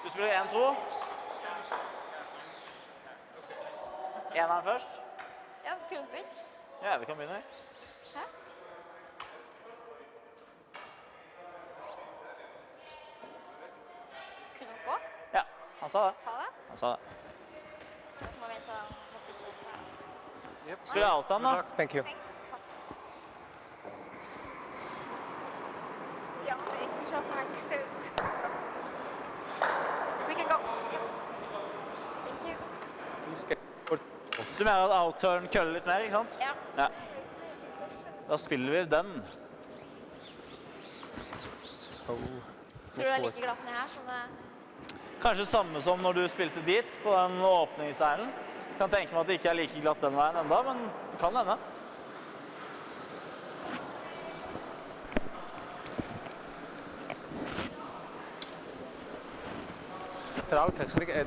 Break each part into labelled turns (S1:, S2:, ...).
S1: Du spiller 1-2. Eneren først.
S2: Ja, skulle du begynne?
S1: Ja, vi kan begynne.
S2: Hæ? Kunne du gå?
S1: Ja, han sa det.
S2: Ta det?
S1: Han sa det.
S2: Jeg må vente mot
S1: Spiller alt han da.
S3: Thank you.
S2: Ja, det er ikke så enkelt. We can go. Thank you.
S1: Du mener at outturn køller litt mer, ikke sant?
S2: Ja.
S1: Ja. Da spiller vi den.
S2: Tror du det er like glatt ned her som det...
S1: Kanskje samme som når du spilte dit på den åpningsdelen. Kan tenke meg at det ikke er like glatt den veien enda, men det kan hende.
S3: Alt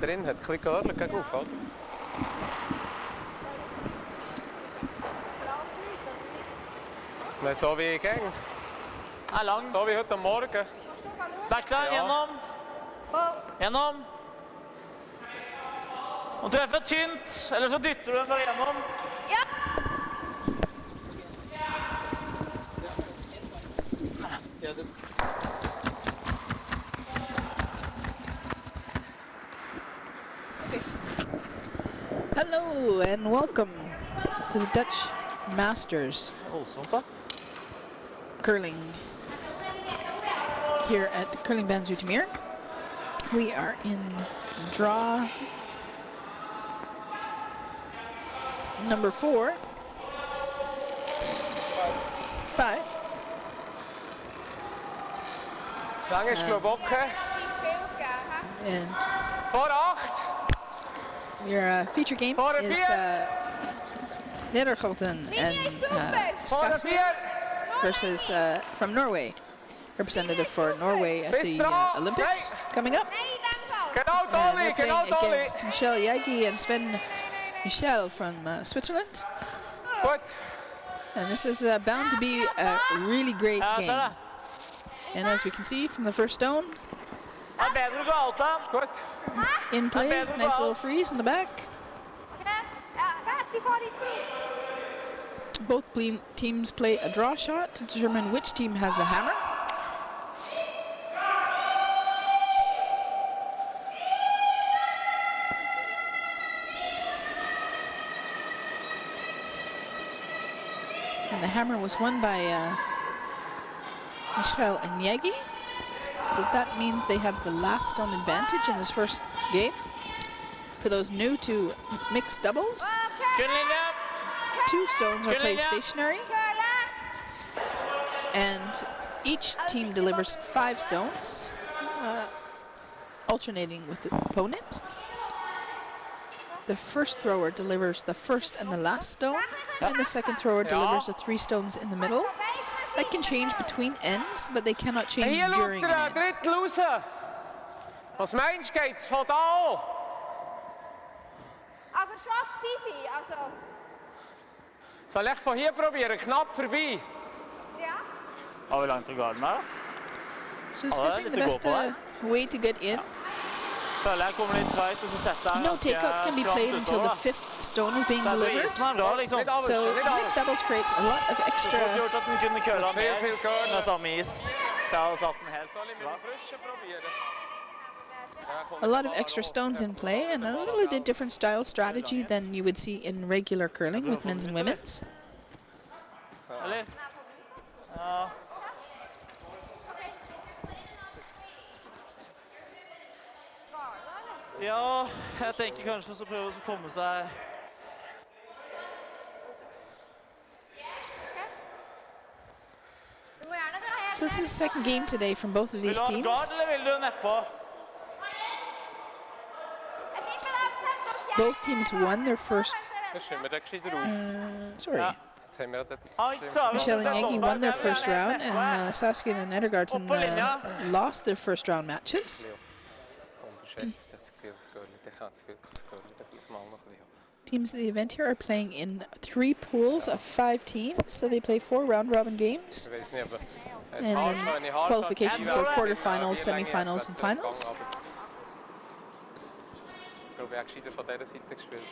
S3: drin har et litt gørlig, hva er god for? Men så vi i gang.
S1: Er lang.
S3: Så vi ut om morgen.
S1: Backline, gjennom. Gjennom. Må treffe tynt, eller så dytter du den bare gjennom.
S2: Ja!
S4: Hello and welcome to the Dutch Masters curling here at Curling Van Zoetermeer. We are in draw number 4. 5.
S3: Lange Sklobokke.
S4: And
S3: For 8.
S4: your feature game is Nedregotten and Skaslien versus from Norway, representative for Norway at the Olympics coming up. They're playing against Michel, Jäggi and Michel from Switzerland. And this is bound to be a really great game. And as we can see from the first stone, in play, nice little freeze in the back. Both teams play a draw shot to determine which team has the hammer. And the hammer was won by Michel and Jäggi. So that means they have the last stone advantage in this first game. For those new to mixed doubles, 2 stones are placed stationary, and each team delivers 5 stones, alternating with the opponent. The first thrower delivers the first and the last stone, and the second thrower delivers the 3 stones in the middle. That can change between ends, but they cannot change during an end.
S3: Was meinst du, geht's von da an?
S2: Also Shot easy, also...
S3: Soll ich von hier probieren? Knapp vorbei.
S2: Ja.
S1: Har vi langt til garden her da?
S4: So discussing the best way to get in.
S1: Føler jeg kommer litt tveit, og så setter jeg
S4: No takeouts can be played until the 5th stone is being delivered. So mixed doubles creates a lot of extra.
S1: Gjort at den kunne køle mer, som jeg sa med is. Så jeg har satt den helt bra.
S4: A lot of extra stones in play and a little bit different style strategy than you would see in regular curling with men's and women's.
S1: Eller? Ja. Ja, jeg tenker kanskje så prøver å komme seg...
S4: So this is the second game today from both of these teams. Both teams won their first... sorry. Michel and Jäggi won their first round, and Skaslien and Nedregotten lost their first round matches. Teams of the event here are playing in 3 pools of 5 teams, so they play 4 round-robin games, and then qualification for quarterfinals, semifinals, and finals.
S3: wäre gescheiter von dieser Seite gespielt.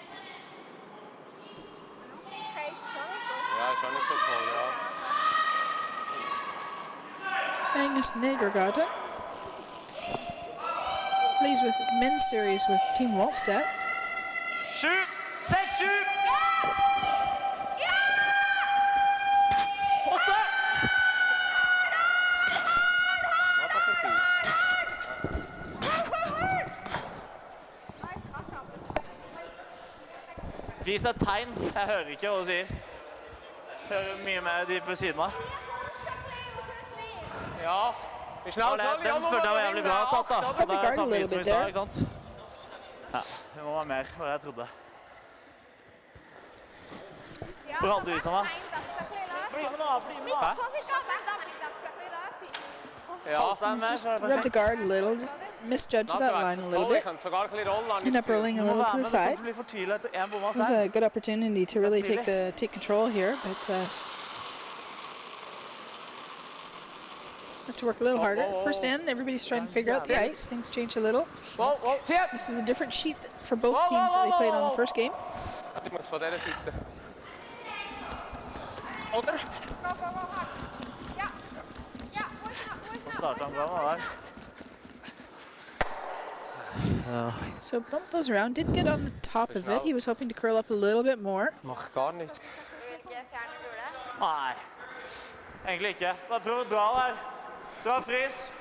S2: Okay, ist schon nicht gut.
S3: Ja, ist auch nicht so toll, ja.
S4: Magnus Nedregotten plays with men's series with Team Wallstatt.
S1: Shoot! 6, shoot!
S3: Wat was het hier?
S1: Vis et tegn. Jeg hører ikke hva du sier. Hører mye med de på siden av.
S3: Ja. Wie schnell soll ich?
S1: Den følte jeg var jævlig bra satt, da. Og det er
S4: guard a
S1: samme
S4: little
S1: som i
S4: bit
S1: stad,
S4: there.
S1: ikke sant? Ja, det må være mer, hva jeg trodde. Hvor hadde du vist han da? Bli med nå, bli med nå. Hæ?
S3: Ja.
S1: Holstein mer,
S4: Just
S1: så er det
S4: rub the
S1: perfekt.
S4: guard a little, just misjudge that line a little bit.
S3: Ik kan sogar een klein online.
S4: End up rolling a little to the
S1: Det
S4: side.
S1: kommer til å bli for tidlig etter en bomma
S4: It was
S1: der.
S4: a good opportunity to really take control here, but have to work a little harder. First end, everybody's trying to figure out the ice. Things change a little.
S3: Wow, wow, tip!
S4: This is a different sheet for both teams that they played on the first game.
S3: Ik moet van deze seite. Onder.
S1: Så starter han bra nå der.
S4: So bumped those around. Didn't get on the top of it. He was hoping to curl up a little bit more.
S3: Mag gar niet.
S2: Du vil ikke fjerne gule?
S1: Nei, egentlig ikke. Bare prøv å dra der. Dra fris.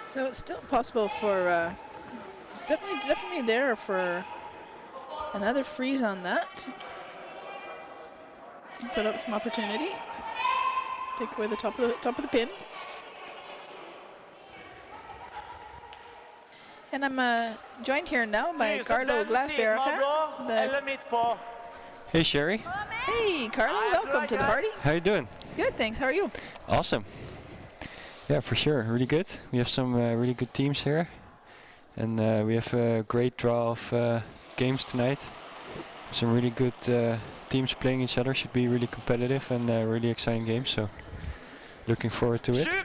S4: So it's still possible for. It's definitely there for another freeze on that. Set up some opportunity. Take away the top of the pin. And I'm joined here now by Carlo Glasberger.
S1: Eller midt på.
S5: Hey Sherry,
S4: Hey Carlo, welcome to the party.
S5: how you doing?
S4: Good, thanks. How are you?
S5: Awesome. Yeah, for sure, really good. We have some really good teams here, and we have a great draw of games tonight. Some really good teams playing each other. Should be really competitive and really exciting games. So, looking forward to it.
S1: Shoot!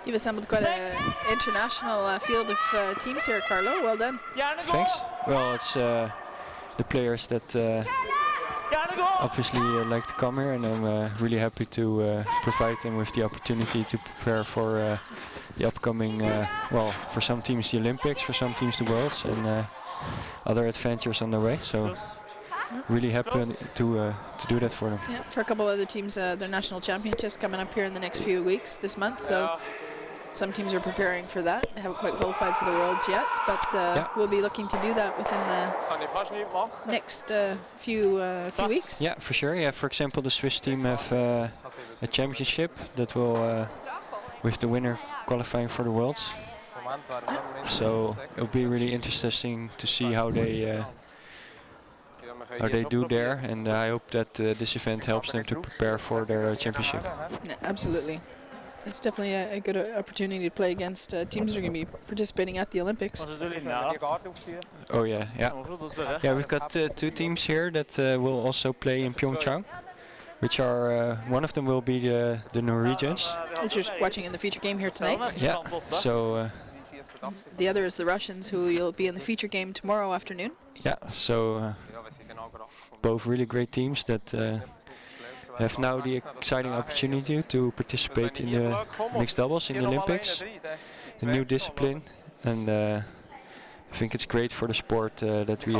S4: You've assembled quite an international field of teams here, Carlo. Well done.
S1: Gjerne gå!
S5: Thanks. Well, it's the players that
S1: Gjerne gå!
S5: obviously like to come here, and I'm really happy to provide them with the opportunity to prepare for the upcoming, well, for some teams the Olympics, for some teams the Worlds, and other adventures on the way. So really happy to do that for them.
S4: Yeah, for a couple other teams, their national championships coming up here in the next few weeks, this month. So some teams are preparing for that. They haven't quite qualified for the Worlds yet, but we'll be looking to do that within the
S3: Kan je vast niet maken.
S4: next few weeks.
S5: Yeah, for sure. Yeah, for example, the Swiss team have a championship that will, with the winner qualifying for the Worlds.
S3: Moment waren we dan mensen.
S5: So it'll be really interesting to see how they do there, and I hope that this event helps them to prepare for their championship.
S4: Yeah, absolutely. It's definitely a good opportunity to play against teams that are going to be participating at the Olympics.
S1: Hva synes du linja
S3: Die
S1: da?
S3: kaart opsturen.
S5: Oh yeah, yeah.
S1: Nå får du spørre.
S5: Yeah, we've got two teams here that will also play in Pyeongchang, which are one of them will be the Norwegians.
S4: Which you're watching in the feature game here tonight.
S5: Yeah. So
S4: The other is the Russians, who you'll be in the feature game tomorrow afternoon.
S5: yeah, so
S3: Ja, we zijn genau gedacht.
S5: both really great teams that have now the exciting opportunity to participate in the mixed doubles in the Olympics, the new discipline, and I think it's great for the sport that we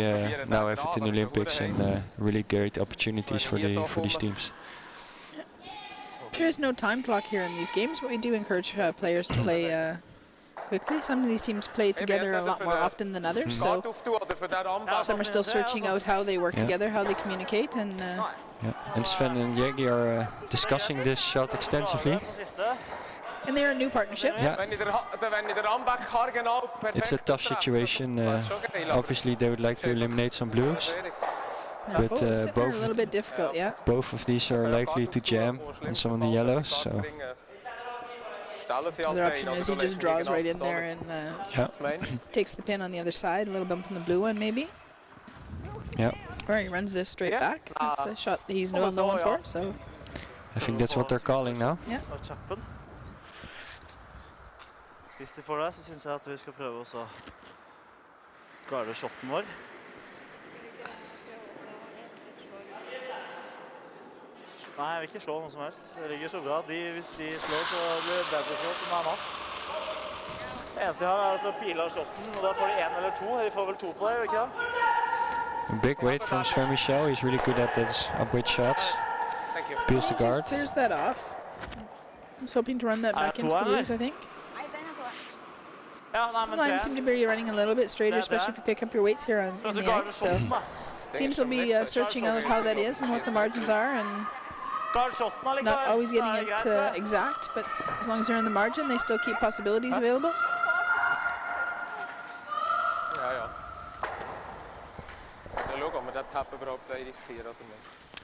S5: now have it in the Olympics, and really great opportunities for these teams.
S4: There is no time clock here in these games, but we do encourage players to play quickly. Some of these teams play together a lot more often than others, so
S3: Kaart opsturen voor dat armband.
S4: some are still searching out how they work
S5: Yeah.
S4: together, how they communicate, and
S5: Yeah. And Sven and Jäggi are discussing this shot extensively.
S1: På siste.
S4: they're a new partnership.
S5: Yeah,
S3: Wenn je de armband haar genau perfect
S5: it's a tough situation. Obviously, they would like to eliminate some blues,
S4: They're
S5: but
S4: both sitting there a
S5: both
S4: little bit difficult, yeah.
S5: both of these are likely to jam on some of the yellows. So
S4: The other option is he just draws right in there and
S5: yeah,
S4: takes the pin on the other side, a little bump on the blue one maybe.
S5: yeah.
S4: Or he runs this straight
S3: Yeah.
S4: back. That's a shot that he's known for, so
S5: I think that's what they're calling now.
S1: Og kjappen. Hvis de får det, så synes jeg at vi skal prøve å garde shotten vår. Nei, jeg vil ikke slå noe som helst. Det ligger så bra. Hvis de slår, så blir det bedre for oss enn det er nå. Det eneste de har er altså pila shotten, og da får de 1 eller 2. De får vel 2 på det, ikke det?
S5: A big weight from Michel. He's really good at those upweight shots. Peels the guard.
S4: Just clears that off. I was hoping to run that back into the blues, I think. The lines seem to be running a little bit straighter, especially if you pick up your weights here in the ice. So teams will be searching out how that is and what the margins are, and not always getting it exact, but as long as they're in the margin, they still keep possibilities available.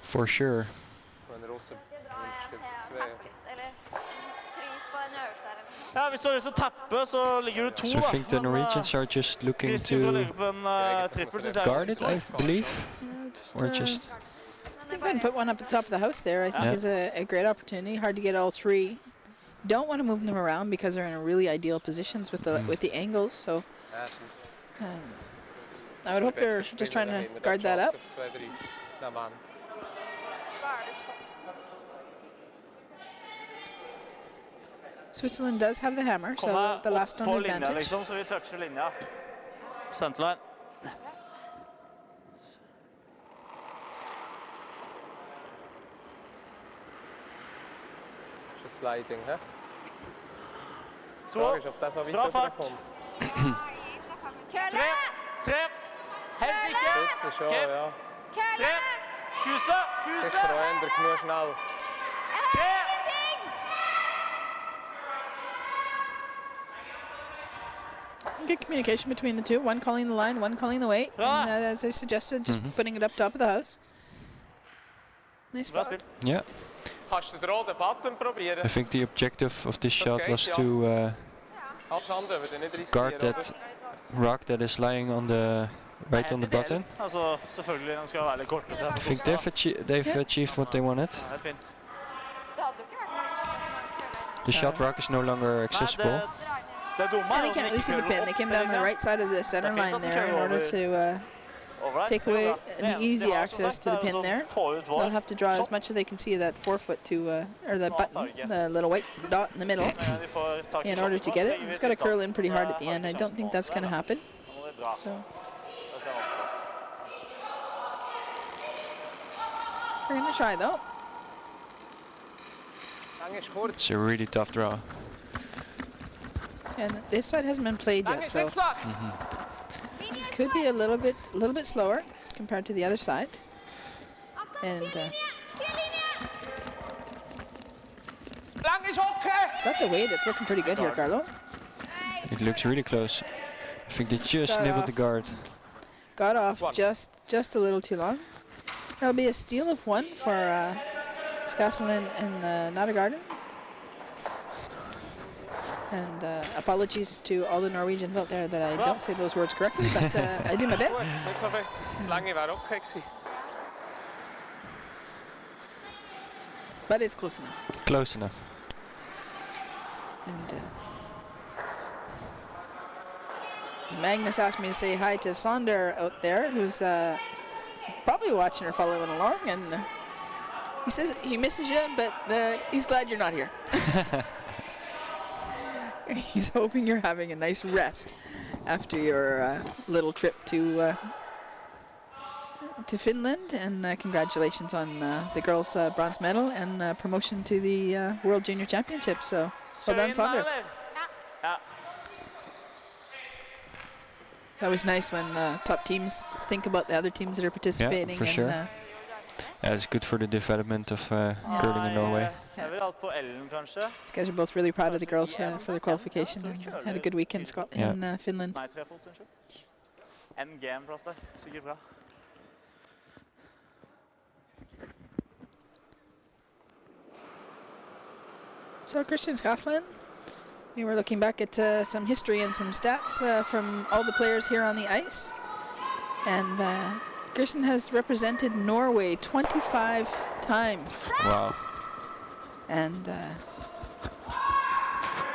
S5: For sure.
S1: Ja, hvis du har lyst til å tappe, så ligger du 2
S5: So I think the Norwegians are just looking to guard it, I believe. Or just...
S4: I think we can put one up at the top of the house there. I think is a great opportunity. Hard to get all 3. Don't want to move them around because they're in really ideal positions with the angles. So I would hope they're just trying to guard that up. Switzerland does have the hammer, so the last one advantage.
S1: Liksom, så vi toucher linja. Centerline.
S3: Just sliding, huh?
S1: 2. Bra fart. 3. Helst ikke. Kjep. 3. Huset. 3.
S4: Good communication between the two. One calling the line, one calling the weight. And, as I suggested, just putting it up top of the house. Nice spot.
S5: Yeah. I think the objective of this shot was to guard that rock that is lying on the right on the button. I think they've achieved what they wanted. The shot rock is no longer accessible.
S4: And they can't really see the pin. They came down on the right side of the center line there in order to take away an easy access to the pin there. They'll have to draw as much as they can see of that forefoot to, or the button, the little white dot in the middle, in order to get it. It's got to curl in pretty hard at the end. I don't think that's going to happen. So we're going to try though.
S5: It's a really tough draw.
S4: And this side hasn't been played yet, so it could be a little bit slower compared to the other side. And it's got the weight. It's looking pretty good here, Carlo.
S5: It looks really close. I think they just nibbled the guard.
S4: Got off just a little too long. That'll be a steal of 1 for Skaslien and Nedregotten. And apologies to all the Norwegians out there that I don't say those words correctly, but I do my best. But it's close enough.
S5: Close enough.
S4: And Magnus asked me to say hi to Sonder out there, who's probably watching or following along, and he says he misses you, but he's glad you're not here. He's hoping you're having a nice rest after your little trip to Finland, and congratulations on the girls' bronze medal and promotion to the World Junior Championship. So well done, Sonder. It's always nice when top teams think about the other teams that are participating.
S5: Yeah, for sure. Yeah, it's good for the development of curling in Norway.
S4: These guys are both really proud of the girls for their qualification and had a good week in Finland. So Christian Skaslien, we were looking back at some history and some stats from all the players here on the ice. And Christian has represented Norway 25 times.
S5: Wow.
S4: And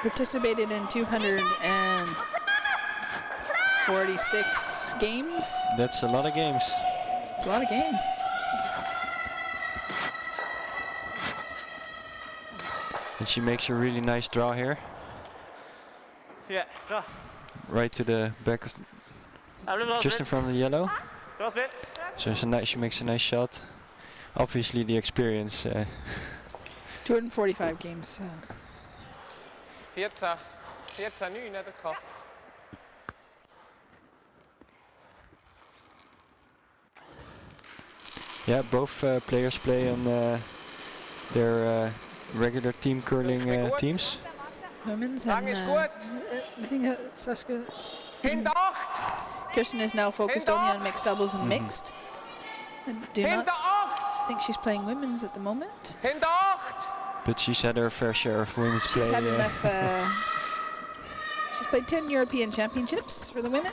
S4: participated in 246 games.
S5: That's a lot of games.
S4: It's a lot of games.
S5: And she makes a really nice draw here.
S1: Yeah, bra.
S5: Right to the back of, just in front of the yellow.
S1: Bra spill.
S5: So she makes a nice shot. Obviously the experience.
S4: 245 games.
S3: 14 nu Nedregotten.
S5: Yeah, both players play on their regular team curling teams.
S4: Women's and I think Saska. Kirsten is now focused only on mixed doubles and mixed. I do not think she's playing women's at the moment.
S5: But she's had her fair share of women's play.
S4: She's had enough. She's played 10 European Championships for the women.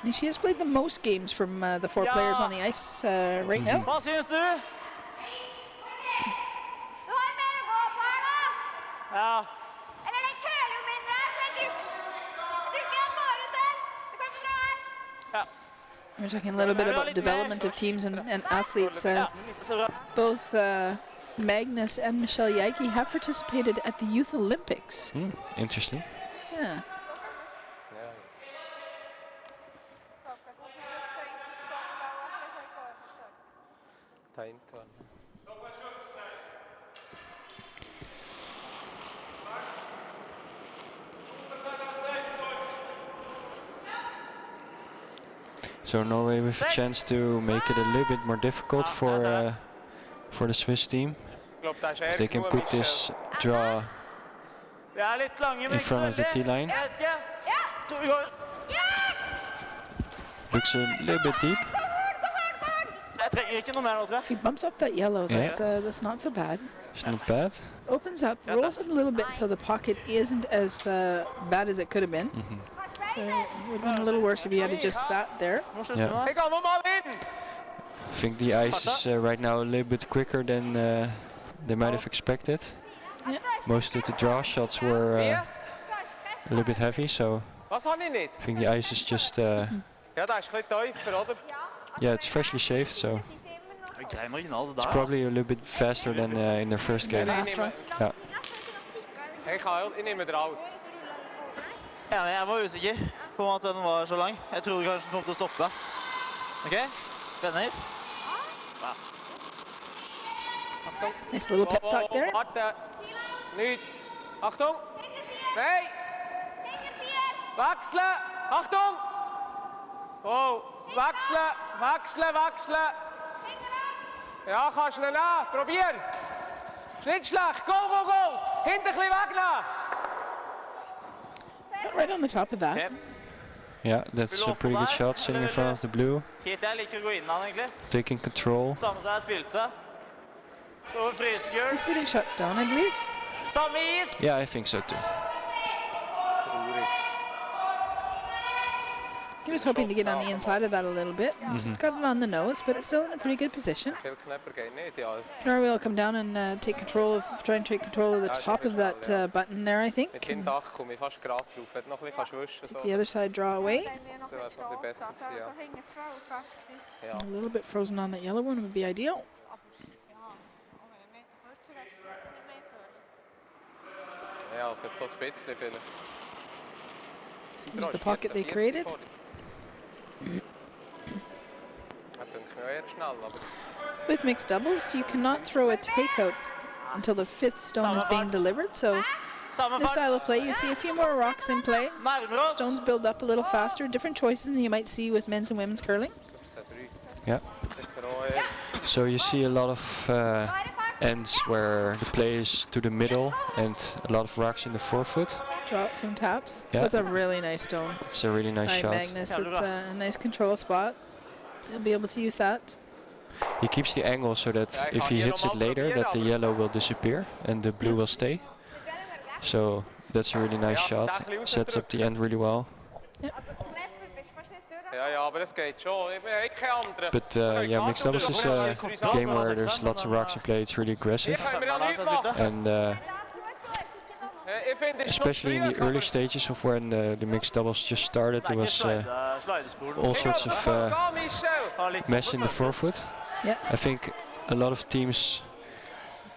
S4: And she has played the most games from the 4 players on the ice right now.
S1: Hva syns du? Ja.
S4: We're talking a little bit about development of teams and athletes. Both Magnus and Michel Jäggi have participated at the Youth Olympics.
S5: Interesting.
S4: Yeah.
S5: So Norway with a chance to make it a little bit more difficult for the Swiss team. If they can put this draw in front of the T-line. Looks a little bit deep.
S4: If he bumps up that yellow, that's not so bad.
S5: It's not bad.
S4: Opens up, rolls up a little bit so the pocket isn't as bad as it could have been. So it would have been a little worse if he had just sat there.
S5: Yeah. I think the ice is right now a little bit quicker than they might have expected.
S4: Yeah.
S5: Most of the draw shots were a little bit heavy, so I think the ice is just yeah, it's freshly shaved, so it's probably a little bit faster than in their first game. Yeah.
S1: Jeg var usikker på at den var så lang. Jeg trodde kanskje den kom til å stoppe. Ok, venner.
S4: Nice little pep talk there.
S3: Nyt. Achtung. Nee. Wechselen. Achtung. Oh, wechselen. Wechselen, wechselen. Ja, kannst du ihn nehmen. Probier. Ist nicht schlecht. Go, go, go. Hinter ein bisschen wegnehmen.
S4: Right on the top of that.
S1: Okay.
S5: Yeah, that's a pretty good shot, sitting in front of the blue. Taking control.
S4: He's sitting shots down, I believe.
S5: Yeah, I think so too.
S4: He was hoping to get on the inside of that a little bit. Just got it on the nose, but it's still in a pretty good position. Norway will come down and try and take control of the top of that button there, I think. Get the other side draw away. A little bit frozen on that yellow one would be ideal. Here's the pocket they created. With mixed doubles, you cannot throw a takeout until the 5th stone is being delivered. So this style of play, you see a few more rocks in play. Stones build up a little faster. Different choices than you might see with men's and women's curling.
S5: Yeah. So you see a lot of ends where the play is to the middle and a lot of rocks in the forefoot.
S4: Drops and taps.
S5: Yeah.
S4: That's a really nice stone.
S5: It's a really nice shot.
S4: Magnus, it's a nice control spot. He'll be able to use that.
S5: He keeps the angle so that if he hits it later, that the yellow will disappear and the blue will stay. So that's a really nice shot. Sets up the end really well.
S4: Yep.
S5: But yeah, mixed doubles is a game where there's lots of rocks in play. It's really aggressive, and especially in the early stages of when the mixed doubles just started, there was all sorts of mess in the forefoot.
S4: Yeah.
S5: I think a lot of teams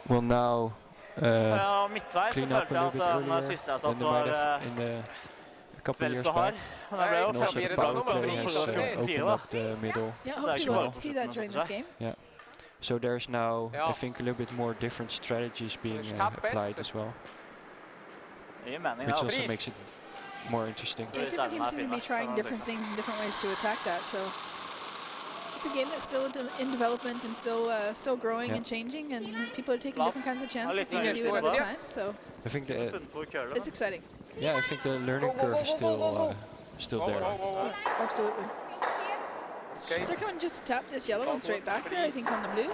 S5: will now clean up a little bit earlier than they might have in a couple of years back. And also the power play has opened up the middle.
S4: Yeah, hopefully we'll see that during this game.
S5: Yeah. So there's now, I think, a little bit more different strategies being applied as well, which also makes it more interesting.
S4: Yeah, different teams seem to be trying different things and different ways to attack that. So it's a game that's still in development and still growing and changing, and people are taking different kinds of chances than they do it at the time. So
S5: I think
S4: it's exciting.
S5: Yeah, I think the learning curve is still there.
S4: Yeah, absolutely. So they're coming just to tap this yellow one straight back there, I think, on the blue.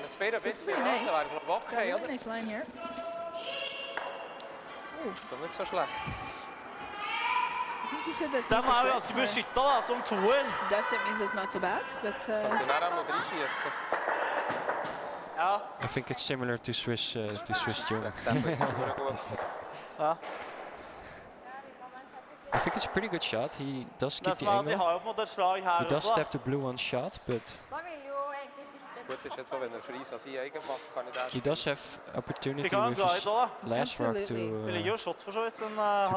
S4: It's pretty nice. It's got a really nice line here. I think you said that's not so bad. That means it's not so bad, but
S5: I think it's similar to Swiss German. I think it's a pretty good shot. He does keep the angle. He does step the blue one shot, but he does have opportunity with his last rock to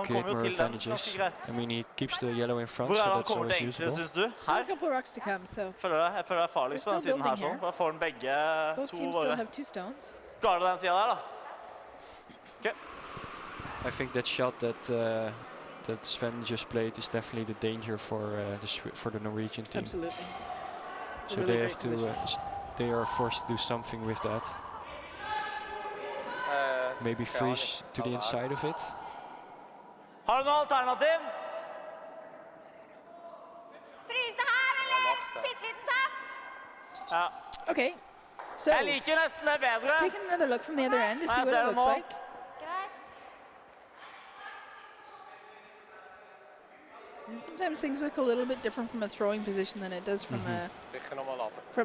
S5: create more advantages. I mean, he keeps the yellow in front, so that's always usable.
S4: Still a couple of rocks to come, so we're still building here. Both teams still have 2 stones.
S5: I think that shot that Sven just played is definitely the danger for the Norwegian team.
S4: Absolutely.
S5: So really they have to. They are forced to do something with that. Maybe freeze to the inside of it.
S1: Har du noe alternativ?
S2: Fryse her, eller? Bitteliten tapp?
S1: Ja.
S4: Okay, so
S1: Jeg liker nesten det bedre.
S4: taking another look from the other end to see what it looks like.
S2: Greit.
S4: And sometimes things look a little bit different from a throwing position than it does from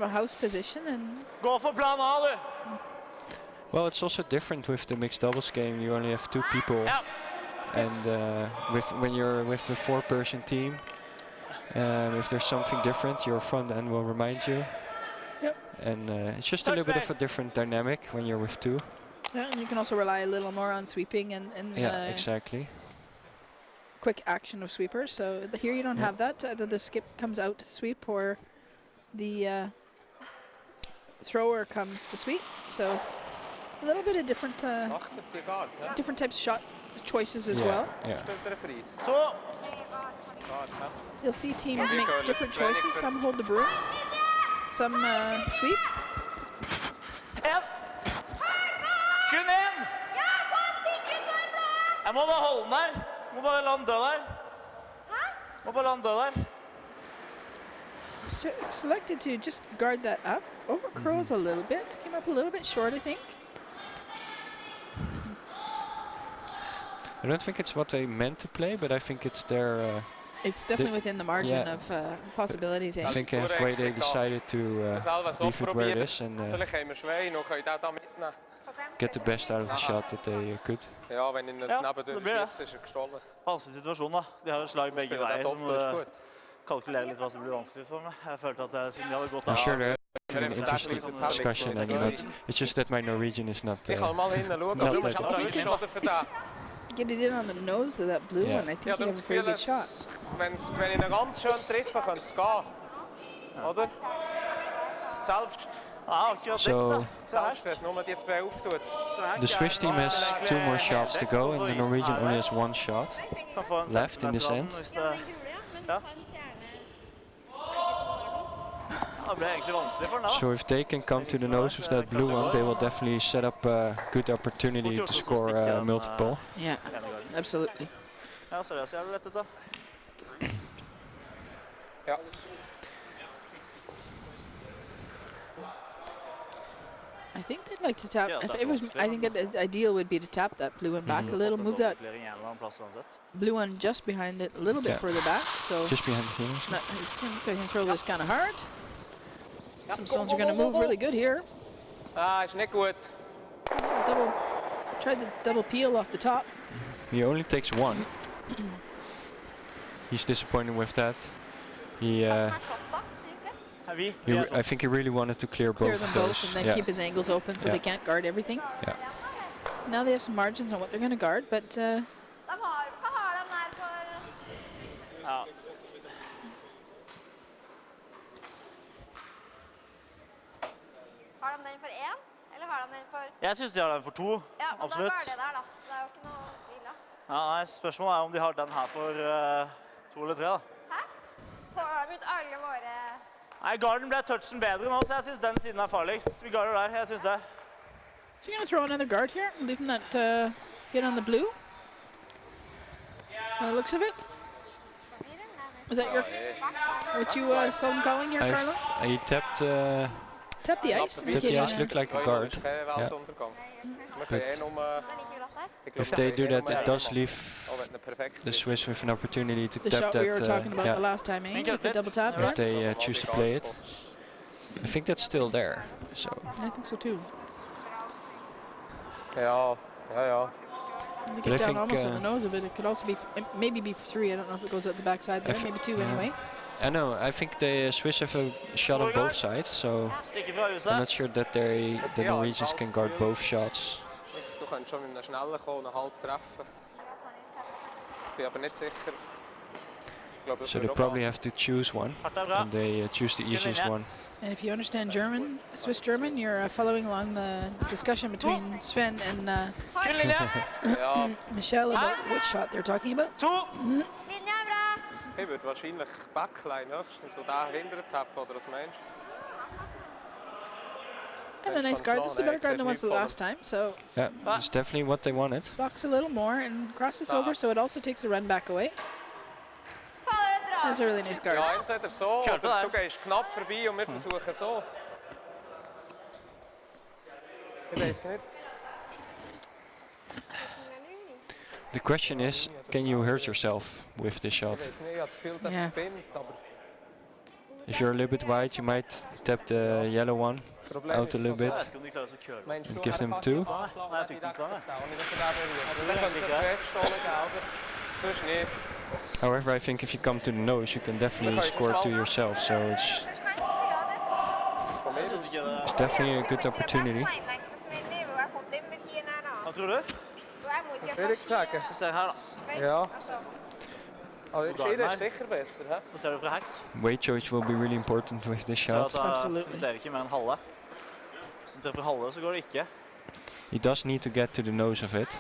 S4: a house position. And
S1: Gå for plan A, du.
S5: Well, it's also different with the mixed doubles game. You only have 2 people, and when you're with a 4-person team, if there's something different, your front end will remind you.
S4: Yep.
S5: And it's just a little bit of a different dynamic when you're with 2.
S4: Yeah, and you can also rely a little more on sweeping and
S5: yeah, exactly.
S4: Quick action of sweepers. So here you don't have that. Either the skip comes out to sweep or the thrower comes to sweep. So a little bit of different different types of shot choices as well.
S5: Yeah.
S4: You'll see teams make different choices. Some hold the broom, some sweep.
S1: 21! Jeg må bare holde den der. Må bare la den dø der. Må bare la den dø der.
S4: Selected to just guard that up. Over curls a little bit. Came up a little bit short, I think.
S5: I don't think it's what they meant to play, but I think it's their...
S4: it's definitely within the margin of possibilities.
S5: I think halfway they decided to leave it where it is and get the best out of the shot that they could.
S1: Ja, det blir det. Vanskelig situasjon da. De har jo slag begge veier som kalkulerer litt hva som blir vanskelig for meg. Jeg følte at siden de hadde gått av...
S5: I'm sure they're having an interesting discussion, and it's just that my Norwegian is not that good.
S4: Get it in on the nose of that blue one. I think you have a very good shot.
S3: Wenn ich ihn ganz schön treffe, könnte es gehen. Oder? Selbst.
S5: So the Swiss team has 2 more shots to go, and the Norwegian only has 1 shot left in this end. So if they can come to the nose with that blue one, they will definitely set up a good opportunity to score multiple.
S4: Yeah, absolutely. I think they'd like to tap. If it was, I think the ideal would be to tap that blue one back a little, move that blue one just behind it a little bit further back. So
S5: just behind the thing.
S4: He's going to throw this kind of hard. Some stones are going to move really good here.
S3: It's not good.
S4: Try the double peel off the top.
S5: He only takes one. He's disappointed with that. I think he really wanted to clear both
S4: them
S5: of those.
S4: both and then keep his angles open so they can't guard everything.
S5: Yeah.
S4: Now they have some margins on what they're going to guard, but
S1: Jeg synes de har den for 2, absolutt. Ja, nei, spørsmålet om de har den her for 2 eller 3 da.
S2: Hæ? Får de ut alle våre...
S1: Nei, garden ble touchen bedre nå, så jeg synes den siden er farligst. Vi garder der, jeg synes det.
S4: So you're going to throw another guard here, leaving that hit on the blue? By the looks of it? Is that what you saw them calling here, Carlo?
S5: He tapped
S4: the ice.
S5: Tapped the ice, looked like a guard. Yeah. But if they do that, it does leave the Swiss with an opportunity to
S4: the
S5: tap
S4: shot
S5: that.
S4: we were talking about the last time, with the double tap there.
S5: If they choose to play it. I think that's still there. So.
S4: I think so too.
S3: Yeah.
S4: They get down almost on the nose of it. It could also be, maybe be for 3. I don't know if it goes at the backside there. Maybe 2 anyway.
S5: I know. I think the Swiss have a shot on both sides, so I'm not sure that the Norwegians can guard both shots.
S3: Du kannst schon mit einem schnellen kommen und halb treffen. Ich bin aber nicht sicher.
S5: So they probably have to choose one, and they choose the easiest one.
S4: And if you understand German, Swiss German, you're following along the discussion between Sven and Michel about what shot they're talking about.
S3: Ich würde wahrscheinlich Backline höchstens, wo der hinterher tappt, oder was meinst du?
S4: And a nice guard. This is a better guard than was the last time, so...
S5: Yeah, it's definitely what they wanted.
S4: Blocks a little more and crosses over, so it also takes the run back away. That's a really nice guard.
S3: Ja, entweder so, oder du gehst knapp vorbei und wir versuchen so. Ich weiß nicht.
S5: The question is, can you hurt yourself with this shot?
S4: Yeah.
S5: If you're a little bit wide, you might tap the yellow one out a little bit and give them 2. However, I think if you come to the nose, you can definitely score 2 yourself, so it's definitely a good opportunity.
S1: Hva tror du?
S3: Schwierig zu sagen.
S1: Så ser jeg her da.
S3: Ja. Also Schieder ist sicher besser, hä?
S1: Hva ser du fra her?
S5: Weight choice will be really important with this shot.
S4: Absolutely.
S1: Du ser ikke mer enn halve. Hvis du treffer halve, så går det ikke.
S5: He does need to get to the nose of it.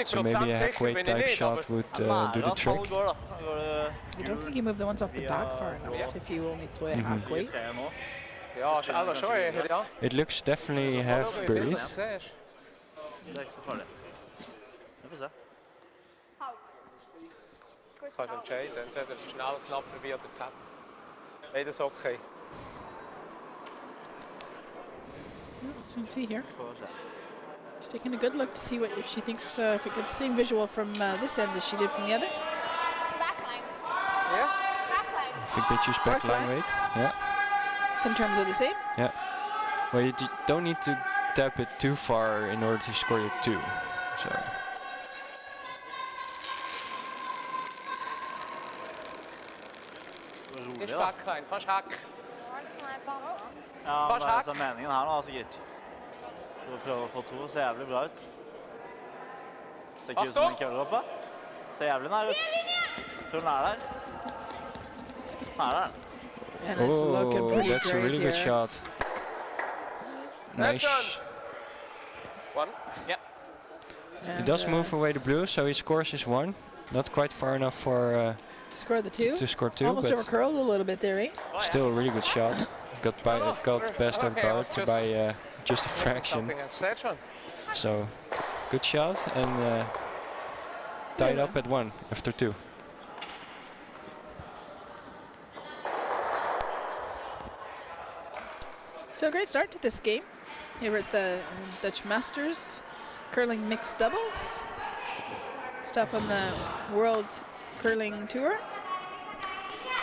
S5: So maybe a halfway type shot would do the trick.
S4: You don't think you move the ones off the back far enough if you only play halfway?
S5: It looks definitely half buried.
S1: Det er ikke så farlig. Vi får se.
S3: Das kannst du entscheiden, entweder schnell knapp vorbei oder tap. Beides okay.
S4: So you can see here. She's taking a good look to see what if she thinks if it gets the same visual from this end as she did from the other.
S2: Backline.
S3: Yeah.
S2: Backline.
S5: I think they choose backline weight. Yeah.
S4: In terms of the same?
S5: Yeah. Well, you don't need to tap it too far in order to score your 2. So.
S3: Ikke backline, fast hack.
S1: Ja, det er altså meningen her nå, sikkert. For å prøve å få 2, ser jævlig bra ut. Ser ikke ut som en køller oppe. Ser jævlig nær ut. Tror den er der. Den er der.
S4: And it's looking pretty
S5: that's a really good shot. Nice.
S3: One.
S1: Yeah.
S5: He does move away the blue, so he scores his 1. Not quite far enough for
S4: to score the 2.
S5: To score 2,
S4: almost
S5: but
S4: over curled a little bit there, eh?
S5: Still a really good shot. Got best of guard by just a fraction. So good shot and tied up at 1 after 2.
S4: So a great start to this game. Here at the Dutch Masters Curling Mixed Doubles. Stop on the World Curling Tour,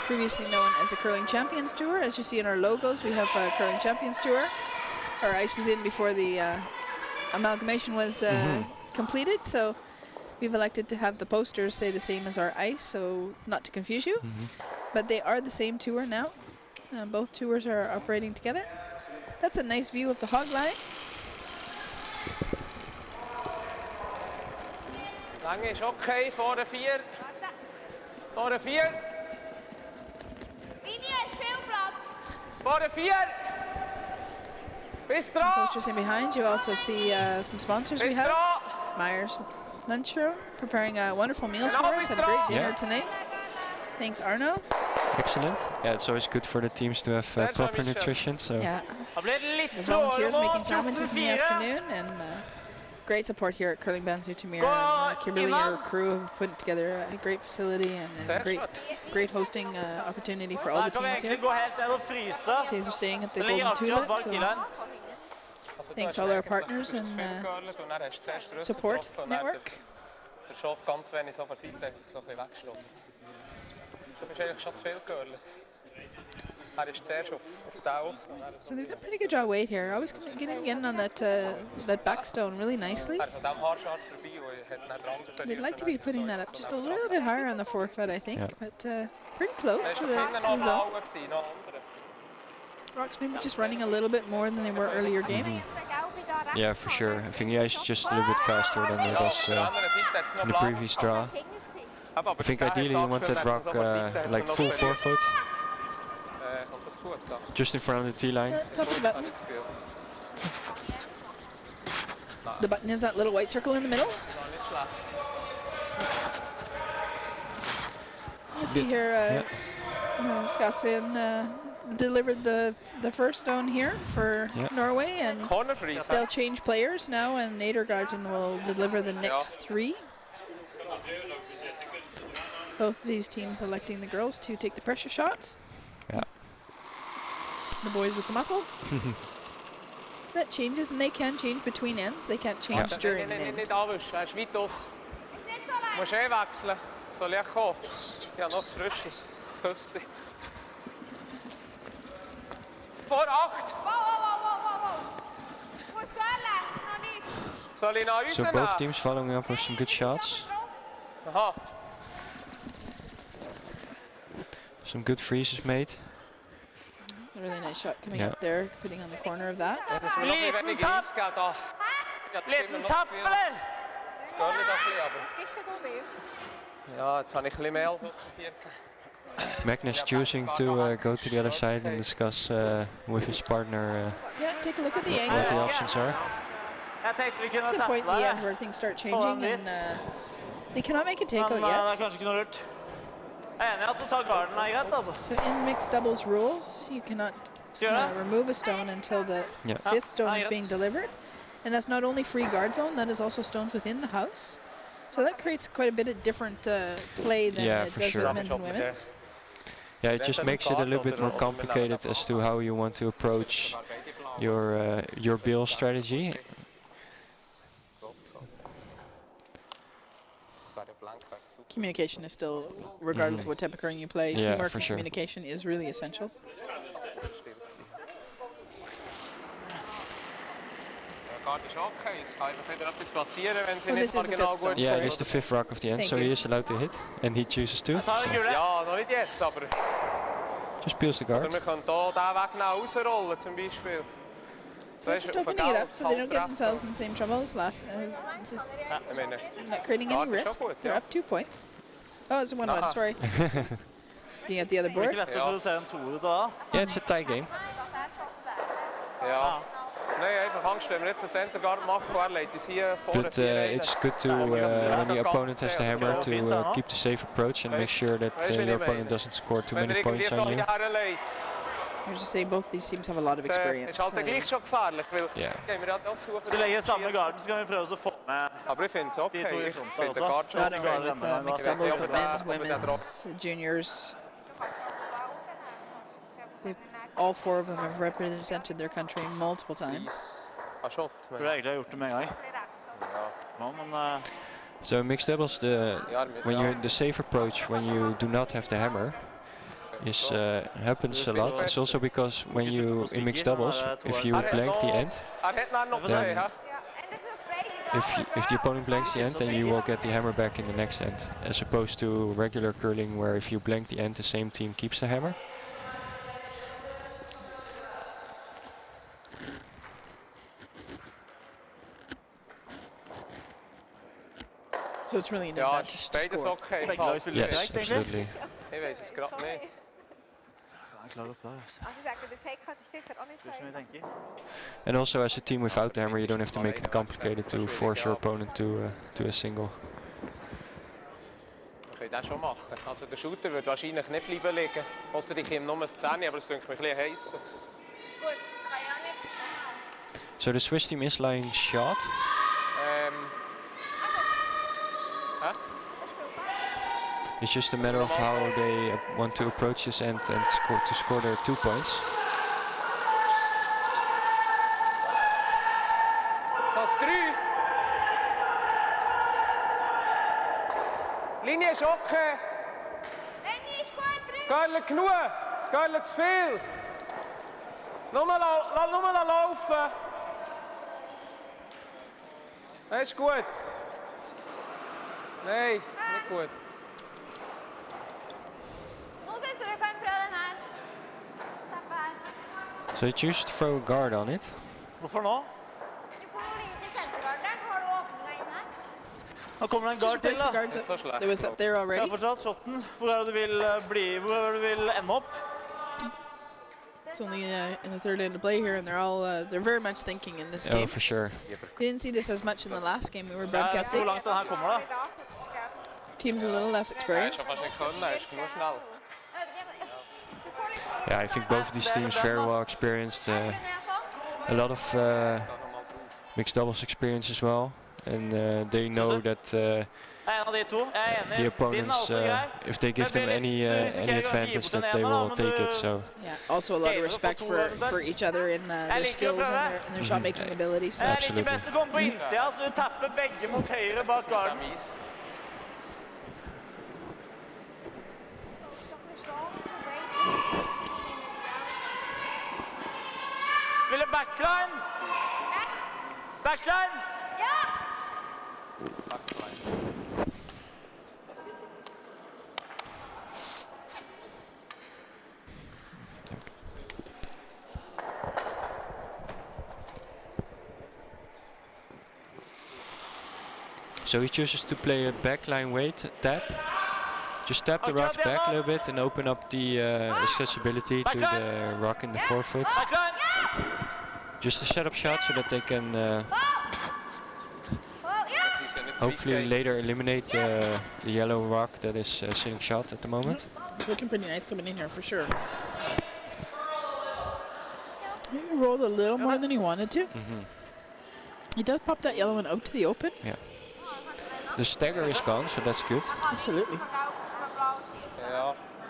S4: previously known as the Curling Champions Tour. As you see in our logos, we have a Curling Champions Tour. Our ice was in before the amalgamation was completed, so we've elected to have the posters say the same as our ice, so not to confuse you. But they are the same tour now. Both tours are operating together. That's a nice view of the hog line.
S3: Lange ist okay, vor der 4. Vor der 4.
S2: Linie, Spielplatz.
S3: Vor der 4. Bis dran.
S4: Coaches in behind, you also see some sponsors we
S3: Bis
S4: have.
S3: dran.
S4: Myers Lunchroom, preparing wonderful meals for us. Had a great dinner tonight. Thanks, Arno.
S5: Excellent. Yeah, it's always good for the teams to have proper nutrition. So
S4: Yeah. The volunteers making sandwiches in the afternoon, and great support here at Curling Bands Zoetermeer. And Kimberly and her crew have put together a great facility and a great hosting opportunity for all the teams here. Days are staying at the Golden Tulip, so thanks all our partners and support network.
S3: Der Shot ganz wenig so von der Seite, so ein bisschen weggeschlossen. Du bist eigentlich schon zu viel Curler. Er ist zuerst auf den außen.
S4: So they've got pretty good draw weight here. Always getting in on that that backstone really nicely.
S3: Er ist von dem Haarschart vorbei und hat dann den anderen
S4: They'd like to be putting that up just a little bit higher on the forefoot, I think, but pretty close to the zone. Rocks maybe just running a little bit more than they were earlier game.
S5: yeah, for sure. I think the ice is just a little bit faster than it was in the previous draw. I think ideally you want that rock like full forefoot, just in front of the T-line.
S4: Top of the button. The button is that little white circle in the middle. You see here, Skaslien delivered the first stone here for Norway, and they'll change players now, and Nedregotten will deliver the next 3. Both of these teams electing the girls to take the pressure shots.
S5: Yeah.
S4: The boys with the muscle. That changes, and they can change between ends. They can't change during an end.
S3: Nicht anwischen, er ist weit aus. Du musst wechseln. Soll ich kommen? Ich habe noch ein frisches Küsschen. Vor 8. Soll ich nach
S5: So
S3: außen
S5: both teams following up with some good shots.
S3: Aha.
S5: Some good freezes made.
S4: It's a really nice shot coming up there, putting on the corner of that.
S3: Liten Tapp! Liten Tappelen! Das geht nicht aber... Ja, jetzt habe ich ein bisschen mehr als 4.
S5: Magnus choosing to go to the other side and discuss with his partner
S4: Yeah, take a look at the
S5: what the
S4: angles.
S5: options are.
S4: It's a point in the end where things start changing, and they cannot make a takeout yet. So in mixed doubles rules, you cannot remove a stone until the 5th stone is being delivered. And that's not only free guard zone, that is also stones within the house. So that creates quite a bit of different play than it does with men's and women's.
S5: Yeah, it just makes it a little bit more complicated as to how you want to approach your bill strategy.
S4: Communication is still, regardless of what type of curling you play, teamwork and communication is really essential. Well, this is a 5th stone.
S5: Yeah, it is the 5th rock of the end, so he is allowed to hit, and he chooses to. So
S3: Ja, noch nicht jetzt, aber...
S5: just peels the guard.
S3: Wir können hier diesen Weg rausrollen, zum Beispiel.
S4: So just opening it up so they don't get themselves in the same trouble as last. Just not creating any risk. They're up 2 points. Oh, it's a 1-1, sorry. Being at the other board.
S5: Yeah, it's a tie game.
S3: Ja. Nein, einfach Angst, wenn wir jetzt einen Centerguard machen, er legt es hier vor
S5: But it's good to, when the opponent has the hammer, to keep the safe approach and make sure that your opponent doesn't score too many points on you.
S4: I was just saying both these teams have a lot of experience.
S5: Yeah.
S3: Aber ich finde es okay. Ich finde den Guard schon
S4: Not only with mixed doubles, but men's, women's, juniors. all 4 of them have represented their country multiple times.
S1: Burde egentlig ha gjort det med en gang. Ja, men...
S5: So in mixed doubles, the safe approach when you do not have the hammer is happens a lot. It's also because when you in mixed doubles, if you blank the end, then if the opponent blanks the end, then you will get the hammer back in the next end, as opposed to regular curling where if you blank the end, the same team keeps the hammer.
S4: So it's really an advantage to score.
S5: Yes, absolutely. And also as a team without the hammer, you don't have to make it complicated to force your opponent to a single.
S3: Das schon machen. Also der Shooter wird wahrscheinlich nicht bleiben liegen. Außer ich komme nur 10, aber es dünkt mich ein bisschen heißer.
S5: So the Swiss team is lying shot. It's just a matter of how they want to approach this end and score their 2 points.
S3: So, 3. Linie ist okay.
S2: Linie ist gut, 3.
S3: Görle genug. Görle zu viel. Nur mal laufen. Das ist gut. Nein, nicht gut.
S5: So you choose to throw a guard on it.
S1: Hvorfor nå? Nå kommer det en guard til, da.
S4: There was up there already.
S1: Ja, fortsatt shotten. Hvor er det du vil bli? Hvor er det du vil ende opp?
S4: It's only in the third end to play here, and they're all they're very much thinking in this game.
S5: Oh, for sure.
S4: We didn't see this as much in the last game we were broadcasting.
S1: Hvor langt den her kommer, da?
S4: Teams a little less experienced.
S5: Yeah, I think both of these teams very well experienced. A lot of mixed doubles experience as well, and they know that the opponents, if they give them any advantage, that they will take it. So
S4: yeah, also a lot of respect for each other in their skills and their shot making abilities.
S5: Absolutely.
S1: Spiller backline! Backline!
S2: Ja!
S5: So he chooses to play a backline weight tap. Just tap the rocks back a little bit and open up the accessibility to the rock in the forefoot. Just a setup shot so that they can hopefully later eliminate the yellow rock that is sitting shot at the moment.
S4: It's looking pretty nice coming in here for sure. He rolled a little more than he wanted to. He does pop that yellow one out to the open.
S5: Yeah. The stagger is gone, so that's good.
S4: Absolutely.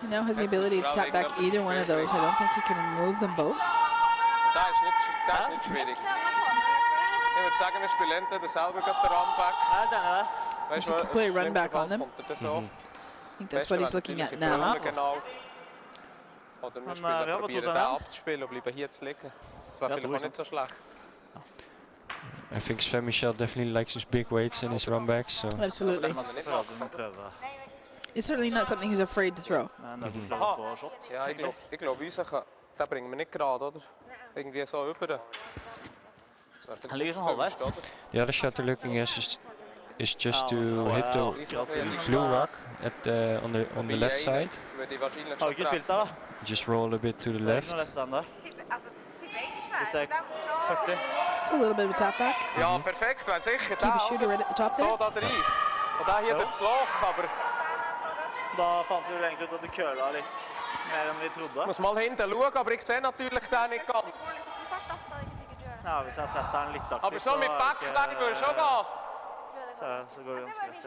S4: He now has the ability to tap back either one of those. I don't think he can remove them both.
S3: Das ist nicht schwierig. Ich würde sagen, er spielt entweder selber den Runback.
S4: So he can play a run back on them. I think that's what he's looking at now.
S3: Oder wir probieren den abzuspielen und bleiben hier zu liegen. Das wäre vielleicht auch nicht so schlecht.
S5: I think Sven Michel definitely likes his big weights and his runbacks. So.
S4: Absolutely. It's certainly not something he's afraid to throw.
S3: Ja, ich glaube, uns den bringen wir nicht gerade, oder? Irgendwie so über.
S5: The other shot they're looking at is just to hit the blue rock at on the left side. Just roll a bit to the left.
S4: It's a little bit of a tap back.
S3: Ja, perfekt, wäre sicher.
S4: Keep a shooter right at the top there.
S3: So da rein. Und da hier das Loch, aber...
S1: Da fant vi vel egentlig ut at det køla litt mer enn vi trodde.
S3: Ich muss mal hinten schauen, aber ich sehe natürlich den nicht ganz.
S1: Ja, hvis jeg setter den litt aktiv,
S3: aber so mit Backline würde schon gehen.
S1: Så går det ganske rett.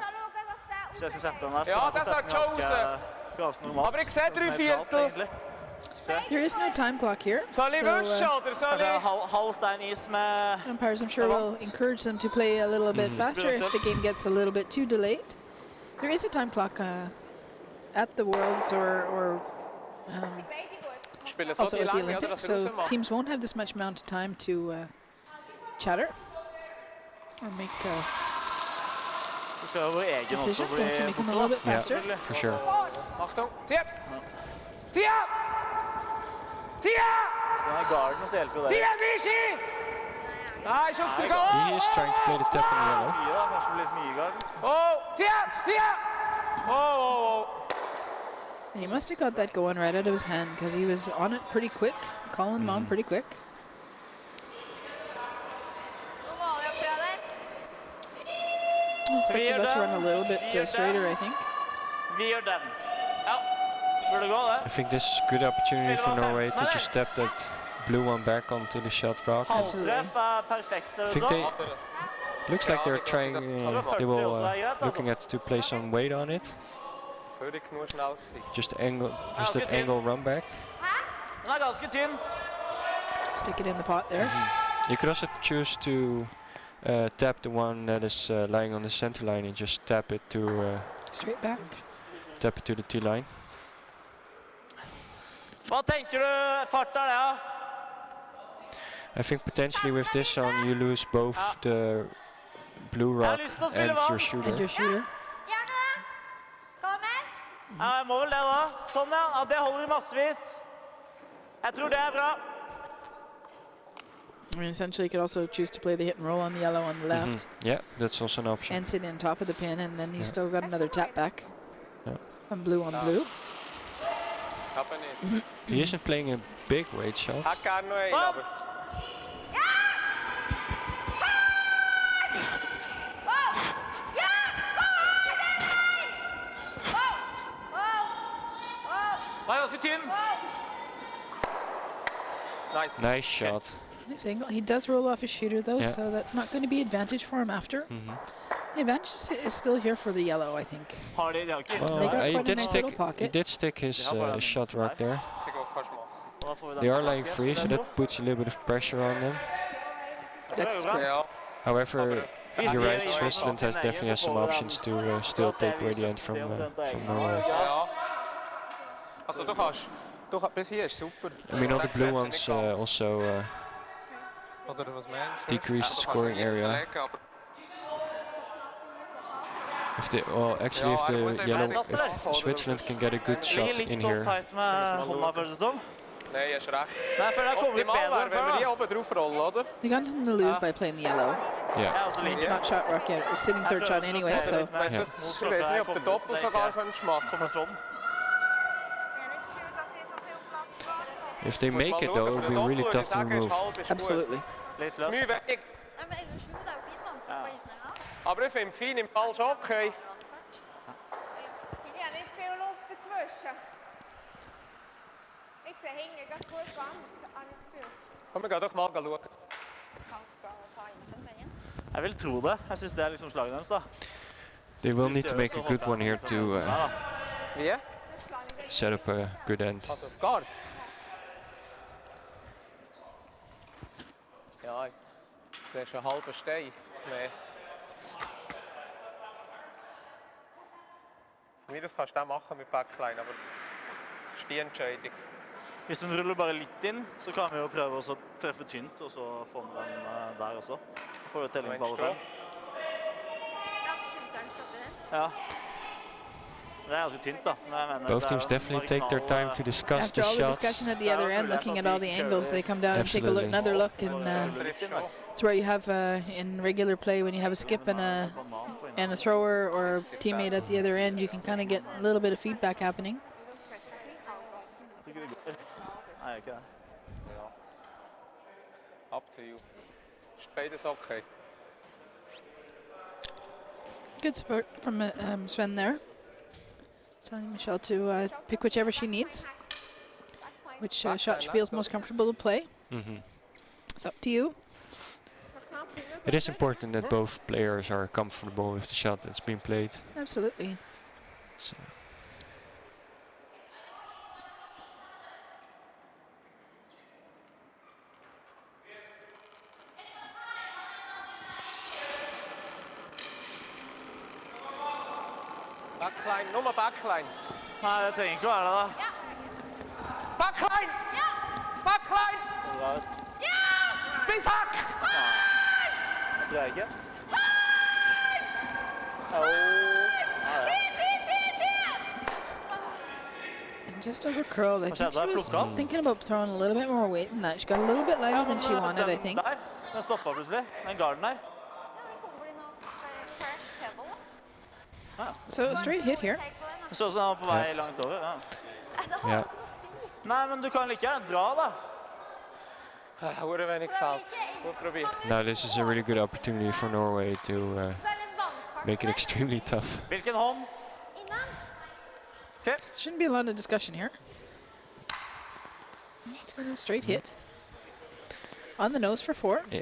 S1: Hvis jeg skal sette den her,
S3: ja, det er
S1: ganske normalt.
S3: Aber ich sehe 3/4.
S4: There is no time clock here, so
S1: Halv stein is med
S4: umpires, I'm sure, will encourage them to play a little bit faster if the game gets a little bit too delayed. There is a time clock at the Worlds or also at the Olympics, so teams won't have this much amount of time to chatter or make decisions. They have to make them a little bit faster.
S5: Yeah, for sure. He is trying to play the tap in the yellow.
S4: And he must have got that going right out of his hand because he was on it pretty quick, calling him on pretty quick. Let's run a little bit straighter, I think.
S5: I think this is a good opportunity for Norway to just tap that blue one back onto the shot rock.
S4: Absolutely.
S5: I think they looks like they're trying. They will looking at to play some weight on it. Just that angle run back.
S4: Stick it in the pot there.
S5: You could also choose to tap the one that is lying on the center line and just tap it to
S4: straight back.
S5: Tap it to the T line. I think potentially with this on you lose both the blue rock and your shooter.
S1: Jeg må vel det da. Sånn ja, det holder massevis. Jeg tror det bra.
S4: I mean, essentially, you could also choose to play the hit and roll on the yellow on the left.
S5: Yeah, that's also an option.
S4: And sit on top of the pin, and then you still got another tap back. On blue on blue.
S5: He isn't playing a big weight shot. Nice shot.
S4: Nice angle. He does roll off his shooter though, so that's not going to be advantage for him after. The advantage is still here for the yellow, I think.
S5: Well, he did stick his shot rock there. They are lying free, so that puts a little bit of pressure on them.
S4: That's correct.
S5: However, you're right, Switzerland definitely has some options to still take away the end from Norway. I mean, all the blue ones also decrease the scoring area. If the yellow, if Switzerland can get a good shot in here.
S4: You got him to lose by playing the yellow.
S5: Yeah.
S4: I mean, it's not shot rock yet. We're sitting third shot anyway, so.
S5: If they make it though, it will be really tough to remove.
S4: Absolutely.
S3: Aber ich finde fein im Ball schon okay. Kom, vi kan doch mal schauen.
S1: Jeg vil tro det. Jeg synes det liksom slaget deres da.
S5: They will need to make a good one here to set up a good end.
S3: Ja, das ist ein halber Stein. Von mir aus kannst du das machen mit Backline, aber das ist die Entscheidung.
S1: Hvis hun ruller bare litt inn, så kan vi jo prøve å treffe tynt, og så få med den der også. Får vi telling på alle fem. Ja. Det er ganske tynt da.
S5: Both teams definitely take their time to discuss
S4: after
S5: the
S4: all
S5: shots.
S4: the discussion at the other end, looking at all the angles, they come down and take another look, and it's where you have in regular play when you have a skip and a thrower or a teammate at the other end, you can kind of get a little bit of feedback happening.
S3: Up to you. Beides okay.
S4: Good support from Sven there. Telling Michel to pick whichever she needs, which shot she feels most comfortable to play. It's up to you.
S5: It is important that both players are comfortable with the shot that's been played.
S4: Absolutely.
S5: So.
S3: Backline, nummer backline.
S1: Nei, det trenger ikke å være det, da.
S3: Backline! Backline! Spisshack!
S1: Det tror jeg ikke.
S4: Just over curled. I think she was thinking about throwing a little bit more weight than that. She got a little bit lighter than she wanted, I think.
S1: Den stoppet plutselig, den garden her.
S4: So straight hit here.
S1: Det så ut som han var på vei langt over.
S5: Ja.
S1: Nei, men du kan like gjerne dra, da.
S3: Hvor ben ik fout? Goed proberen.
S5: Now this is a really good opportunity for Norway to make it extremely tough.
S1: Hvilken hånd? Okay.
S4: Shouldn't be a lot of discussion here. It's going to straight hit. On the nose for 4.
S5: Yeah.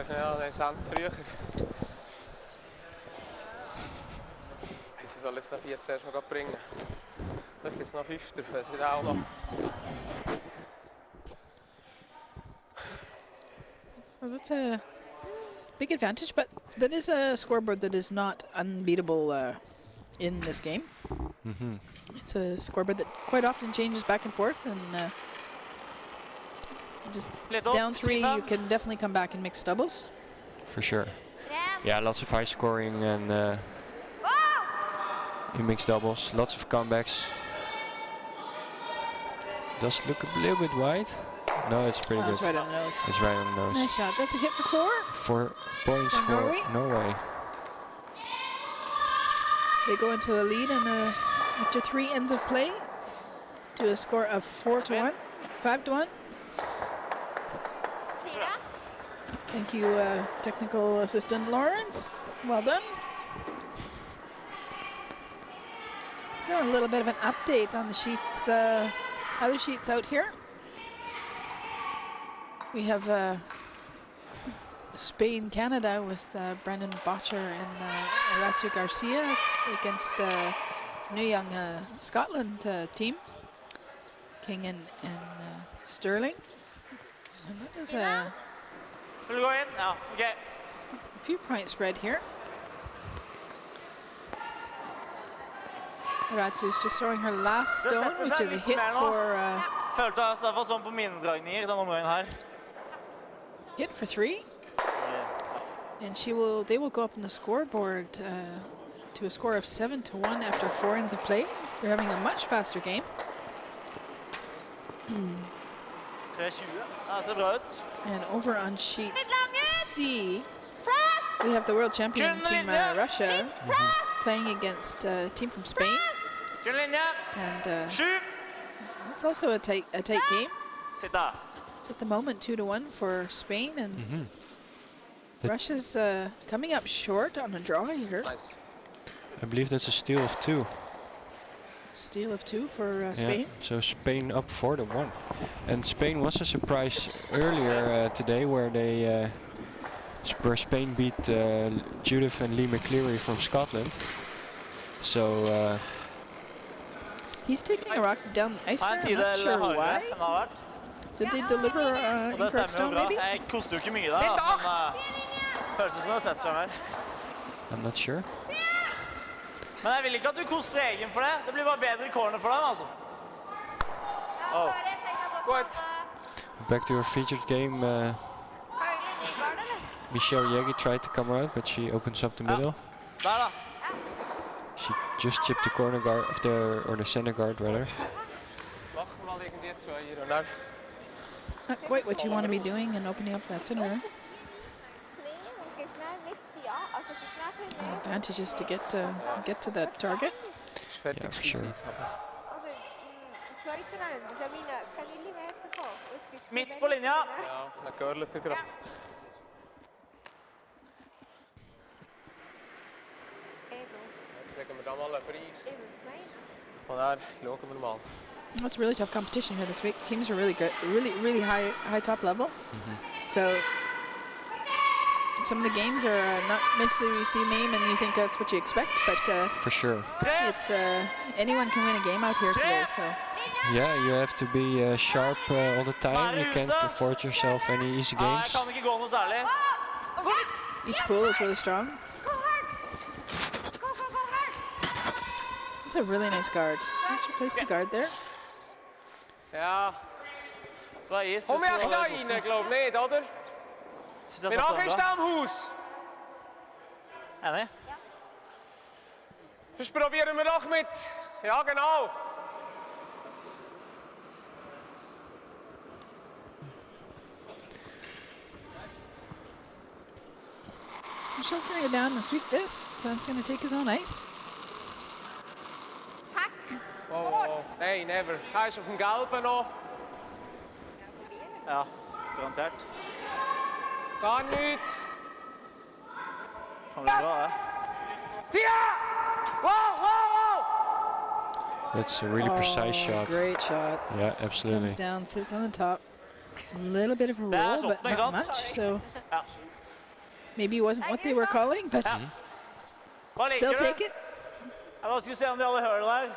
S3: Ja, nee, is aan het vroeger. Ze zal eens naar 4 zuerst noch bringen. Vielleicht jetzt noch 5, weiß ich auch noch.
S4: Well, that's a big advantage, but that is a scoreboard that is not unbeatable in this game. It's a scoreboard that quite often changes back and forth, and just down 3, you can definitely come back in mixed doubles.
S5: For sure. Yeah, lots of high scoring and in mixed doubles, lots of comebacks. Does look a little bit wide. No, it's pretty good.
S4: It's right on the nose.
S5: It's right on the nose.
S4: Nice shot. That's a hit for 4.
S5: 4 points for Norway.
S4: They go into a lead in the after 3 ends of play to a score of 4-1, 5-1. Thank you, technical assistant Lawrence. Well done. So a little bit of an update on the sheets, other sheets out here. We have Spain-Canada with Brendan Botcher and Horacio Garcia against new young Scotland team, King and Sterling. And that is a few point spread here. Horaciu's just throwing her last stone, which is a hit for...
S1: Følte jeg i hvert fall sånn på mine dragninger, denne omgangen her.
S4: Hit for 3. And they will go up on the scoreboard to a score of 7-1 after 4 ends of play. They're having a much faster game.
S1: 3-20. Det ser bra ut.
S4: And over on sheet C, we have the world champion team Russia playing against a team from Spain. And it's also a tight game. It's at the moment 2-1 for Spain, and Russia's coming up short on a draw here.
S3: Nice.
S5: I believe that's a steal of 2.
S4: Steal of 2 for Spain.
S5: Yeah, so Spain up 4-1. And Spain was a surprise earlier today, where they Spain beat Judith and Lee McCleary from Scotland. So
S4: he's taking a rock down the ice there. I'm not sure why. Did they deliver incorrect stone, maybe?
S1: Jeg koster jo ikke mye der, men føles som det setter seg mer.
S5: I'm not sure.
S1: Men jeg vil ikke at du koster egen for det. Det blir bare bedre corner for dem, altså. Oh.
S5: Back to her featured game. Michel Jäggi tried to come out, but she opens up the middle.
S1: Der da.
S5: She just chipped the corner guard or the center guard rather.
S4: Not quite what you want to be doing and opening up that center. Advantage is to get to that target.
S5: Yeah, for sure.
S1: Midt på linja.
S3: Ja, det går litt akkurat. Legger vi dem alle på is. Og der låger vi dem alle.
S4: That's really tough competition here this week. Teams are really good, really high top level. So some of the games are not necessarily you see name and you think that's what you expect, but
S5: For sure.
S4: it's anyone can win a game out here today. So
S5: Yeah, you have to be sharp all the time. You can't afford yourself any easy
S1: Nei,
S5: games.
S1: kan ikke gå noe særlig.
S4: each pool is really strong. It's a really nice guard. Let's replace the guard there.
S3: Ja.
S1: Bra is.
S3: Kom igjen, kleine, geloof ned, oder? Min nog is aan Hoes.
S1: Enig?
S3: Dus proberen we nog met. Ja, genau.
S4: Michel's going to go down and sweep this, so it's going to take his own ice.
S3: Oh, nee, never. Hij is op een galpen nog.
S1: Ja, garantert.
S3: Kan niet.
S1: Kan bli bra, det.
S3: Tia! Wow, wow, wow!
S5: That's a really precise shot.
S4: Great shot.
S5: Yeah, absolutely.
S4: Comes down, sits on the top. A little bit of a roll, but not much. So maybe it wasn't what they were calling, but they'll take it.
S1: Jeg skal se om de alle hører det der.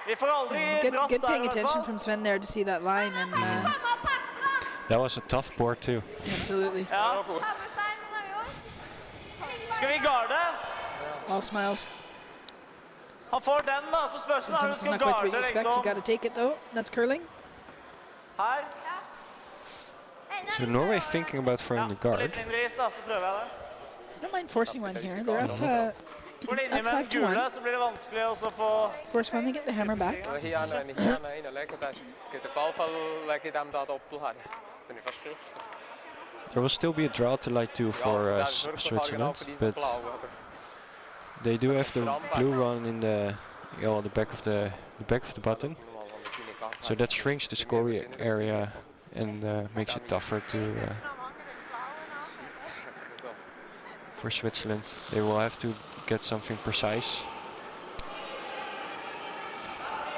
S1: Vi får aldri dratt
S4: Good
S1: der
S4: paying
S1: i hvert
S4: attention
S1: fall.
S4: from Sven there to see that line, and
S5: That was a tough board too.
S4: absolutely.
S1: Ja. Skal vi garde?
S4: All smiles.
S1: Han får den da, så spørsmålet er om
S4: Sometimes
S1: han
S4: it's
S1: skal
S4: not quite what you
S1: garde
S4: expect. You
S1: liksom.
S4: got to take it though. That's curling.
S1: Her.
S5: So Norway thinking about throwing the guard.
S1: Litt mindre is da, så prøver jeg det.
S4: I don't mind forcing one here. They're up,
S1: For linje
S4: up
S1: med
S4: 5
S1: den
S4: to
S1: gule,
S4: 1.
S1: så blir det vanskelig også å få...
S4: Force one, they get the hammer back.
S3: Hier aan en hier aan een lekker dat je de valval lekker dan dat op te gaan. Ben je vast veel.
S5: There will still be a draw to light 2 for Switzerland, but they do have the blue one in the the back of the button. So that shrinks the score area and makes it tougher to for Switzerland. They will have to get something precise.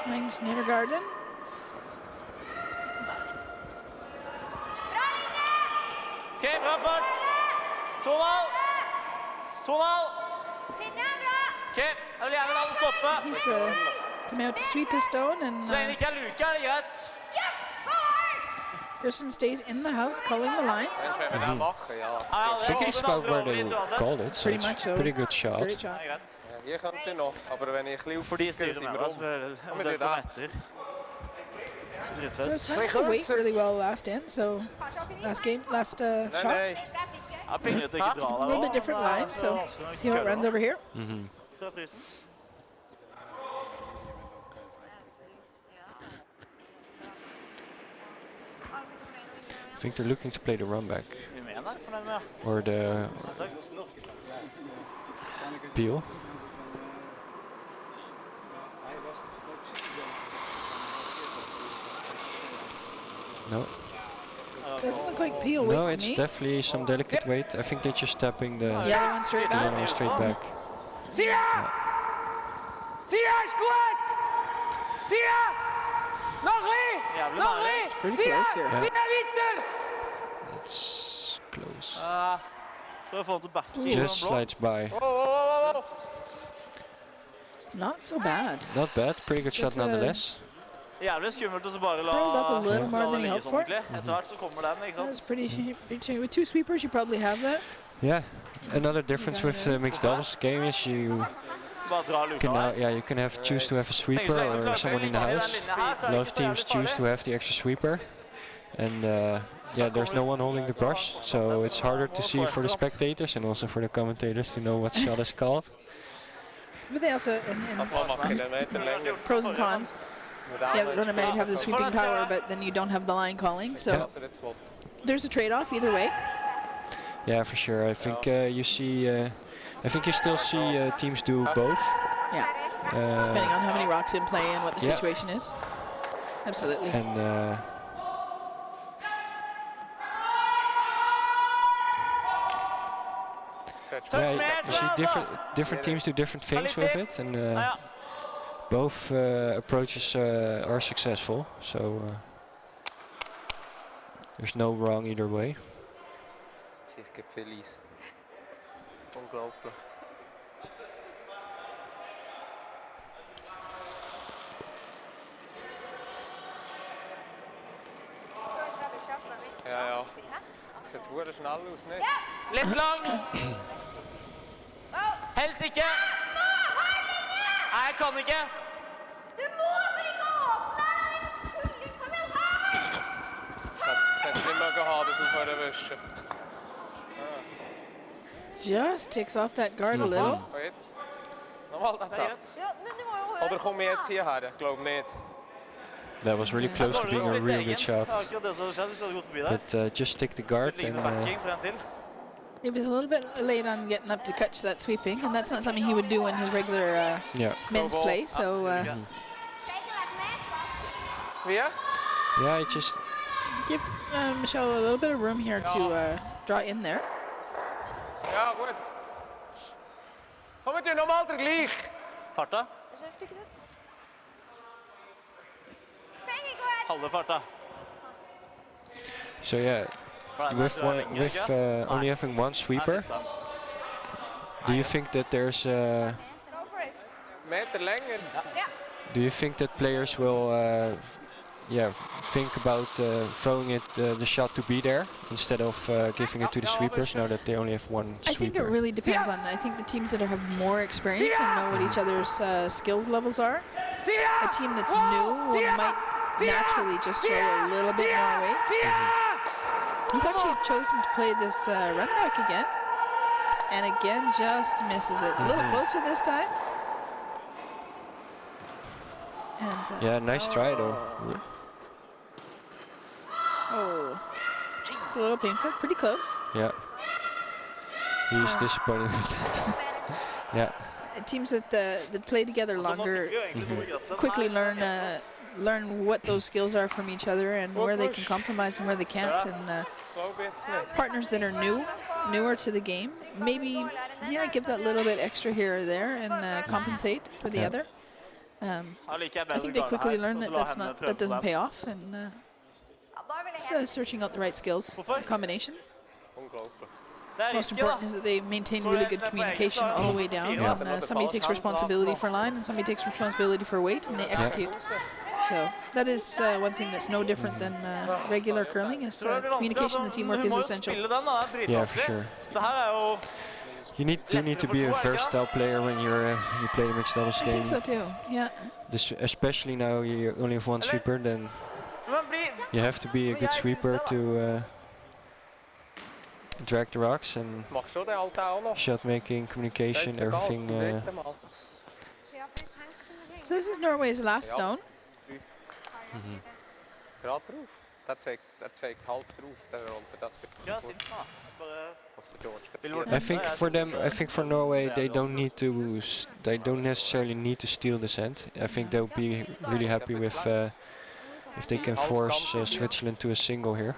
S4: Magnus Nedregotten.
S1: Ok, bra fart. 2-0. 2-0. Ok, jeg vil gjerne la den stoppe.
S4: He's coming out to sweep his stone, and
S1: Så lenge det ikke er luke, er det greit.
S4: Gerson stays in the house, calling the line.
S5: I think it's about where they called it, so
S4: Pretty
S5: it's
S4: much so.
S5: a pretty good shot.
S4: Great shot.
S1: Det er greit.
S3: Hier kan het nog, maar wanneer ik lief
S1: For de styrer med oss, om det kommer etter. Så blir det
S4: So
S1: tøtt.
S4: Sven could wait really well last in, so last shot.
S1: Ja, pinglet å ikke dra
S4: A
S1: der
S4: little bit
S1: også.
S4: different line, so see how it runs over here.
S1: Prøv prisen.
S5: I think they're looking to play the run back
S1: Vi mener, fornøyd med.
S5: or the peel. No,
S4: Doesn't look like peel
S5: no,
S4: weight
S5: it's
S4: to me.
S5: definitely some delicate weight. I think they're just tapping the
S4: Yeah, they went straight
S5: the
S4: back.
S5: one straight back.
S3: Tia! Tia is goed! Tia! Nog Lee!
S1: Jævlig
S3: Nog
S1: nærmere.
S3: Lee!
S4: Pretty
S3: Tia!
S4: close here.
S3: Tia Wittner!
S5: It's close.
S1: Prøv å få den til back.
S5: Just slides by.
S3: Oh.
S4: Not so bad.
S5: Not bad. Pretty good shot
S4: It's a-
S5: nonetheless.
S1: Jævlig skummelt å så bare
S4: Curled up a little more
S1: la
S4: than
S1: den
S4: he
S1: ligge
S4: hoped
S1: sånn
S4: for.
S1: ordentlig. Etter hvert så kommer den, ikke
S4: That's
S1: sant?
S4: pretty. With 2 sweepers, you probably have that.
S5: Yeah. Another difference with the mixed doubles game is you
S1: Bare dra luka
S5: can now,
S1: her.
S5: you can have choose to have a sweeper or someone in the house. A lot of teams choose to have the extra sweeper, and yeah, there's no one holding the brush, so it's harder to see for the spectators and also for the commentators to know what shot is called.
S4: But they also, pros and cons. Yeah, Rona might have the sweeping power, but then you don't have the line calling. So
S5: Yeah.
S4: there's a trade-off either way.
S5: Yeah, for sure. I think you see. I think you still see teams do both.
S4: Yeah, depending on how many rocks in play and what the
S5: Yeah.
S4: situation is. Absolutely.
S5: And yeah, you see different teams do different things with it, and both approaches are successful. So there's no wrong either way.
S3: Ik heb veel lies. Unglaublich. Ja, ja. Sieht verdammt schnell aus, nicht?
S1: Litt lang. Helst ikke. Nei, jeg kan ikke.
S2: Du må ikke åpne!
S3: Hätte nicht mögen haben, das aufhören.
S4: Just takes off that guard a little.
S3: Und jetzt? Nochmal da. Oder komme ich jetzt hierher? Ich glaube nicht.
S5: That was really close to being a real good shot.
S1: Akkurat det som hadde skjedd hvis du hadde gått forbi der.
S5: But just take the guard and
S1: Backing for en til.
S4: He was a little bit late on getting up to catch that sweeping, and that's not something he would do in his regular men's play. So
S3: Yeah,
S5: I just
S4: give Michel a little bit of room here to draw in there.
S3: ja, gut. Kommt ihr nochmal der gleich?
S1: Farta. Halve farta.
S5: so yeah. With only having one sweeper, do you think that there's
S3: Meter länger.
S5: do you think that players will think about throwing it the shot to be there instead of giving it to the sweepers now that they only have one sweeper?
S4: I think it really depends on. I think the teams that have more experience and know what each other's skills levels are. A team that's new might naturally just throw a little bit more weight. He's actually chosen to play this run back again, and again just misses it. A little closer this time. And,
S5: Yeah, nice try though.
S4: oh, it's a little painful. Pretty close.
S5: Yeah. He's disappointed with that. Yeah.
S4: Teams that play together longer quickly learn what those skills are from each other and where they can compromise and where they can't. And partners that are newer to the game, maybe give that little bit extra here or there and compensate for the other. I think they quickly learn that doesn't pay off, and it's searching out the right skills combination. Most important is that they maintain really good communication all the way down. And, somebody takes responsibility for line and somebody takes responsibility for weight, and they execute. So that is one thing that's no different than regular curling. Is communication and teamwork is essential.
S5: Yeah, for sure. You do need to be a versatile player when you play the mixed doubles game.
S4: I think so too. Yeah.
S5: Especially now you only have one sweeper, then you have to be a good sweeper to drag the rocks and shot making, communication, everything.
S4: So this is Norway's last stone.
S5: I think for Norway they don't necessarily need to steal the sand. I think they'll be really happy with if they can force Switzerland to a single here.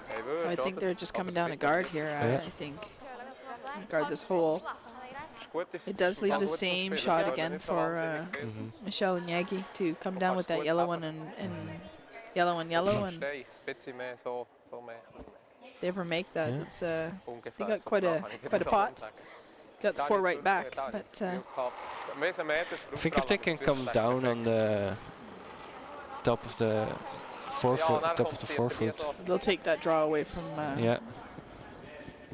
S4: I think they're just coming down a guard here. I think guard this hole. It does leave the same shot again for Michel and Jäggi to come down with that yellow one and yellow and yellow, and they ever make that, it's they got quite a pot. Got the 4 right back, but
S5: I think if they can come down on the top of the forefoot,
S4: they'll take that draw away from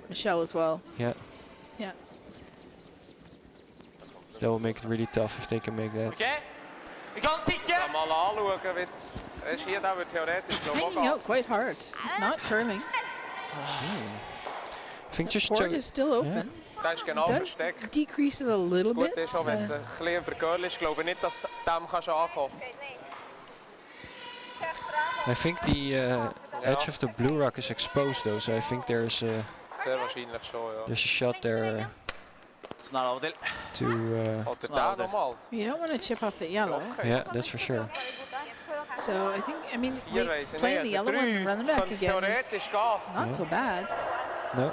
S4: Michel as well.
S5: Yeah.
S4: Yeah.
S5: That will make it really tough if they can make that.
S4: Hanging out quite hard. It's not curling.
S5: I think just
S4: the port is still open. It does decrease it a little bit.
S5: I think the edge of the blue rock is exposed though, so I think there's a shot there to
S4: you don't want to chip off the yellow.
S5: yeah, that's for sure.
S4: So I think, playing the yellow one and running back again is not so bad.
S5: No.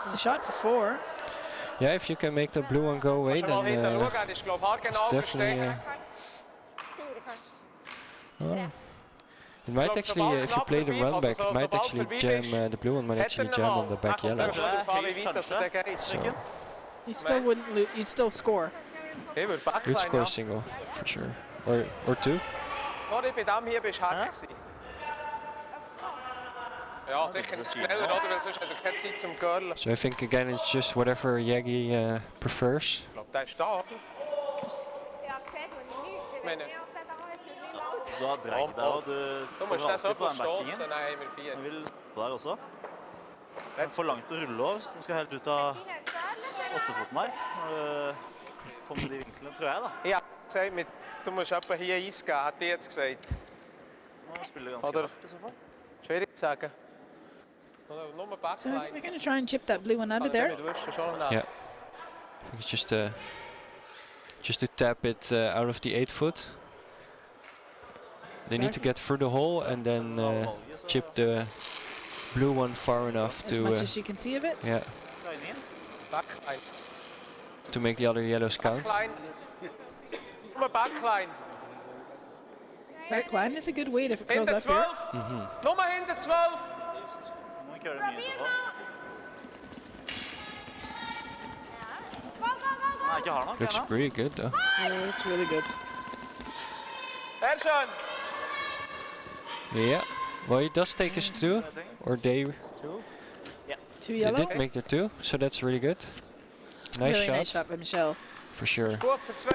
S4: It's a shot for 4.
S5: Yeah, if you can make the blue one go away, then it's definitely. It might actually, if you play the run back, it might actually jam, the blue one might actually jam on the back yellow. So.
S4: You still wouldn't lose. You'd still score.
S5: You'd score a single, for sure. Or two.
S3: Sorry, bei dem hier bist du hart gewesen. Ja, sicher schneller, oder? Weil sonst hat er keine Zeit zum Girlen.
S5: So I think again it's just whatever Jäggi prefers.
S3: Ich glaube, der ist da, oder?
S2: Ja, gesehen, wo ich
S3: Meine.
S1: Så dreier da,
S3: Du musst den så forståelse. Nei, vi er 4.
S1: Han vil der også. Det er for langt å rulle av hvis den skal helt ut av 8-foten her. Når du kommer til de vinklene, tror jeg da.
S3: Ja, gesagt, du musst etwa hier eingehen, hat die jetzt gesagt.
S1: Nå spiller ganske rart i så fall.
S3: Schwierig zu sagen. Nur
S4: So they're going to try and chip that blue one out of there.
S5: Yeah. I think it's just to tap it out of the 8-foot. They need to get through the hole and then chip the blue one far enough
S4: As
S5: to
S4: much as you can see of it.
S5: yeah, to make the other yellows count.
S3: Backline.
S4: Backline is a good weight if it curls up here.
S3: Nummer hinter 12.
S1: Må ikke gjøre det mye i så fall. Nei, ikke har nok
S5: Looks
S1: ennå.
S5: pretty good though.
S4: So it's really good.
S3: Sehr schön.
S5: Yeah. Well, he does take his two, or they
S4: Two yellow.
S5: did make the two, so that's really good. Nice
S4: Really
S5: shot,
S4: nice shot by Michel.
S5: for sure.
S3: Gut für 2.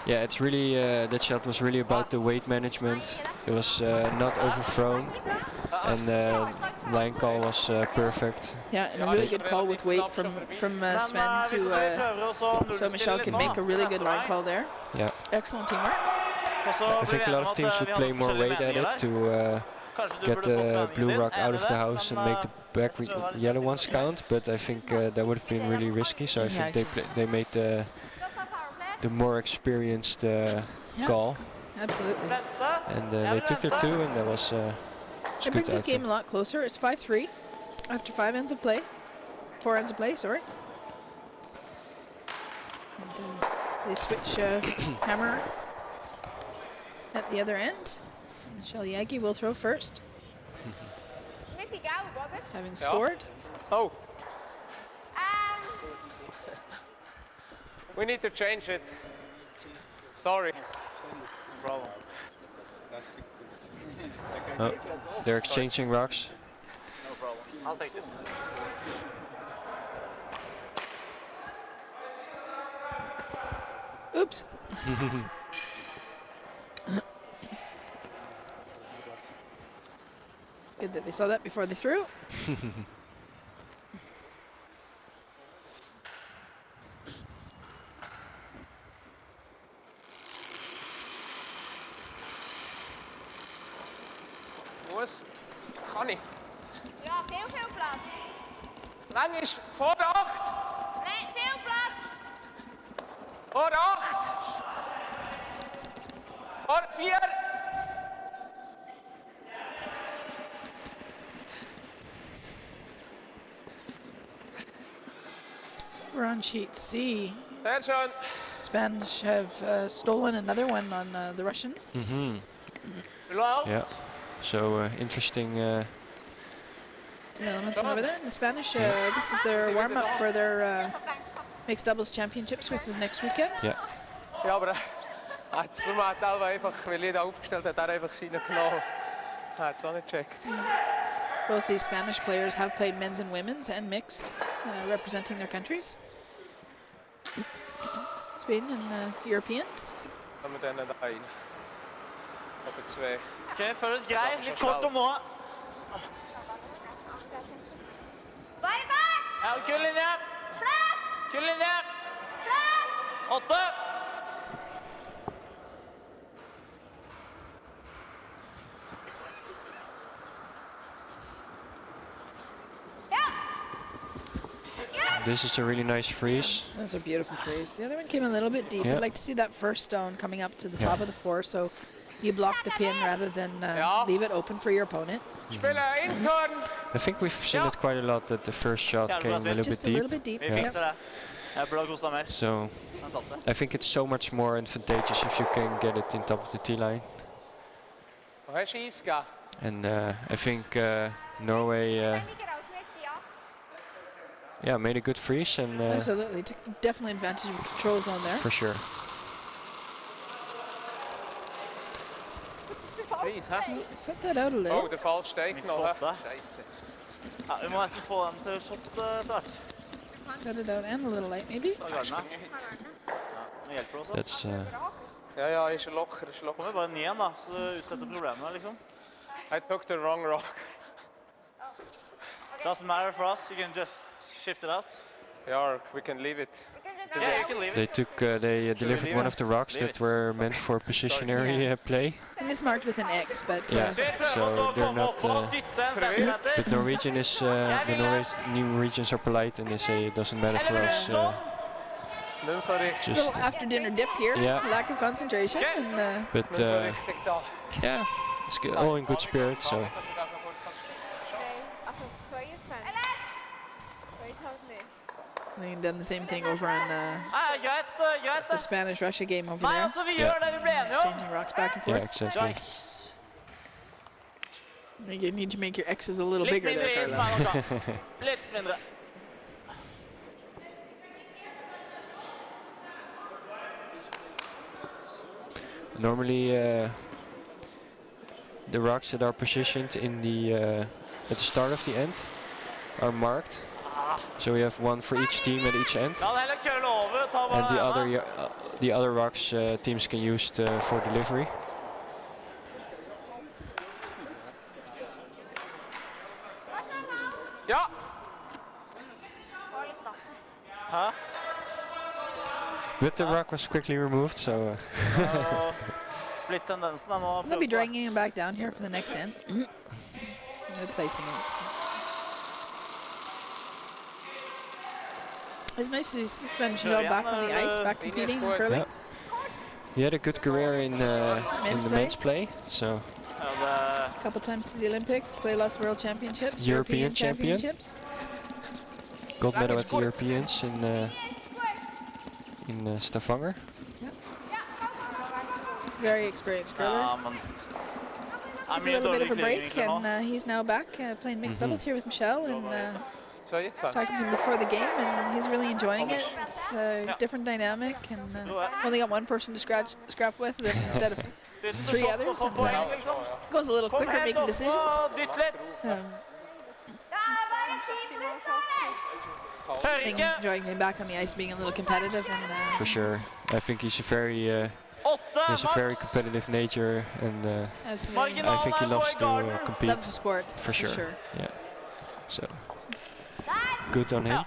S5: Yeah, it's really that shot was really about the weight management. It was not overthrown, and line call was perfect.
S4: Yeah, and a really good call with weight from Sven to so Michel can make a really good line call there.
S5: Yeah,
S4: Excellent teamwork.
S5: I think a lot of teams would play more weight at it to get the blue rock out of the house and make the back yellow ones count. But I think that would have been really risky. So I think they made the more experienced call,
S4: Absolutely.
S5: and they took their two, and that was.
S4: It brings this game a lot closer. It's 5-3 after 4 ends of play, sorry. And, they switch hammer at the other end. Michel Jäggi will throw first, having scored.
S3: Oh. We need to change it. Sorry.
S1: No problem.
S5: Oh, they're exchanging rocks.
S1: No problem. I'll take this one.
S4: Oops. Good that they saw that before they threw.
S3: Jongens, kan niet.
S2: Ja, veel plaats.
S3: Lang is voor de 8.
S2: Nee, veel plaats.
S3: Voor de 8. Voor de 4.
S4: So we're on sheet C.
S3: Sehr schön.
S4: Spanish have stolen another one on the Russian.
S5: Yeah. So interesting.
S4: Development over there. And the Spanish, this is their warm-up for their mixed doubles championships, which is next weekend.
S5: Yeah.
S3: Ja, aber hat selber einfach, weil ich da aufgestellt hat, einfach seine genommen. Hat es auch nicht gecheckt.
S4: Both these Spanish players have played men's and women's and mixed, representing their countries. Sweden and the Europeans.
S3: Haben wir dann da ein. Aber 2.
S1: Ok, føles grei. Litt kort om nå. Ja, kul linje. Kul linje. 8.
S5: This is a really nice freeze.
S4: That's a beautiful freeze. The other one came a little bit deep.
S5: Yeah.
S4: I'd like to see that first stone coming up to the top of the 4, so you block the pin rather than leave it open for your opponent.
S3: Spelen intern.
S5: I think we've seen it quite a lot that the first shot came a little bit
S4: Just a
S5: deep.
S4: little bit deep.
S1: Vi
S4: Yeah.
S1: fikser det. Jeg burde ha kostet mer.
S5: So
S1: Den satte seg.
S5: I think it's so much more advantageous if you can get it in top of the T line.
S3: Wo hast du eingegeben?
S5: And I think Norway yeah, made a good freeze and
S4: absolutely took definitely advantage of the control zone there.
S5: For sure.
S4: Set that out a little.
S3: Oh, de val steekt nog, hè.
S1: Scheisse. Ja, vi må nesten få den til shot klart.
S4: Set it out and a little light, maybe.
S1: Da går den, ja. Nå hjelper det også.
S5: That's
S3: Ja, ikke lokker, ikke lokker.
S1: Kommer bare ned igjen da, så du utsetter problemene liksom.
S3: I took the wrong rock.
S1: Doesn't matter for us, you can just shift it out.
S3: Yeah, we can leave it.
S1: Yeah, you can leave
S5: they
S1: it.
S5: took they delivered one of the rocks that were meant for positionary play.
S4: And it's marked with an X, but
S5: Yeah, so they're not. But Norwegian is the Norwegians are polite and they say it doesn't matter for us.
S4: Just a little after dinner dip here.
S5: Yeah.
S4: Lack of concentration. And,
S5: but yeah, it's good, all in good spirit. So.
S4: They've done the same thing over on the Spanish-Russia game over there. Exchanging rocks back and forth.
S5: Yeah, exactly.
S4: You need to make your X's a little bigger there, Carla.
S5: Normally, the rocks that are positioned in the at the start of the end are marked. So we have one for each team at each end, and the other rocks teams can use for delivery.
S3: Ja.
S1: Huh?
S5: But the rock was quickly removed, so.
S4: They'll be dragging him back down here for the next end. Replacing it. It's nice to see Sven Michel back on the ice, back competing in curling.
S5: Yep. He had a good career in the men's play, so.
S4: A couple times to the Olympics, played lots of World Championships,
S5: European
S4: Championships.
S5: Gold medal at the Europeans in Stavanger.
S4: Yep. Very experienced curler. Took a little bit of a break, and he's now back playing mixed doubles here with Michel. And I was talking to him before the game, and he's really enjoying it. It's a different dynamic, and only got one person to scrap with instead of 3 others. And goes a little quicker making decisions. I think he's enjoying being back on the ice, being a little competitive. And
S5: for sure, I think he's a very competitive nature, and I think he loves to compete.
S4: Loves the sport,
S5: for sure. Yeah. So good on him.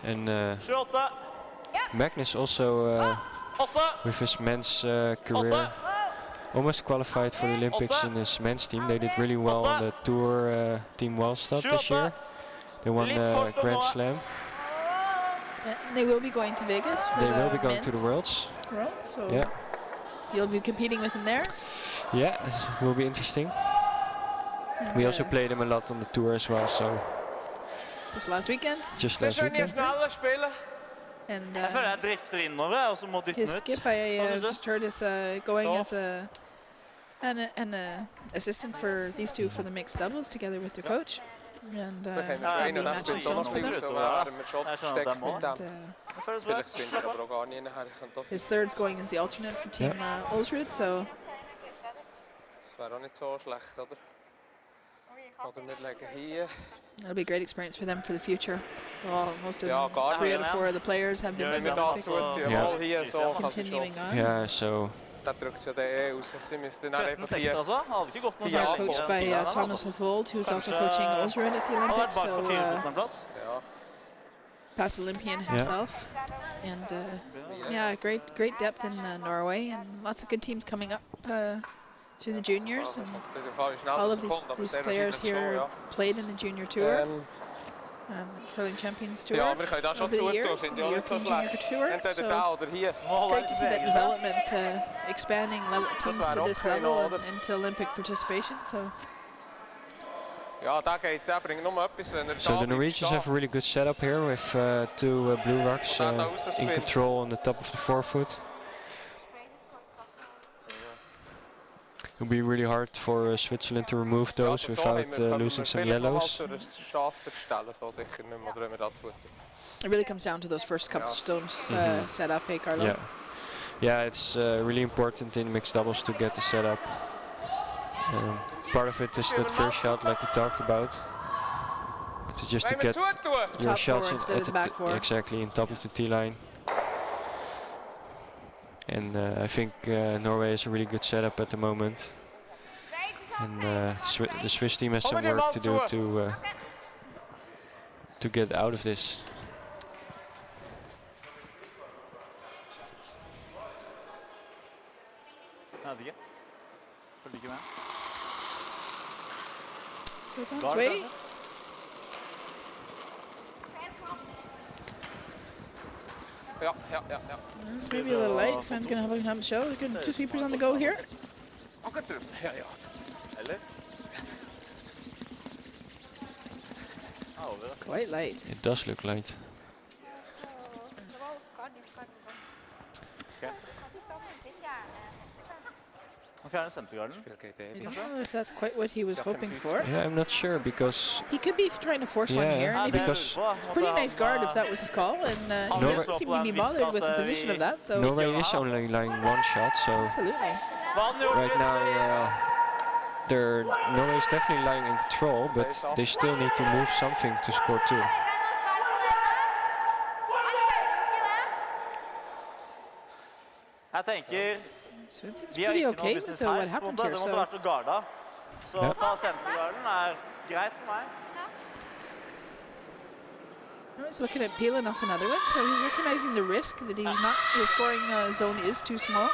S5: And Magnus also, with his men's career, almost qualified for the Olympics in his men's team. They did really well on the Tour Team Wallstad this year. They won the Grand Slam.
S4: They will be going to Vegas for
S5: They will be going to the Worlds.
S4: So
S5: yeah.
S4: You'll be competing with them there?
S5: Yeah, it will be interesting. And we also played them a lot on the tour as well, so.
S4: Just last weekend?
S5: Just last weekend.
S4: And his skip, I just heard, is going as an assistant for these two for the mixed doubles together with their coach. And matching stones for them. His third's going as the alternate for Team Ulsrud, so. That'll be a great experience for them for the future. Most of them, 3 out of 4 of the players have been to the Olympics. Continuing on.
S5: Yeah, so.
S4: Coached by Thomas Levold, who's also coaching Ulsrud at the Olympics, so past Olympian himself. And yeah, great depth in Norway, and lots of good teams coming up through the juniors, and all of these players here played in the junior tour. Curling Champions Tour
S3: Ja, wir können das schon
S4: over the years,
S3: zutun,
S4: and the
S3: sind ja nicht so
S4: European Junior
S3: schlecht.
S4: Tour.
S3: Entweder
S4: So
S3: da oder hier.
S4: it's great to see that development, expanding teams to this
S3: okay,
S4: level
S3: oder?
S4: and into Olympic participation. So
S3: Ja, da bringt nur etwas, wenn
S5: So the Norwegians have a really good setup here with two blue rocks in control on the top of the forefoot. It will be really hard for Switzerland to remove those without losing some yellows.
S4: it really comes down to those first couple stones set up, hey Carlo?
S5: Yeah, yeah, it's really important in mixed doubles to get the setup. Part of it is that first shot, like we talked about, to just to get your shots in at the exactly in top of the T line. And I think Norway is a really good setup at the moment. And the Swiss team has some work to do to get out of this.
S4: So it's on its way. It's maybe a little light. Sven's going to have a show. Good two sweepers on the go here. It's quite light.
S5: It does look light.
S4: I don't know if that's quite what he was hoping for.
S5: Yeah, I'm not sure because
S4: he could be trying to force one here. And
S5: because
S4: it's a pretty nice guard if that was his call, and he doesn't seem to be bothered with the position of that. So
S5: Norway is only lying one shot, so
S4: absolutely.
S5: Right now Norway is definitely lying in control, but they still need to move something to score two.
S4: Sven seems pretty okay with what happened here. So he's looking at peeling off another one, so he's recognizing the risk that he's not. His scoring zone is too small.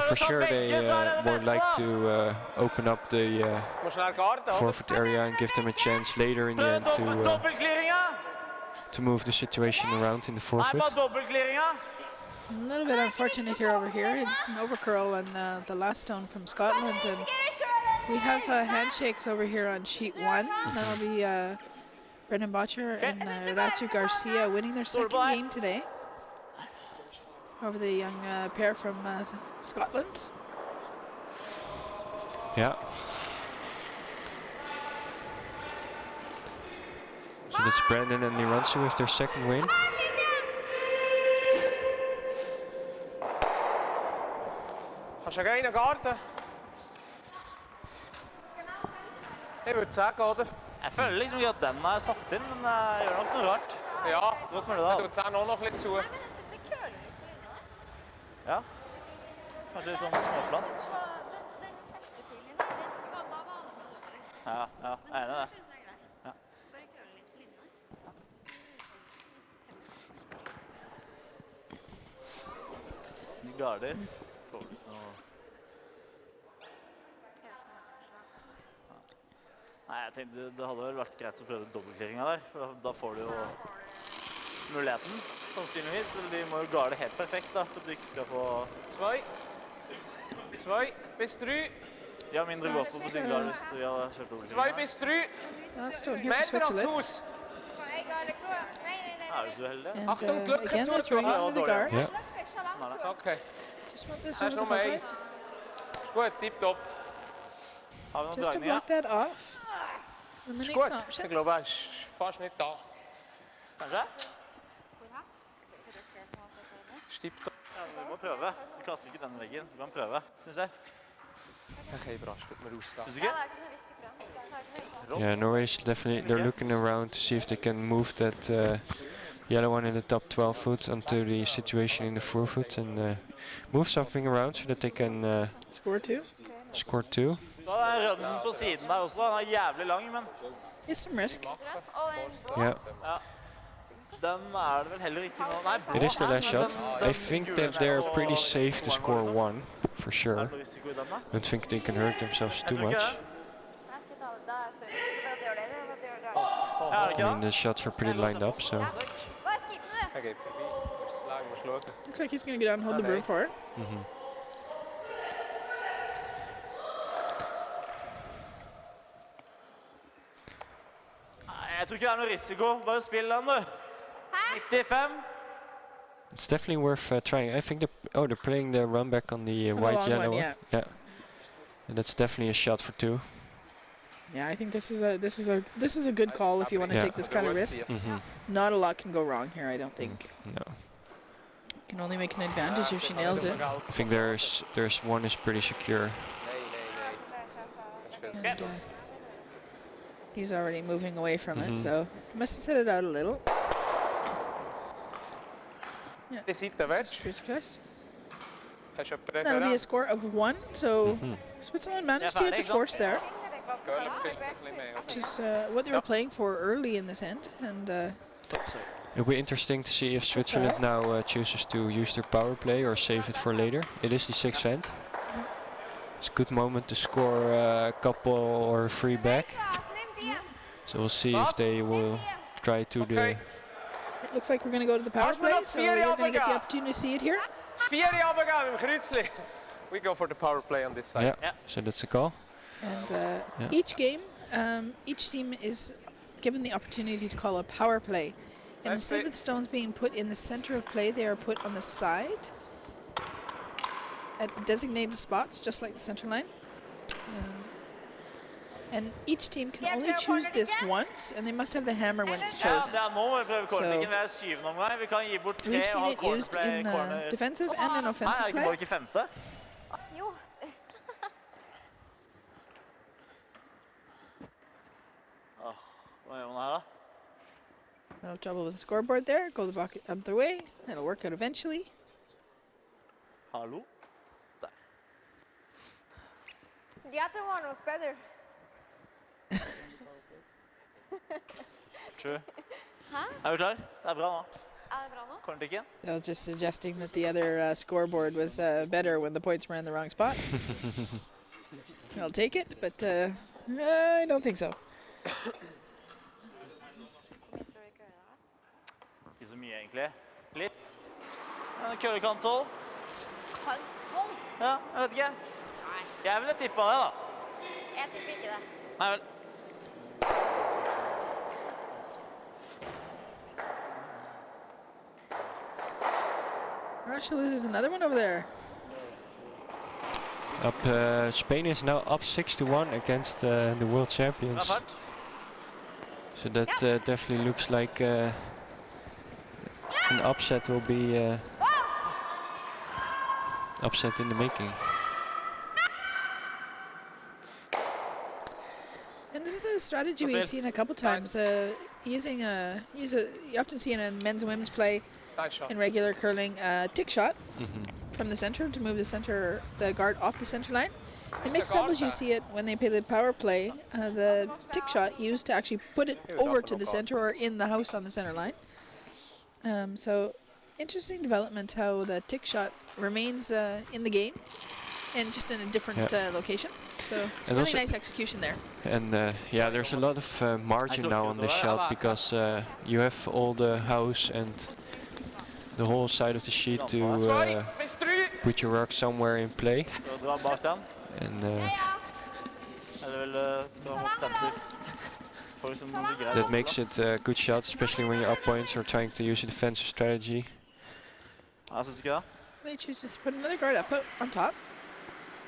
S5: For sure they would like to open up the forfeit area and give them a chance later in the end to move the situation around in the forfeit.
S4: A little bit unfortunate here over here. It's an overcurl on the last stone from Scotland, and we have handshakes over here on sheet one. That'll be Brendan Botcher and Ratsu Garcia winning their second game today over the young pair from Scotland.
S5: Yeah. So that's Brandon and Niransu with their second win.
S3: Kannst du einen Garten? Jeg würde sagen, oder?
S1: Jeg føler liksom ikke at den er satt inn, men jeg gjør nok noe rart.
S3: Ja,
S1: godt med det da.
S3: Det tar nå litt zu.
S1: Ja, kanskje litt sånn småflatt. Ja, jeg er enig i det. Ja. Garder. Nei, jeg tenkte det hadde vel vært greit å prøve dobbeltkliringen der, for da får du jo muligheten, sannsynligvis. De må jo garde helt perfekt da, for at du ikke skal få...
S3: Zwei bis drei.
S1: De har mindre gått på sin garde hvis de har kjørt dobbeltkliringen.
S3: Zwei bis drei.
S4: Meter ans hus.
S1: Er du så heldig?
S3: Achtung, Glück
S4: again, that's right under the guard.
S5: Yeah.
S3: Okay.
S4: Just want this over the footlight.
S3: Goed, tip-top.
S4: Just to block that off. Eliminates options.
S3: Ik geloof hij is vast niet daar.
S1: Kanskje?
S3: Stipt.
S1: Ja, vi må prøve. Vi kaster ikke den veggen. Vi kan prøve, synes jeg.
S3: Geen bras, doet maar roest.
S1: Synes du ikke?
S5: Yeah, Norway is definitely, they're looking around to see if they can move that yellow one in the top 12 foot onto the situation in the 4 foot and move something around so that they can
S4: score two.
S5: Score two.
S1: Da er rønnen på siden der også, den er jævlig lang, men...
S4: It's some risk.
S5: Yeah.
S1: Den det vel heller ikke noe... Nei, blå.
S5: It is the last shot. I think that they're pretty safe to score 1, for sure. Don't think they can hurt themselves too much. I mean, the shots are pretty lined up, so...
S4: Looks like he's going to get out and hold the broom for it.
S1: Jeg tror ikke det noe risiko. Bare spill den, du. 95.
S5: It's definitely worth trying. I think they're playing the run back on the white-yellow. Yeah. And that's definitely a shot for 2.
S4: Yeah, I think this is a good call if you want to take this kind of risk. Not a lot can go wrong here, I don't think.
S5: No.
S4: Can only make an advantage if she nails it.
S5: I think there's one is pretty secure.
S4: And, he's already moving away from it, so he must have set it out a little. Yeah. That'll be a score of 1, so Switzerland managed to get the force there. Which is what they were playing for early in this end. And
S5: it'll be interesting to see if Switzerland now chooses to use their power play or save it for later. It is the 6th end. It's a good moment to score a couple or 3 back. So we'll see if they will try to the...
S4: It looks like we're going to go to the power play, so you're going to get the opportunity to see it here.
S3: We go for the power play on this side.
S5: Yeah, so that's a call.
S4: And each game, each team is given the opportunity to call a power play. And instead of the stones being put in the center of play, they are put on the side at designated spots, just like the center line. And each team can only choose this once, and they must have the hammer when it's chosen. So we've seen it used in defensive and in offensive play. No trouble with the scoreboard there. Go the bucket up the way. It'll work out eventually.
S1: Hallo? Der.
S2: The other one was better.
S1: True. Er du klar? Det bra nå. Kommer det ikke igjen?
S4: They're just suggesting that the other scoreboard was better when the points were in the wrong spot. I'll take it, but I don't think so.
S1: Ikke så mye egentlig. Litt. En køllekant 12.
S2: Kant 12?
S1: Ja, jeg vet ikke. Jeg ville tippet det da.
S2: Jeg tipper ikke det.
S1: Nei vel.
S4: Russia loses another one over there.
S5: Spain is now up 6-1 against the world champions. So that definitely looks like an upset will be upset in the making.
S4: And this is a strategy we've seen a couple times. You often see in men's and women's play in regular curling tick shot from the center to move the guard off the center line. In mixed doubles, you see it when they play the power play, the tick shot used to actually put it over to the center or in the house on the center line. So interesting development how the tick shot remains in the game and just in a different location. So and really nice execution there.
S5: And yeah, there's a lot of margin now on this shot because you have all the house and the whole side of the sheet to put your work somewhere in play. And that makes it a good shot, especially when you're up points or trying to use a defensive strategy.
S4: They choose to put another guard up on top.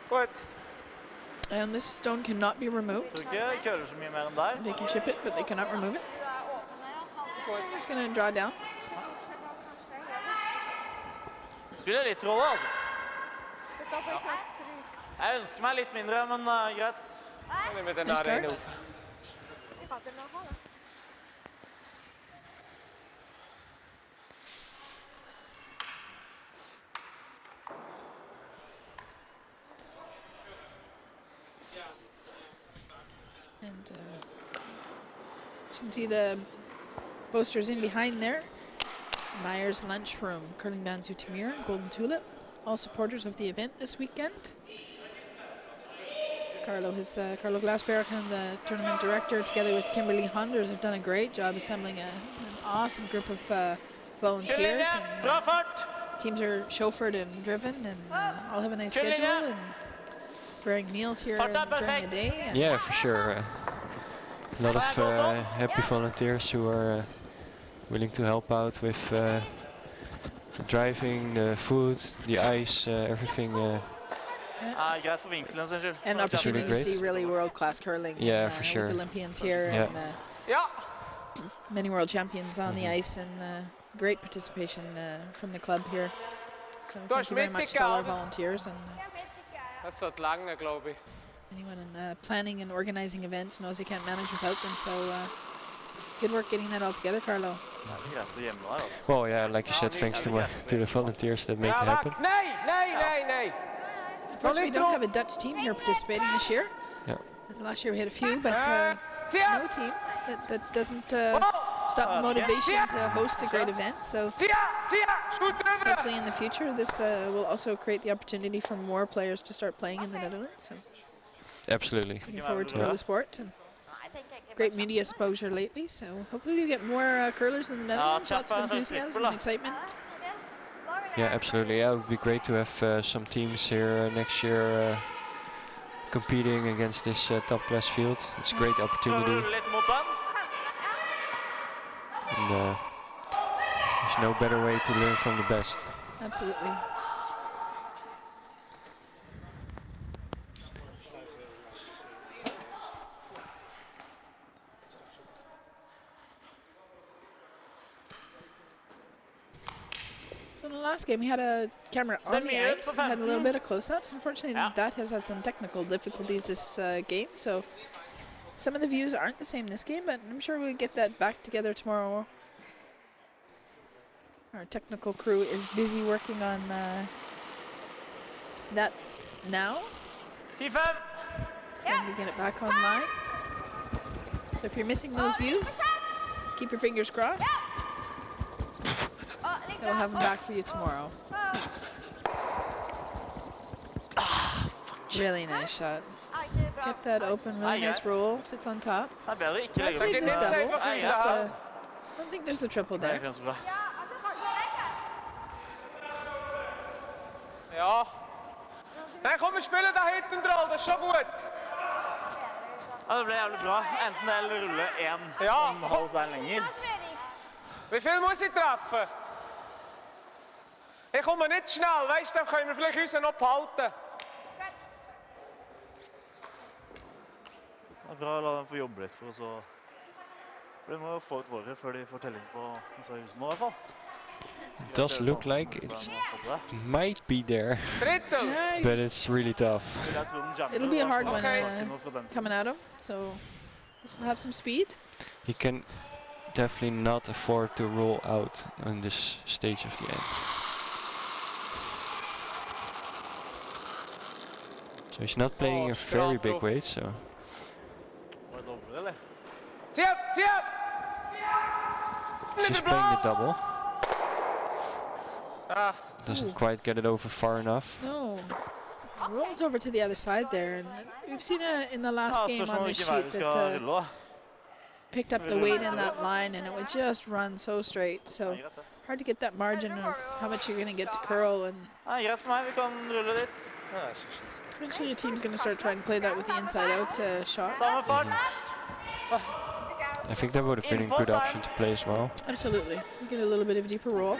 S3: What?
S4: And this stone cannot be removed. They can chip it, but they cannot remove it. I'm just going to draw down.
S1: Spiller litt rolle, altså. Jeg ønsker meg litt mindre, men greit.
S4: Nice guard. And you can see the posters in behind there. Myers Lunchroom, curling down to Tamir, Golden Tulip. All supporters of the event this weekend. Carlo Glasberg and the tournament director, together with Kimberly Honders, have done a great job assembling an awesome group of volunteers. And, teams are chauffeured and driven, and all have a nice schedule and preparing meals here during the day. And
S5: yeah, for sure. A lot of happy volunteers who are willing to help out with driving, the food, the ice, everything.
S4: an opportunity to see really world-class curling.
S5: Yeah, for sure.
S4: With Olympians here and many world champions on the ice, and great participation from the club here. So thank you very much to all our volunteers. And anyone in planning and organizing events knows you can't manage without them. So good work getting that all together, Carlo.
S5: Well, yeah, like you said, thanks to the volunteers that make it happen.
S4: Unfortunately, we don't have a Dutch team here participating this year.
S5: Yeah.
S4: As last year we had a few, but no team. That doesn't stop the motivation to host a great event. So hopefully in the future this will also create the opportunity for more players to start playing in the Netherlands. So
S5: absolutely.
S4: Looking forward to the sport. And great media exposure lately, so hopefully you get more curlers in the Netherlands. Lots of enthusiasm and excitement.
S5: Yeah, absolutely. Yeah, it would be great to have some teams here next year competing against this top-class field. It's a great opportunity. And there's no better way to learn from the best.
S4: Absolutely. So in the last game, we had a camera on the ice. We had a little bit of close-ups. Unfortunately, that has had some technical difficulties this game. So some of the views aren't the same this game, but I'm sure we'll get that back together tomorrow. Our technical crew is busy working on that now. Trying to get it back online. So if you're missing those views, keep your fingers crossed. We'll have them back for you tomorrow. Really nice shot. Kept that open, really nice roll. Sits on top. Let's leave this double. I don't think there's a triple there.
S3: Ja. Nei, kom, vi spiller da hinten, Droll. Det er så godt.
S1: Ja, det ble jævlig bra. Enten det eller rulle en halv stein lenger.
S3: Wie viel muss ich treffen? Ich komme nicht schnell, weißt du, dann können wir vielleicht uns noch behalten.
S1: Det er bra å la dem få jobbe litt for oss. Vi må få ut våre før de får telling på huset nå i hvert fall.
S5: It does look like it might be there, but it's really tough.
S4: It'll be a hard one coming at him, so this will have some speed.
S5: He can definitely not afford to roll out on this stage of the end. So he's not playing a very big weight, so. She's playing the double. Doesn't quite get it over far enough.
S4: No. Rolls over to the other side there. And we've seen in the last game on this sheet that picked up the weight in that line and it would just run so straight. So hard to get that margin of how much you're going to get to curl. And eventually your team's going to start trying to play that with the inside-out shot.
S5: I think that would have been a good option to play as well.
S4: Absolutely. You get a little bit of deeper roll.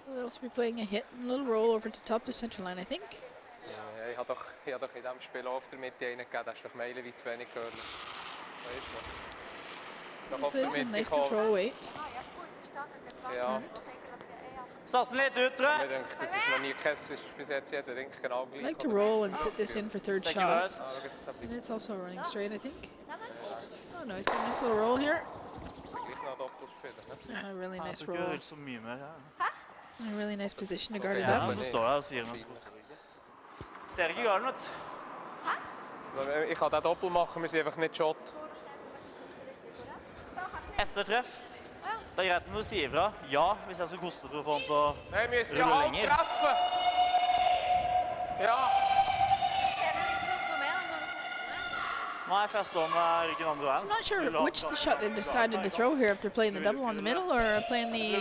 S4: We'll also be playing a hit and a little roll over to top of center line, I think.
S3: Ja, ich habe doch in diesem Spiel oft damit einen gegeben, das ist doch meilenweit zu wenig gehört.
S4: There's a nice control weight.
S3: Ja.
S1: Satt den litt ut, tror jeg.
S3: Jeg denker, det er noch nie gekesselt, bis jetzt jeder denkt genau gleich.
S4: I like to roll and sit this in for third shot. And it's also running straight, I think. Oh no, he's got a nice little roll here. A really nice
S1: Jeg
S4: roll.
S1: tror ikke så mye mer.
S4: A really nice position to guard it
S1: Ja,
S4: up.
S1: så står der og sier noe så koster det ikke. Ser ikke garden ut.
S3: Ich kann den Doppel machen, wir sind einfach nicht shot.
S1: Etter treff. Det er greit om du sier ifra. Ja, hvis jeg skal koste for å få den til å
S3: Nei, vi skal
S1: rulle
S3: alt
S1: lenger.
S3: treffen. Ja.
S1: Nei, for jeg står med ryggen andre veien.
S4: I'm not sure which the shot they've decided to throw here, if they're playing the double on the middle or playing the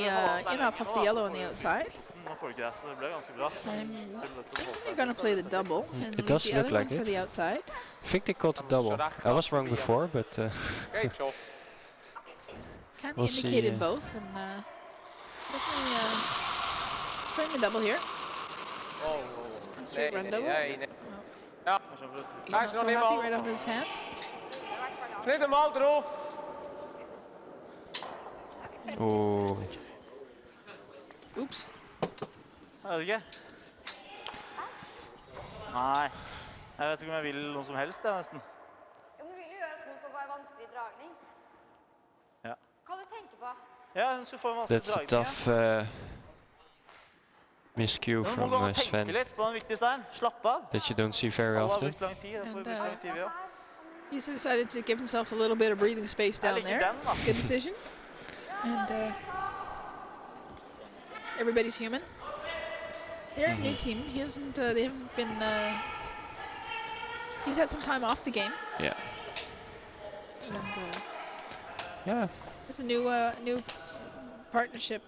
S4: in off of the yellow on the outside.
S1: Nå får du ikke det, så det ble ganske bra.
S4: I think they're going to play the double and leave
S5: does
S4: the
S5: look
S4: other one
S5: like
S4: for
S5: it.
S4: the outside.
S5: I think they called it double. I was wrong before, but
S3: Great shot.
S4: Kind of
S5: We'll see,
S4: indicated both, and it's definitely it's playing the double here. Straight run double.
S3: Nee. Ja.
S4: He's not so happy right off his hand.
S3: Niet eenmaal erop.
S5: oh,
S4: Oops.
S1: Jeg vet ikke. Nei. Jeg vet ikke om jeg vil noe som helst, det nesten.
S2: Jo, men du vil jo gjøre at hun skal få en vanskelig dragning.
S1: Ja.
S2: Hva du tenker på?
S1: Ja, hun skal få en vanskelig
S5: that's a
S1: dragning.
S5: tough miscue
S1: Hun må
S5: from
S1: gå og tenke
S5: Sven
S1: litt på en viktig stein. Slapp av.
S5: that you don't see very
S1: Alle har
S5: often.
S1: brukt lang tid. Det får vi
S4: And,
S1: brukt lang tid, vi også.
S4: He's decided to give himself a little bit of breathing space down
S1: like
S4: there.
S1: them, huh?
S4: Good decision. And everybody's human. They're a new team. He hasn't. They haven't been. He's had some time off the game.
S5: Yeah.
S4: And
S5: Yeah.
S4: it's a new partnership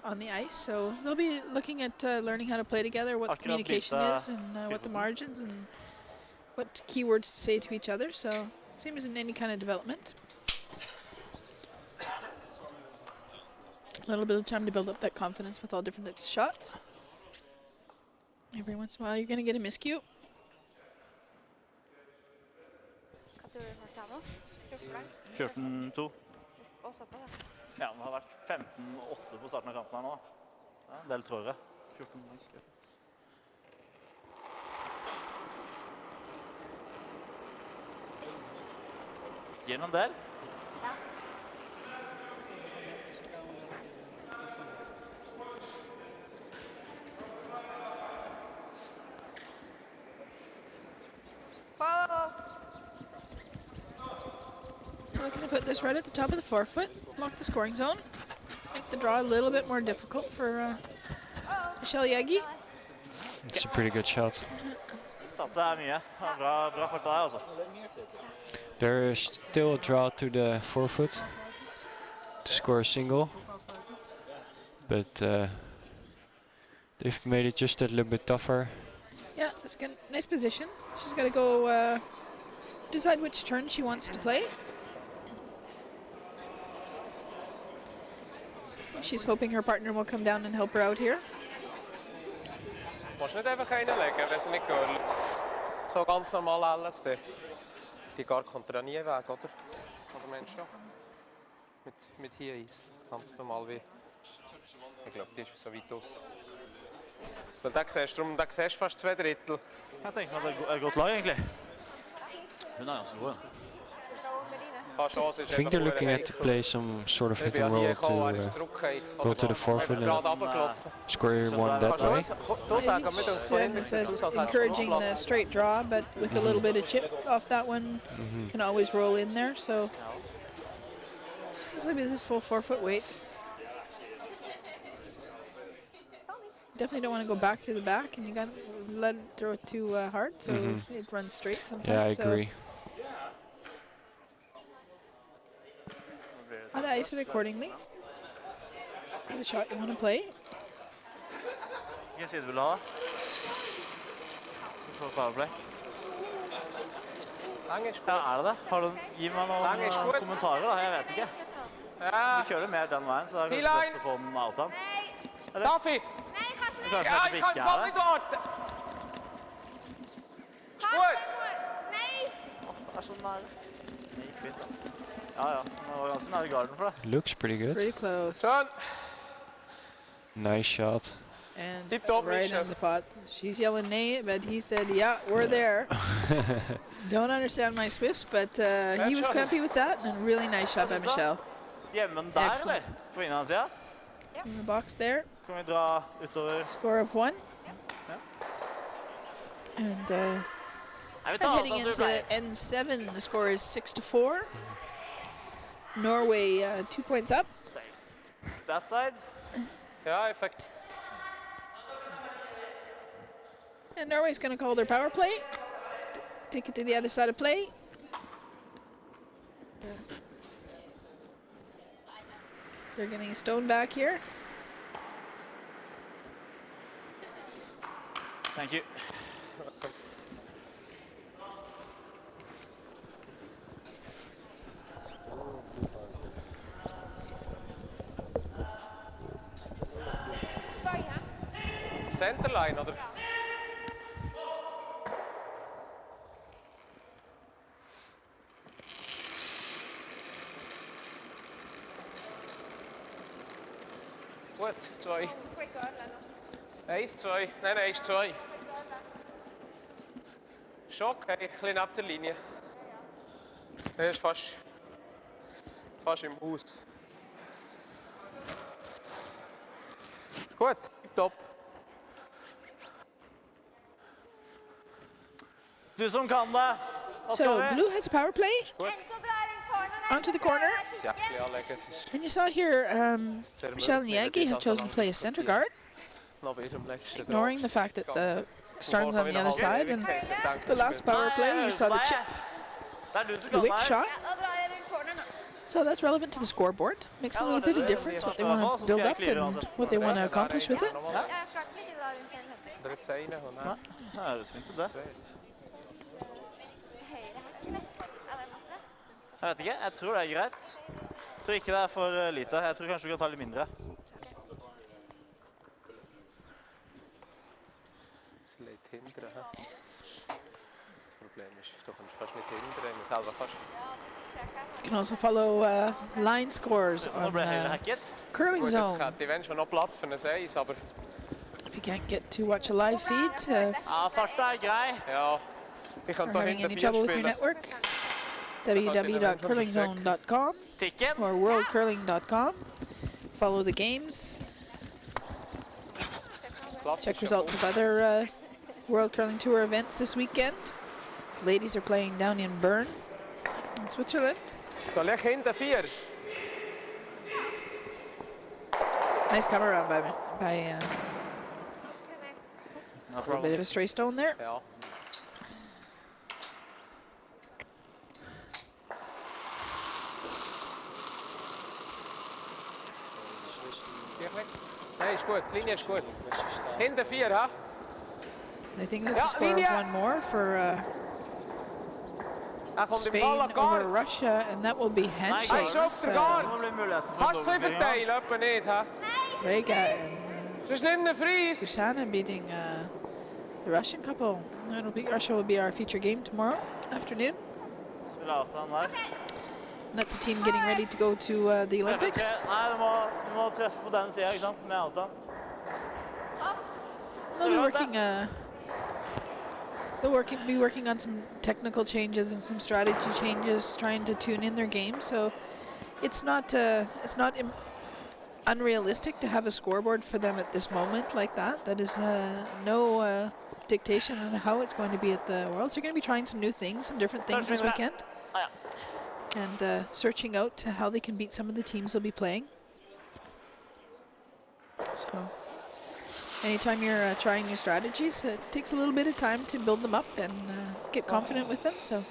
S4: on the ice. So they'll be looking at learning how to play together, what the communication is, and what the margins and what keywords to say to each other. So same as in any kind of development. A little bit of time to build up that confidence with all different types of shots. Every once in a while, you're going to get a miscue.
S2: Hva tror du først her nå?
S1: 14-2.
S2: Og så på det.
S1: Ja, det har vært 15-8 på starten av kampen her nå. Ja, del trøyere. 14. Gi den en del.
S4: So we're going to put this right at the top of the forefoot, block the scoring zone, make the draw a little bit more difficult for Michel Jäggi.
S5: It's a pretty good shot.
S1: Satser mye. Ja, bra fart på deg, altså.
S5: There is still a draw to the forefoot to score a single, but they've made it just a little bit tougher.
S4: Yeah, that's good. Nice position. She's got to go decide which turn she wants to play. She's hoping her partner will come down and help her out here.
S3: Musst nicht einfach reinlegen, wenn sie nicht gehört. So ganz normal alles. Die gar kommt er nie weg, oder? Oder Mensch schon? Mit hier Eis. Ganz normal wie. Ich glaube, die ist so weit aus. Weil da siehst du fast 2 Drittel.
S1: Jeg tenker meg at det er et godt lag, egentlig. Hun er ganske god, ja.
S5: I think they're looking at to play some sort of hit and roll to go to the forefoot and score one that way.
S4: Sven says encouraging the straight draw, but with a little bit of chip off that one, can always roll in there. So maybe this is full 4-foot weight. Definitely don't want to go back through the back, and you got to let it throw it too hard, so it runs straight sometimes.
S5: Yeah, I agree.
S4: How to ice it accordingly. The shot you want to play.
S1: Hvilken side vil du ha? Så får powerplay. Ja, er det det? Gi meg noen kommentarer da, jeg vet ikke. Vi kjører mer den veien, så det er kanskje best å få den out av den.
S3: Daffy!
S1: Ja,
S3: jeg kan faen ikke varte! Skål!
S1: Det er så nære. Det gikk fint da. Ja, det var ganske nære garden for det.
S5: Looks pretty good.
S4: Pretty close.
S3: Sånn!
S5: Nice shot.
S4: And
S3: Deep top,
S4: right
S3: Michel.
S4: in the pot. She's yelling nay, but he said, yeah, we're there. Don't understand my Swiss, but he was crampy with that, and really nice shot by Michel.
S1: Hjemmen der, eller? På innlandssida?
S4: In the box there.
S1: Kan vi dra utover?
S4: Score of 1. And heading into N7, the score is 6-4. Norway 2 points up.
S1: That side?
S3: Ja, jeg fikk.
S4: And Norway's going to call their power play. Take it to the other side of play. They're getting a stone back here.
S1: Thank you.
S3: Centerline, oder? Gut, 2. 1, 2. Nein, 1, 2. Schon okay, ein bisschen neben der Linie. Er ist fast im Haus. Gut, top.
S1: Du som kan det.
S4: So blue has a power play onto the corner. And you saw here Michel and Jäggi have chosen to play a center guard, ignoring the fact that the Starn's on the other side. And the last power play, you saw the chip, the wick shot. So that's relevant to the scoreboard. Makes a little bit of difference what they want to build up and what they want to accomplish with it.
S1: Jeg vet ikke, jeg tror det er greit. Jeg tror ikke det er for lite. Jeg tror kanskje du kan ta litt mindre.
S3: Litt hindre, hæ? Problemet er, da kan du først litt hindre, men selv først.
S4: You can also follow line scores on curling zone.
S3: Det er nog plads for en seis, aber...
S4: If you can't get to watch a live feed,
S3: Ja, vi kan ta
S4: having any trouble with your network, www.curlingzone.com or worldcurling.com. Follow the games. Check results of other World Curling Tour events this weekend. Ladies are playing down in Bern, in Switzerland.
S3: So leg hinter 4.
S4: Nice come around by a little bit of a stray stone there.
S3: Ja. Nee, is goed. Linie is goed. Hinter 4, hè?
S4: I think that's a score of 1 more for Spain over Russia, and that will be handshakes. Vega and Susanna beating the Russian couple. Russia will be our feature game tomorrow afternoon. And that's a team getting ready to go to the Olympics. They'll be working on some technical changes and some strategy changes, trying to tune in their game. So it's not unrealistic to have a scoreboard for them at this moment like that. That is no dictation on how it's going to be at the Worlds. They're going to be trying some new things, some different things this weekend, and searching out how they can beat some of the teams they'll be playing. So anytime you're trying new strategies, it takes a little bit of time to build them up and get confident with them. So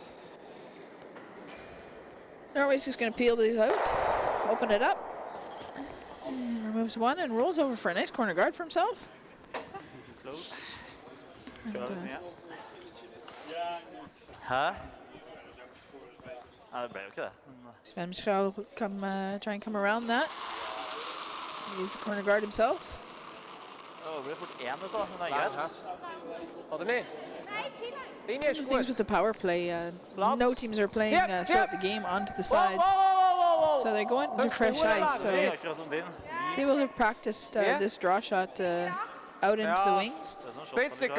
S4: Norway's just going to peel these out, open it up, and removes one and rolls over for a nice corner guard for himself. Sven Michel try and come around that. He's the corner guard himself. Things with the power play. No teams are playing throughout the game onto the sides. So they're going into fresh ice. So they will have practiced this draw shot out into the wings.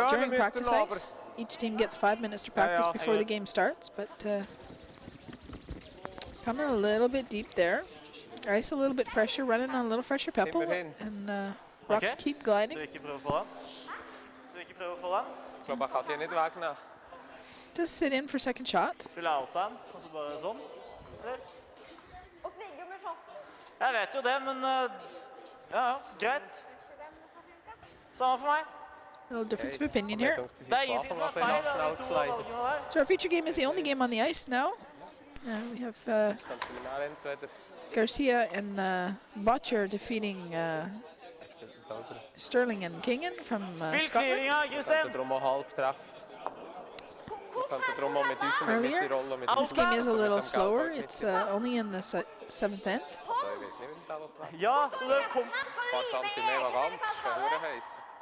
S4: During practice ice, each team gets 5 minutes to practice before the game starts. But coming a little bit deep there. Ice a little bit fresher, running on a little fresher pebble, and rocks keep gliding. Just sit in for second shot.
S1: Jeg vet jo det, men ja, greit. Samme for meg.
S4: A little difference of opinion here.
S1: Det er ingenting som er feil av de to valgene der.
S4: So our feature game is the only game on the ice now. We have Garcia and Botcher defeating Sterling and Kingen from Scotland. Earlier, this game is a little slower. It's only in the 7th end.
S1: Ja, så det kom...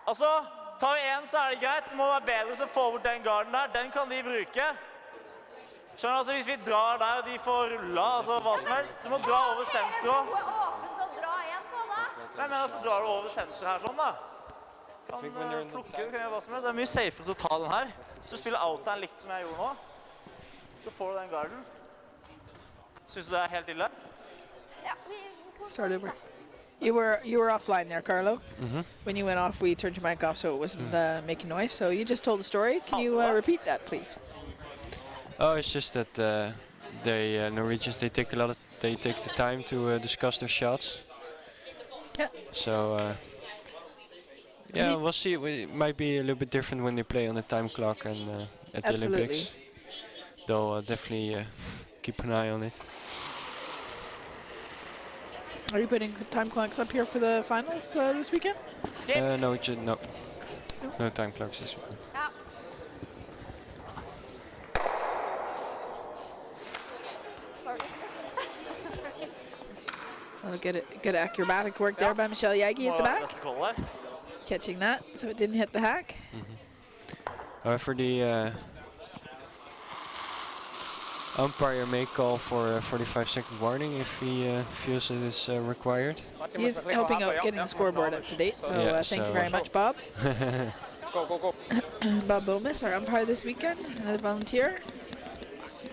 S1: Altså, tar en så er det greit. Det må være bedre så få bort den garden der. Den kan de bruke. Skjønner, altså hvis vi drar der og de får rulla, altså hva som helst. Du må dra over senteret. Men altså drar du over senteret her sånn da. Kan plukke, du kan gjøre hva som helst. Det er mye safere å ta den her. Så spiller outline likt som jeg gjorde nå. Så får du den garden. Synes du det er helt ille?
S4: Start over. You were offline there, Carlo. When you went off, we turned your mic off so it wasn't making noise. So you just told the story. Can you repeat that, please?
S5: Oh, it's just that they Norwegians they take the time to discuss their shots.
S4: Yeah.
S5: So yeah, we'll see. It might be a little bit different when they play on the time clock and at the Olympics. They'll definitely keep an eye on it.
S4: Are you putting time clocks up here for the finals this weekend?
S5: No, no time clocks this weekend.
S4: Well, good acrobatic work there by Michel Jäggi at the back. Catching that, so it didn't hit the hack.
S5: For the umpire may call for a 45-second warning if he feels it is required.
S4: He's helping out getting the scoreboard up to date, so thank you very much, Bob. Bob Bomis, our umpire this weekend, another volunteer.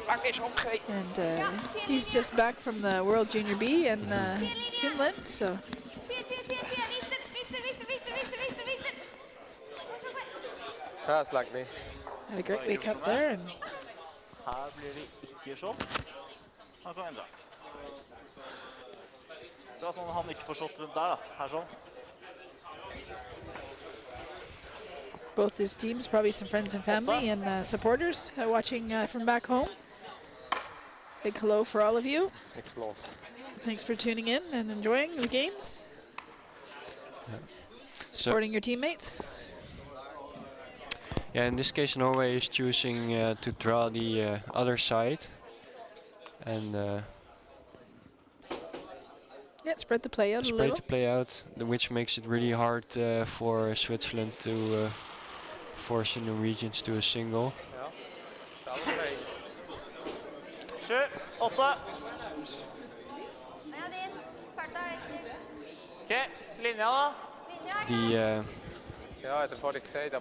S4: And he's just back from the World Junior B in Finland, so.
S3: That's like me.
S4: Had a great wake up there. And
S1: her blir det ikke shot. Han kan endre. Det er sånn han ikke får shot rundt der da, her sånn.
S4: Both his teams, probably some friends and family and supporters watching from back home. Big hello for all of you. Thanks for tuning in and enjoying the games. Supporting your teammates.
S5: Yeah, in this case Norway is choosing to draw the other side. And
S4: spread the play out a little.
S5: Spread the play out, which makes it really hard for Switzerland to force the Norwegians to a single.
S1: Sure, 8. Okay, linja da.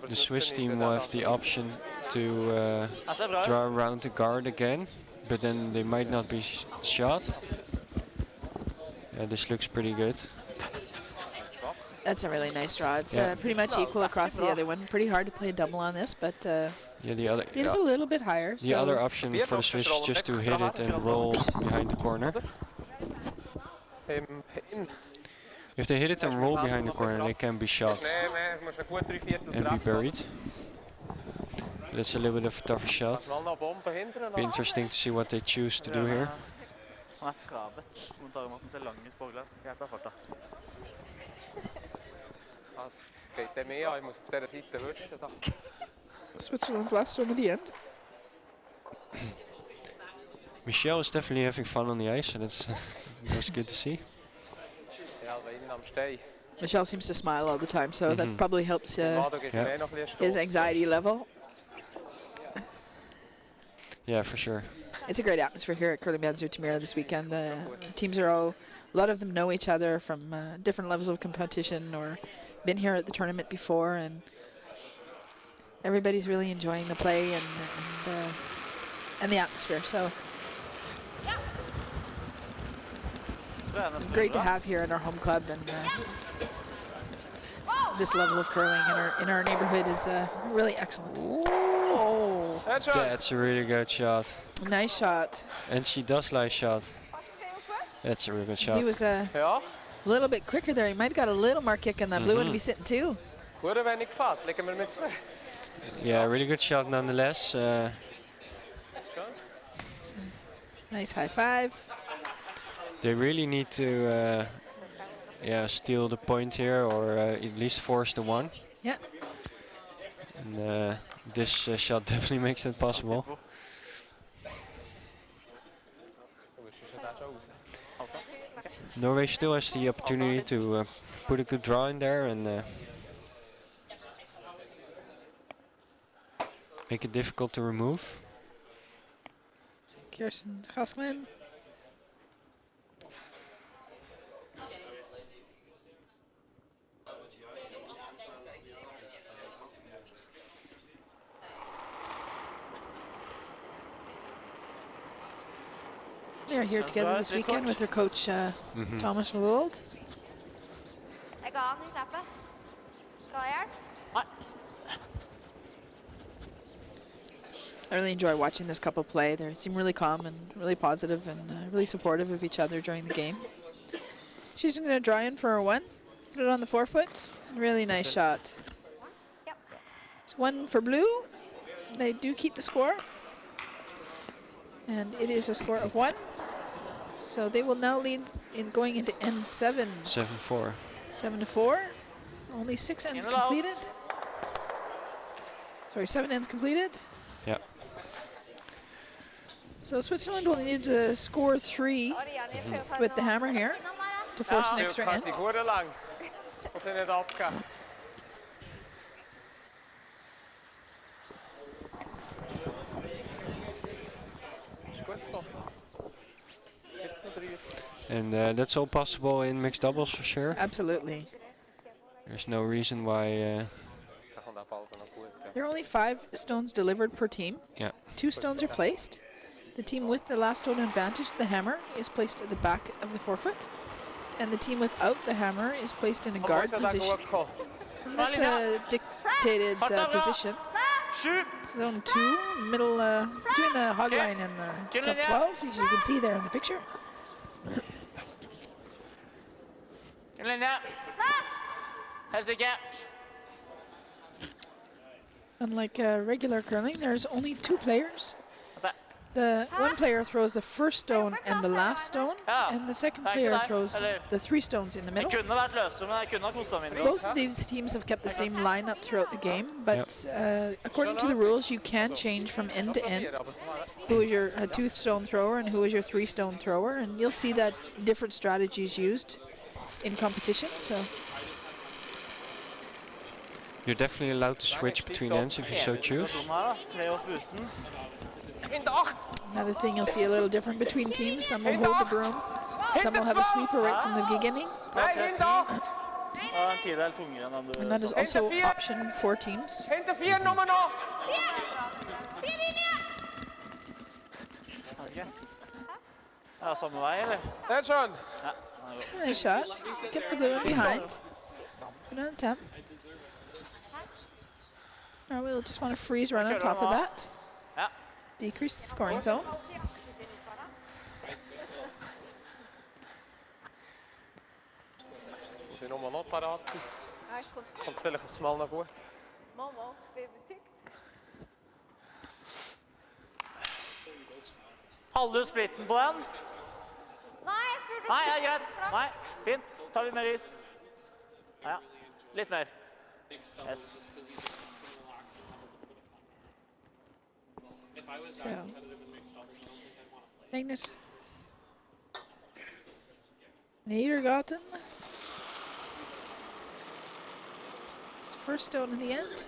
S5: The Swiss team will have the option to draw around the guard again, but then they might not be shot. Yeah, this looks pretty good.
S4: That's a really nice draw. It's pretty much equal across the other one. Pretty hard to play a double on this, but
S5: yeah, the other
S4: it's a little bit higher.
S5: The other option for the Swiss is just to hit it and roll behind the corner. If they hit it and roll behind the corner, they can be shot and be buried. That's a little bit of a tougher shot. Be interesting to see what they choose to do here.
S4: Switzerland's last one at the end.
S5: Michel is definitely having fun on the ice, and that's good to see.
S4: Michel seems to smile all the time, so that probably helps his anxiety level.
S5: Yeah, for sure.
S4: It's a great atmosphere here at Curling Zoetermeer this weekend. The teams are a lot of them know each other from different levels of competition or been here at the tournament before, and everybody's really enjoying the play and the atmosphere. So It's great to have here at our home club, and this level of curling in our neighborhood is really excellent. Oh,
S5: That's a really good shot.
S4: Nice shot.
S5: And she does like shot. That's a really good shot.
S4: He was a little bit quicker there. He might have got a little more kick, and that blue one would be sitting too.
S5: Yeah, really good shot nonetheless.
S4: Nice high five.
S5: They really need to steal the point here, or at least force the one.
S4: Yeah.
S5: And this shot definitely makes that possible. Norway still has the opportunity to put a good draw in there and make it difficult to remove.
S4: Kirsten Skaslien. They're here together this weekend with their coach Thomas Lewold.
S2: Jeg ga han I slappet. Skal jeg hjelpe?
S4: I really enjoy watching this couple play. They seem really calm and really positive and really supportive of each other during the game. She's going to draw in for a one, put it on the forefoot. Really nice shot.
S2: Yep.
S4: It's one for blue. They do keep the score. And it is a score of 1. So they will now lead in going into end 7.
S5: 7-4.
S4: 7-4. Only 6 ends completed. Sorry, 7 ends completed.
S5: Yeah.
S4: So Switzerland will need to score 3 with the hammer here to force an extra end.
S5: And that's all possible in mixed doubles for sure.
S4: Absolutely.
S5: There's no reason why.
S4: There are only 5 stones delivered per team.
S5: Yeah.
S4: 2 stones are placed. The team with the last stone advantage, the hammer, is placed at the back of the forefoot. And the team without the hammer is placed in a guard position. And that's a dictated position. Zone 2, middle, between the hog line and the top 12, as you can see there in the picture. Unlike regular curling, there's only 2 players. The one player throws the first stone and the last stone, and the second player throws the 3 stones in the middle. Both of these teams have kept the same lineup throughout the game, but according to the rules, you can change from end to end who is your 2-stone thrower and who is your 3-stone thrower, and you'll see that different strategies used in competition. So
S5: you're definitely allowed to switch between ends if you so choose.
S4: Another thing you'll see a little different between teams. Some will hold the broom, some will have a sweeper right from the beginning. And that is also an option for teams. Nice shot. Get the blue one behind. Put on a tap. Now we'll just want to freeze right on top of that. Decrease the scoring zone.
S1: Halve splitten på den. Nei, ja, greit. Nei, fint. Ta litt mer is. Ja, litt mer. Yes.
S4: So, Magnus Nedregotten. His first stone in the end.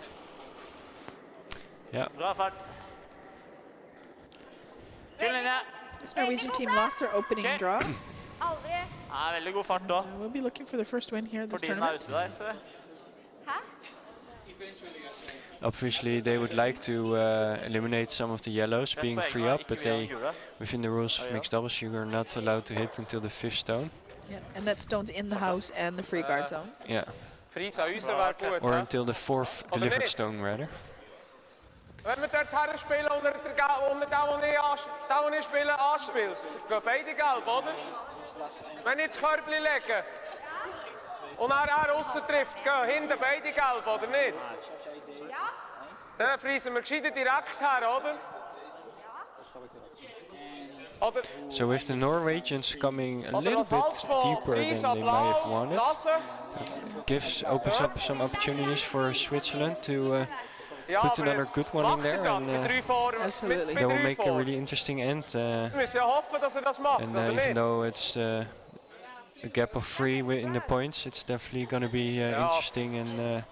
S5: Yeah.
S1: Bra fart.
S4: This Norwegian team lost their opening draw.
S1: Veldig god fart da.
S4: We'll be looking for their first win here this tournament.
S5: Obviously, they would like to eliminate some of the yellows being free up, but they, within the rules of mixed doubles, you are not allowed to hit until the 5th stone.
S4: Yeah, and that stone's in the house and the free guard zone.
S5: Yeah. Or until the fourth delivered stone, rather.
S3: Wenn wir dort her spielen und der nicht spielen, anspielt, gehen beide gelb, oder? Wenn ich das Körbchen lege und er aussen trifft, gehen hinten beide gelb, oder nicht? Ja. Dann freisen wir gescheiter direkt her, oder?
S5: So with the Norwegians coming a little bit deeper than they might have wanted, it opens up some opportunities for Switzerland to put another good one in there, and
S4: Absolutely.
S5: that will make a really interesting end. And even though it's a gap of 3 in the points, it's definitely going to be interesting and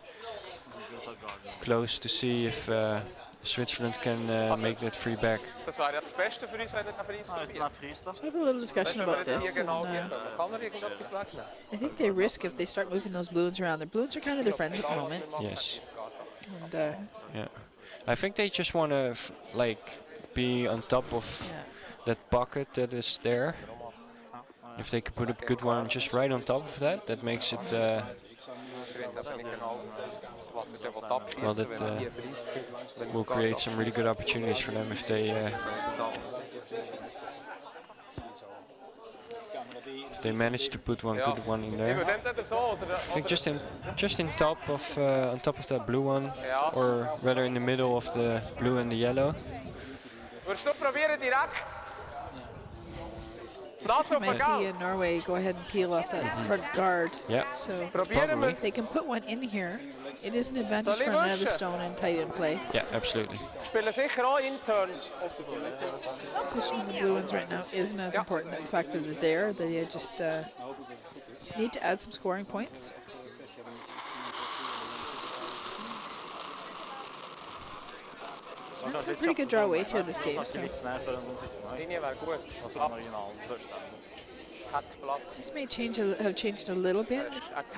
S5: close to see if Switzerland can make that 3 back.
S4: So I have a little discussion about this. And, I think they risk if they start moving those balloons around. The balloons are kind of their friends at the moment.
S5: Yes.
S4: And,
S5: yeah, I think they just want to be on top of that pocket that is there. If they could put a good one just right on top of that, that makes it. Well, that will create some really good opportunities for them if they manage to put one good one in there. I think just in top of on top of that blue one, or rather in the middle of the blue and the yellow.
S4: You might see Norway go ahead and peel off that front guard.
S5: Yeah.
S4: So
S5: probably.
S4: They can put one in here. It is an advantage for another stone and tight in play.
S5: Yeah, absolutely.
S4: Position of the blue ones right now isn't as important. The fact that they're there, they just need to add some scoring points. It's a pretty good draw weight here this game. So. This may have changed a little bit.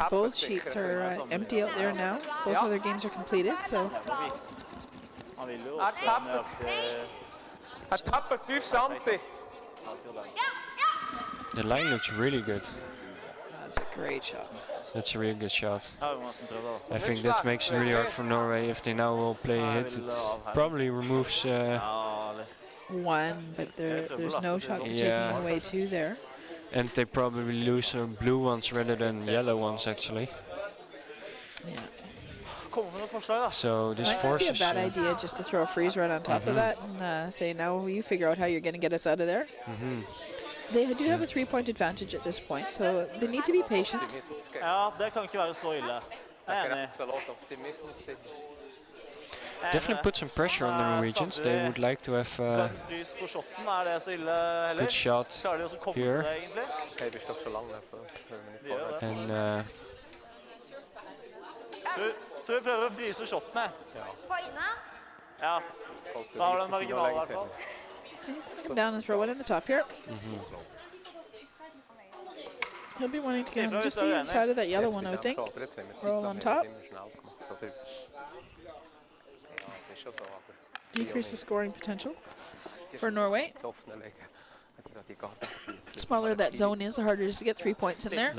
S4: Both sheets are empty out there now. Both other games are completed. So.
S5: The line looks really good.
S4: That's a great shot.
S5: That's a really good shot. I think that makes it really hard for Norway if they now will play a hit. It probably removes
S4: one, but there's no shot for taking away 2 there.
S5: And they probably lose blue ones rather than yellow ones, actually.
S4: Yeah.
S5: So this
S4: might
S5: forces.
S4: Might be a bad idea just to throw a freeze right on top of that and say, now you figure out how you're going to get us out of there. They do have a 3-point advantage at this point, so they need to be patient.
S5: Definitely put some pressure on the Norwegians. They would like to have a good shot here. And
S1: så vi prøver å fryse shotene. På inne? Ja. Da har du en marginal I hvert fall.
S4: He's going to come down and throw one in the top here. He'll be wanting to get on just the inside of that yellow one, I would think. Roll on top. Decrease the scoring potential for Norway. The smaller that zone is, the harder it is to get 3 points in there.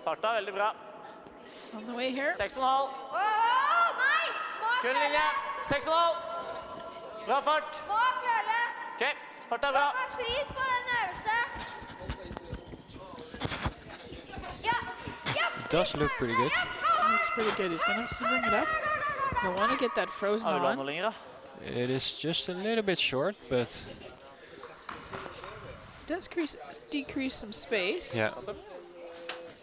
S1: Farta veldig bra.
S4: On the way here.
S1: 6,5. Kun linje. 6,5. Bra fart. Ok, farta bra.
S5: It does look pretty good.
S4: Looks pretty good. He's going to have to bring it up. You'll want to get that frozen on.
S5: It is just a little bit short, but
S4: does decrease some space.
S5: Yeah.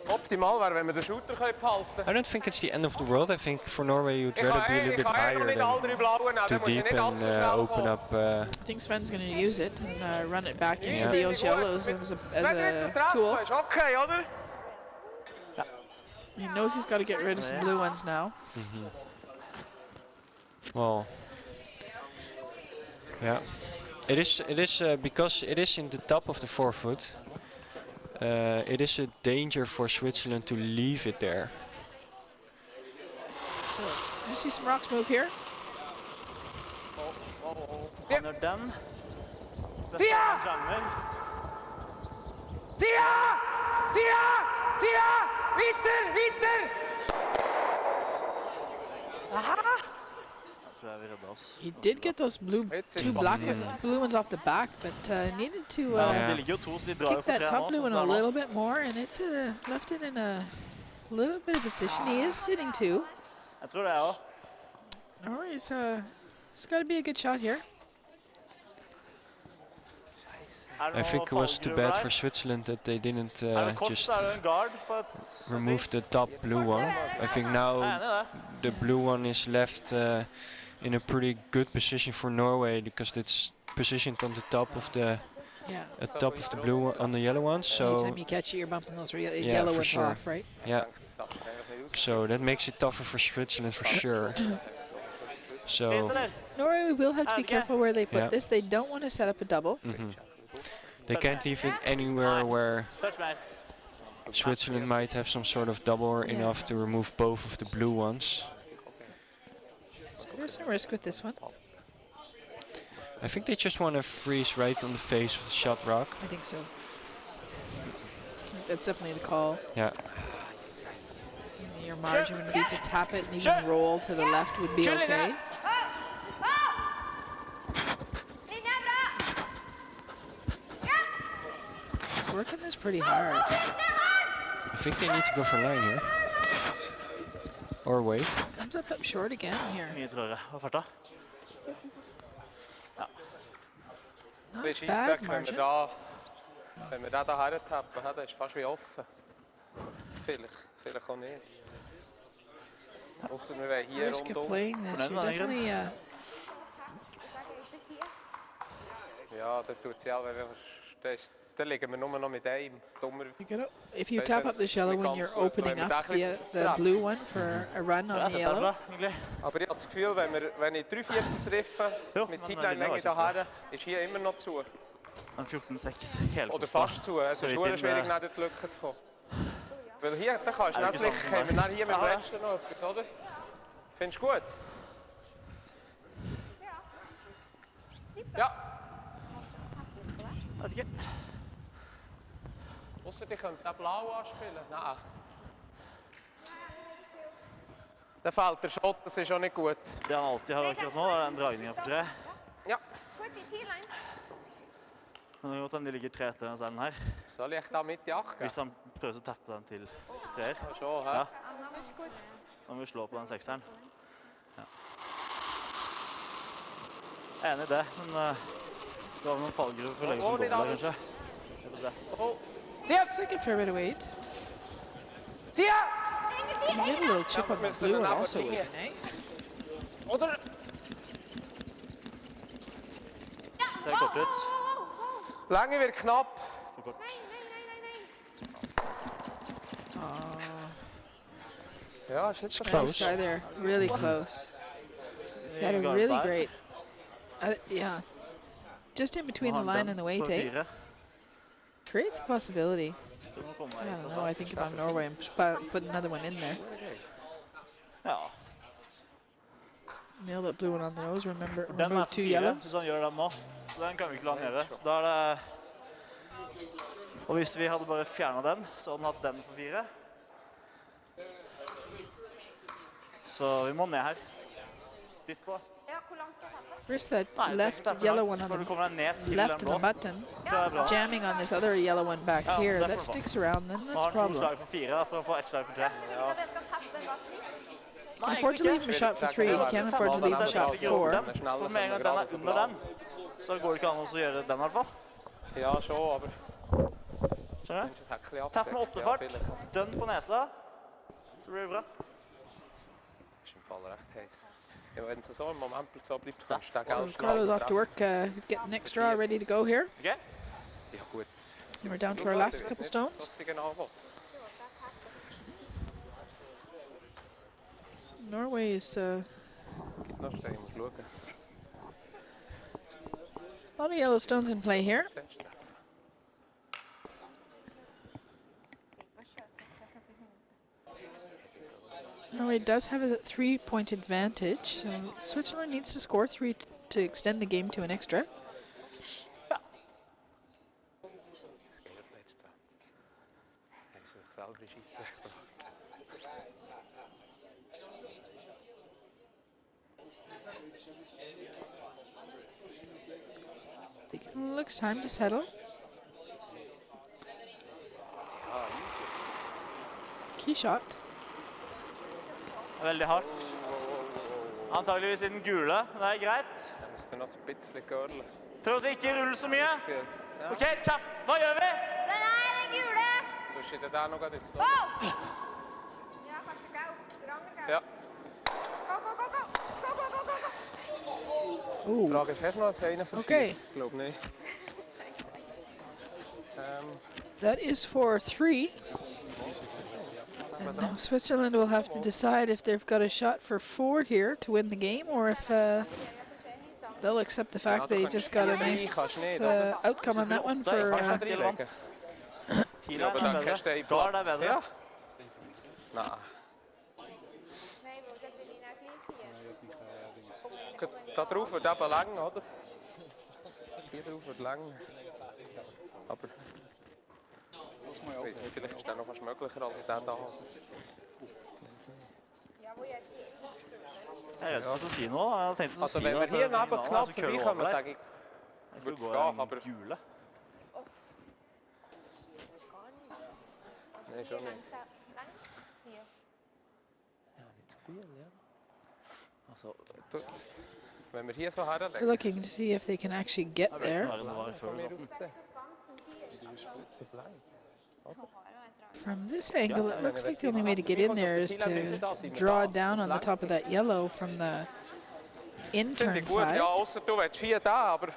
S3: Optimal wäre, wenn wir den Shooter behalten.
S5: I don't think it's the end of the world. I think for Norway you'd rather be a little bit higher than too deep and open up.
S4: I think Sven's going to use it and run it back into the yellows as a tool. He knows he's got to get rid of some blue ones now.
S5: Well, yeah, it is because it is in the top of the 4 foot. It is a danger for Switzerland to leave it there.
S4: So you see some rocks move here.
S1: Havner den.
S3: Tia! Tia! Tia! Tia! Weiter! Weiter! Aha!
S4: He did get those two blue ones off the back, but needed to kick that top blue one a little bit more, and it's left it in a little bit of position. He is sitting too. Norway's it's got to be a good shot here.
S5: I think it was too bad for Switzerland that they didn't just remove the top blue one. I think now the blue one is left in a pretty good position for Norway because it's positioned on the top of the blue one, on the yellow ones. So
S4: anytime you catch it, you're bumping those yellow ones off, right?
S5: Yeah. So that makes it tougher for Switzerland for sure. So
S4: Norway will have to be careful where they put this. They don't want to set up a double.
S5: They can't leave it anywhere where Switzerland might have some sort of double or enough to remove both of the blue ones.
S4: So there's some risk with this one.
S5: I think they just want to freeze right on the face with shot rock.
S4: I think so. That's definitely the call.
S5: Yeah.
S4: Your margin would be to tap it and even roll to the left would be okay. He's working this pretty hard.
S5: I think they need to go for line here. Or wait.
S4: Comes up short again here. Not bad margin.
S3: Wenn wir da hertappen, dann ist fast wie offen. Vielleicht auch nicht. Ausser wir wollen hier
S4: Risk of playing this. You're definitely.
S3: Ja, da tut sie auch, da liegen wir nur noch mit einem.
S4: If you tap up this yellow one, you're opening up the blue one for a run on the yellow.
S3: Aber ich habe das Gefühl, wenn ich 3/4 treffe, mit Highline-Länge daher, ist hier immer noch zu. Oder fast zu. Es ist schwierig, nach der Lücke zu kommen. Weil hier, da kannst du nicht flicken. Haben wir dann hier mit dem letzten noch etwas, oder? Findest du gut? Ja. Ausser die könnte den blau anspielen. Nein. Der fällt der Shot, das ist auch nicht gut.
S1: Det han alltid har akkurat nå, er den dragningen for 3.
S3: Ja.
S1: Men det er godt at de ligger 3 etter den senden her.
S3: Så ligger da midt i 8.
S1: Hvis han prøver å tappe den til 3.
S3: Ja.
S1: Nå må vi slå på den 6-eren. Ja. Jeg er enig i det, men det var noen fallgruver for å legge på dobbelt der, kanskje. Vi får se.
S4: Looks like a fair bit of weight. You get a little chip on the blue one also would be nice.
S1: Ser kort ut.
S3: Lange wird knapp.
S1: For kort.
S3: Ja, shit, so
S4: Nice try there. Really close. You had a really great. Yeah. Just in between the line and the weight, eh? Creates a possibility. I don't know. I think if I'm Norway, I'm put another one in there.
S1: Ja.
S4: Nail that blue one on the nose. Remember,
S1: Den
S4: remove 2 yellows.
S1: Så han gjør den nå. Så den kan vi ikke la han gjøre. Så da er det... Og hvis vi hadde bare fjernet den, så hadde han hatt den for 4. Så vi må ned her. Ditt på.
S4: Where's that left yellow one on the left in the button? Jamming on this other yellow one back here. That sticks around, then that's a problem.
S1: slag for 4 for å få ett slag for 3.
S4: You can afford to leave him a shot for 3. You can't afford to leave him a shot for 4.
S1: For med en gang den er under den, så går det ikke an å gjøre den i hvert fall.
S3: Ja, så, aber...
S1: Skjønner du? Tapp med 8 fart, dønn på nesa, så blir det bra.
S4: So Carlo's off to work, getting next draw ready to go here.
S1: Okay.
S4: And we're down to our last couple stones. So Norway is a lot of yellow stones in play here. Norway does have a 3-point advantage, so Switzerland needs to score 3 to extend the game to an extra. I think it looks time to settle. Key shot.
S1: Veldig hardt. Antageligvis i den gule. Det er greit. Prøv å ikke rulle så mye. Ok, kjapp. Hva gjør vi?
S2: Den gule!
S3: Ja. Vraag is nog eens heen voor
S4: Okay.
S3: Ik geloof niet.
S4: That is for 3. And now Switzerland will have to decide if they've got a shot for 4 here to win the game, or if they'll accept the fact they just got a nice outcome on that one for
S3: Ja, maar dan kan je plaats. Ja. Nou. Da drauf wird eben lang, oder? Hier drauf wird lang. Aber vielleicht ist der noch was möglicher als der da.
S1: Jeg vet ikke hva jeg skal si nå. Jeg hadde tenkt å si
S3: Wenn wir hier neben knapp
S1: så køller
S3: vorbeikommen,
S1: over
S3: sage
S1: der.
S3: ich, würde
S1: Gå
S3: gehen,
S1: den
S3: aber
S1: gule.
S3: nein, schon nicht.
S1: Altså,
S3: Wenn wir hier so herlegen.
S4: They're looking to see if they can actually get there.
S1: det var før sånn.
S4: From this angle, it looks like the only way to get in there is to draw down on the top of that yellow from the
S3: Finde
S4: intern
S3: ich gut,
S4: side.
S3: ja, außer du willst hier da, aber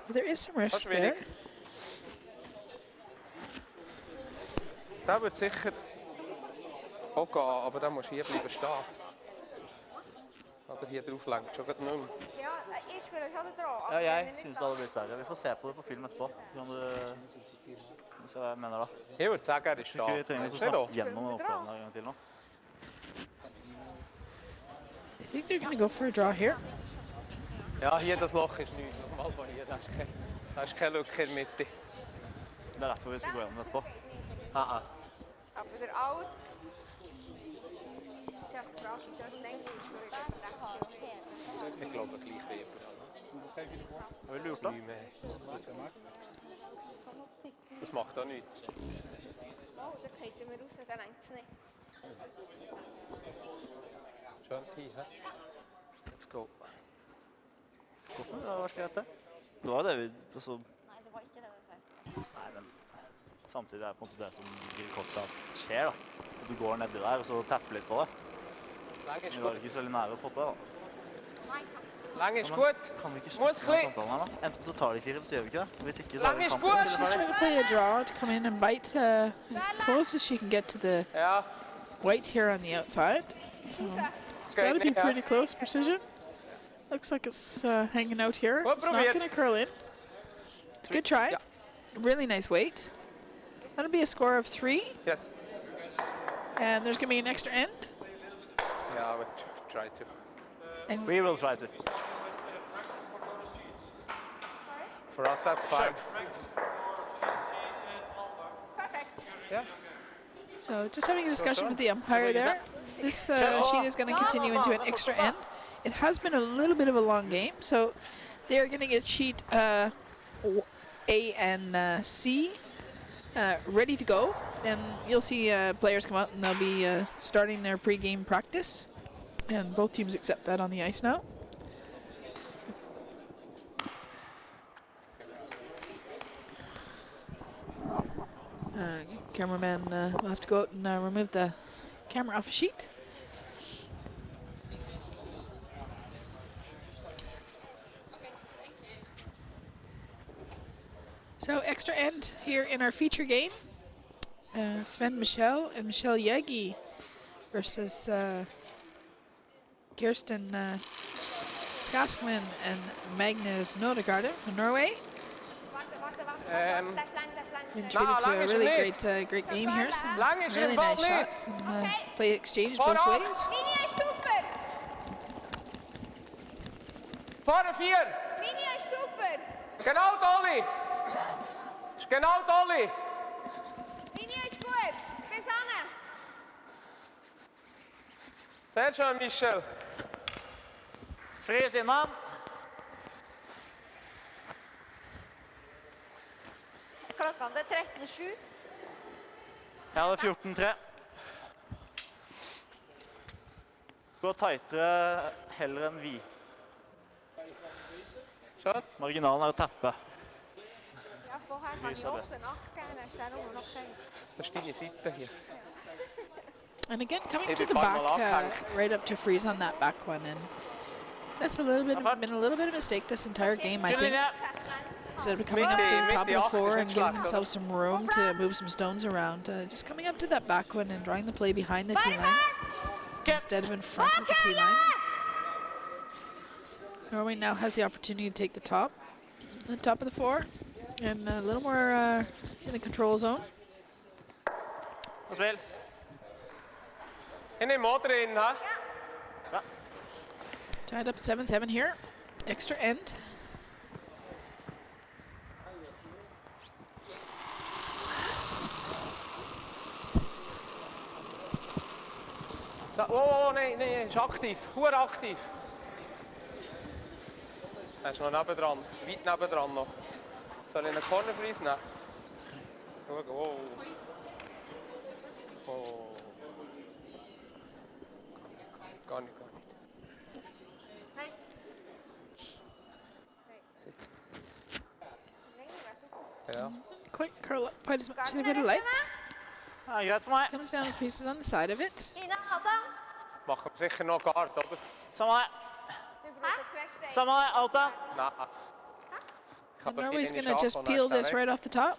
S4: But there is some risk
S3: schwierig.
S4: there.
S3: der wird sicher auch gehen, aber dann musst du hier bleiben stehen. Oder hier drauf lenkt schon nicht mehr.
S2: Ja, jeg spiller ikke det dra.
S1: Ja, jeg synes det hadde blitt verre. Vi får se på det på film etterpå. Kan du se hva jeg mener da?
S3: Ich würde sagen, er ist
S1: Jeg tror ikke vi trenger å
S3: da.
S1: snakke gjennom oppgaven en gang til nå.
S4: I think they're going to go for a draw here.
S3: Ja, hier das Loch ist nichts. Schau mal von hier, da ist keine Lücke in der Mitte.
S1: Det er derfor vi skal gå gjennom etterpå.
S3: Ah,
S2: Aber der Alt... Ja, bra, det er lenge
S3: ich glaube gleich wie überall.
S1: Hva vil du gjort da?
S3: Das macht auch nichts.
S2: Da kriegt er mir raus, den lengt es nicht.
S3: Schön hier, hä? Let's go.
S1: Hvorfor? Det har vært greit det. Det var det vi... Altså,
S2: Nei, det var ikke det jeg skulle.
S1: nei, men samtidig er det på en måte det som ligger i kortet at skjer da. At du går nedi der og så tapper litt på det.
S3: Lang ist
S1: Vi var
S3: gut.
S1: ikke så veldig nære å få til det da.
S3: Lang ist gut.
S1: Kan vi ikke
S3: Muss
S1: slutte med
S3: klick.
S1: samtalen her da? Enten så tar de 4, eller så gjør vi ikke det. Hvis ikke så
S3: Lang
S1: er vi
S3: is
S1: kanskje
S3: gut.
S1: spiller
S4: She's
S1: ferdig.
S4: trying to play a draw to come in and bite as close as she can get to the
S3: Ja,
S4: white here on the outside. So it's got to be pretty close precision. Looks like it's hanging out here.
S3: Well,
S4: It's not
S3: probeer.
S4: going to curl in. It's a good try.
S3: Yeah.
S4: Really nice weight. That'll be a score of 3.
S3: yes.
S4: And there's going to be an extra end.
S3: Ja, I would try to.
S4: And
S1: We will try to.
S3: For us, that's fine. Yeah.
S4: so just having a discussion with the umpire there. This sheet is going to continue into an extra end. It has been a little bit of a long game, so they're going to get sheet A and C ready to go. And you'll see players come out and they'll be starting their pre-game practice. And both teams accept that on the ice now. Cameraman will have to go out and remove the camera off a sheet. So extra end here in our feature game. Sven Michel and Michel Jäggi versus Kirsten Skaslien and Magnus Nedregotten from Norway.
S2: Warte. Det er slang.
S4: been treated to a really great game here. Some really nice shots and play exchange both ways.
S3: Vorne 4. Genau, Dolly. Ist genau, Dolly. Sehr schön, Michel.
S1: Fries innan.
S2: Klokken det 13.7.
S1: Ja, det er 14-3. Gå tightere heller enn vi. Marginalen er å tappe.
S4: And again, coming to the back, right up to freeze on that back one, and that's been a little bit of a mistake this entire game, I think. Instead of coming up to the top of the floor and giving themselves some room to move some stones around, just coming up to that back one and drawing the play behind the tee line instead of in front of the tee line. Norway now has the opportunity to take the top of the floor, and a little more in the control zone. Tied up at 7-7 here. Extra end.
S3: Oh, nee, ist aktiv. Hure aktiv. Er ist noch nebendran, weit nebendran noch. Soll ich einen Corner Freeze nehmen? Schau, oh. Oh. Gar nicht.
S2: Nein.
S3: Ja.
S4: Quite curl up quite as much as they would have liked.
S1: Ja, greit for meg.
S4: Comes down and freezes on the side of it.
S3: Machen wir sicher noch Guard, oder?
S1: Samme her. Samme her, alt da.
S3: Nei.
S4: And Norway's going to just peel this right off the top.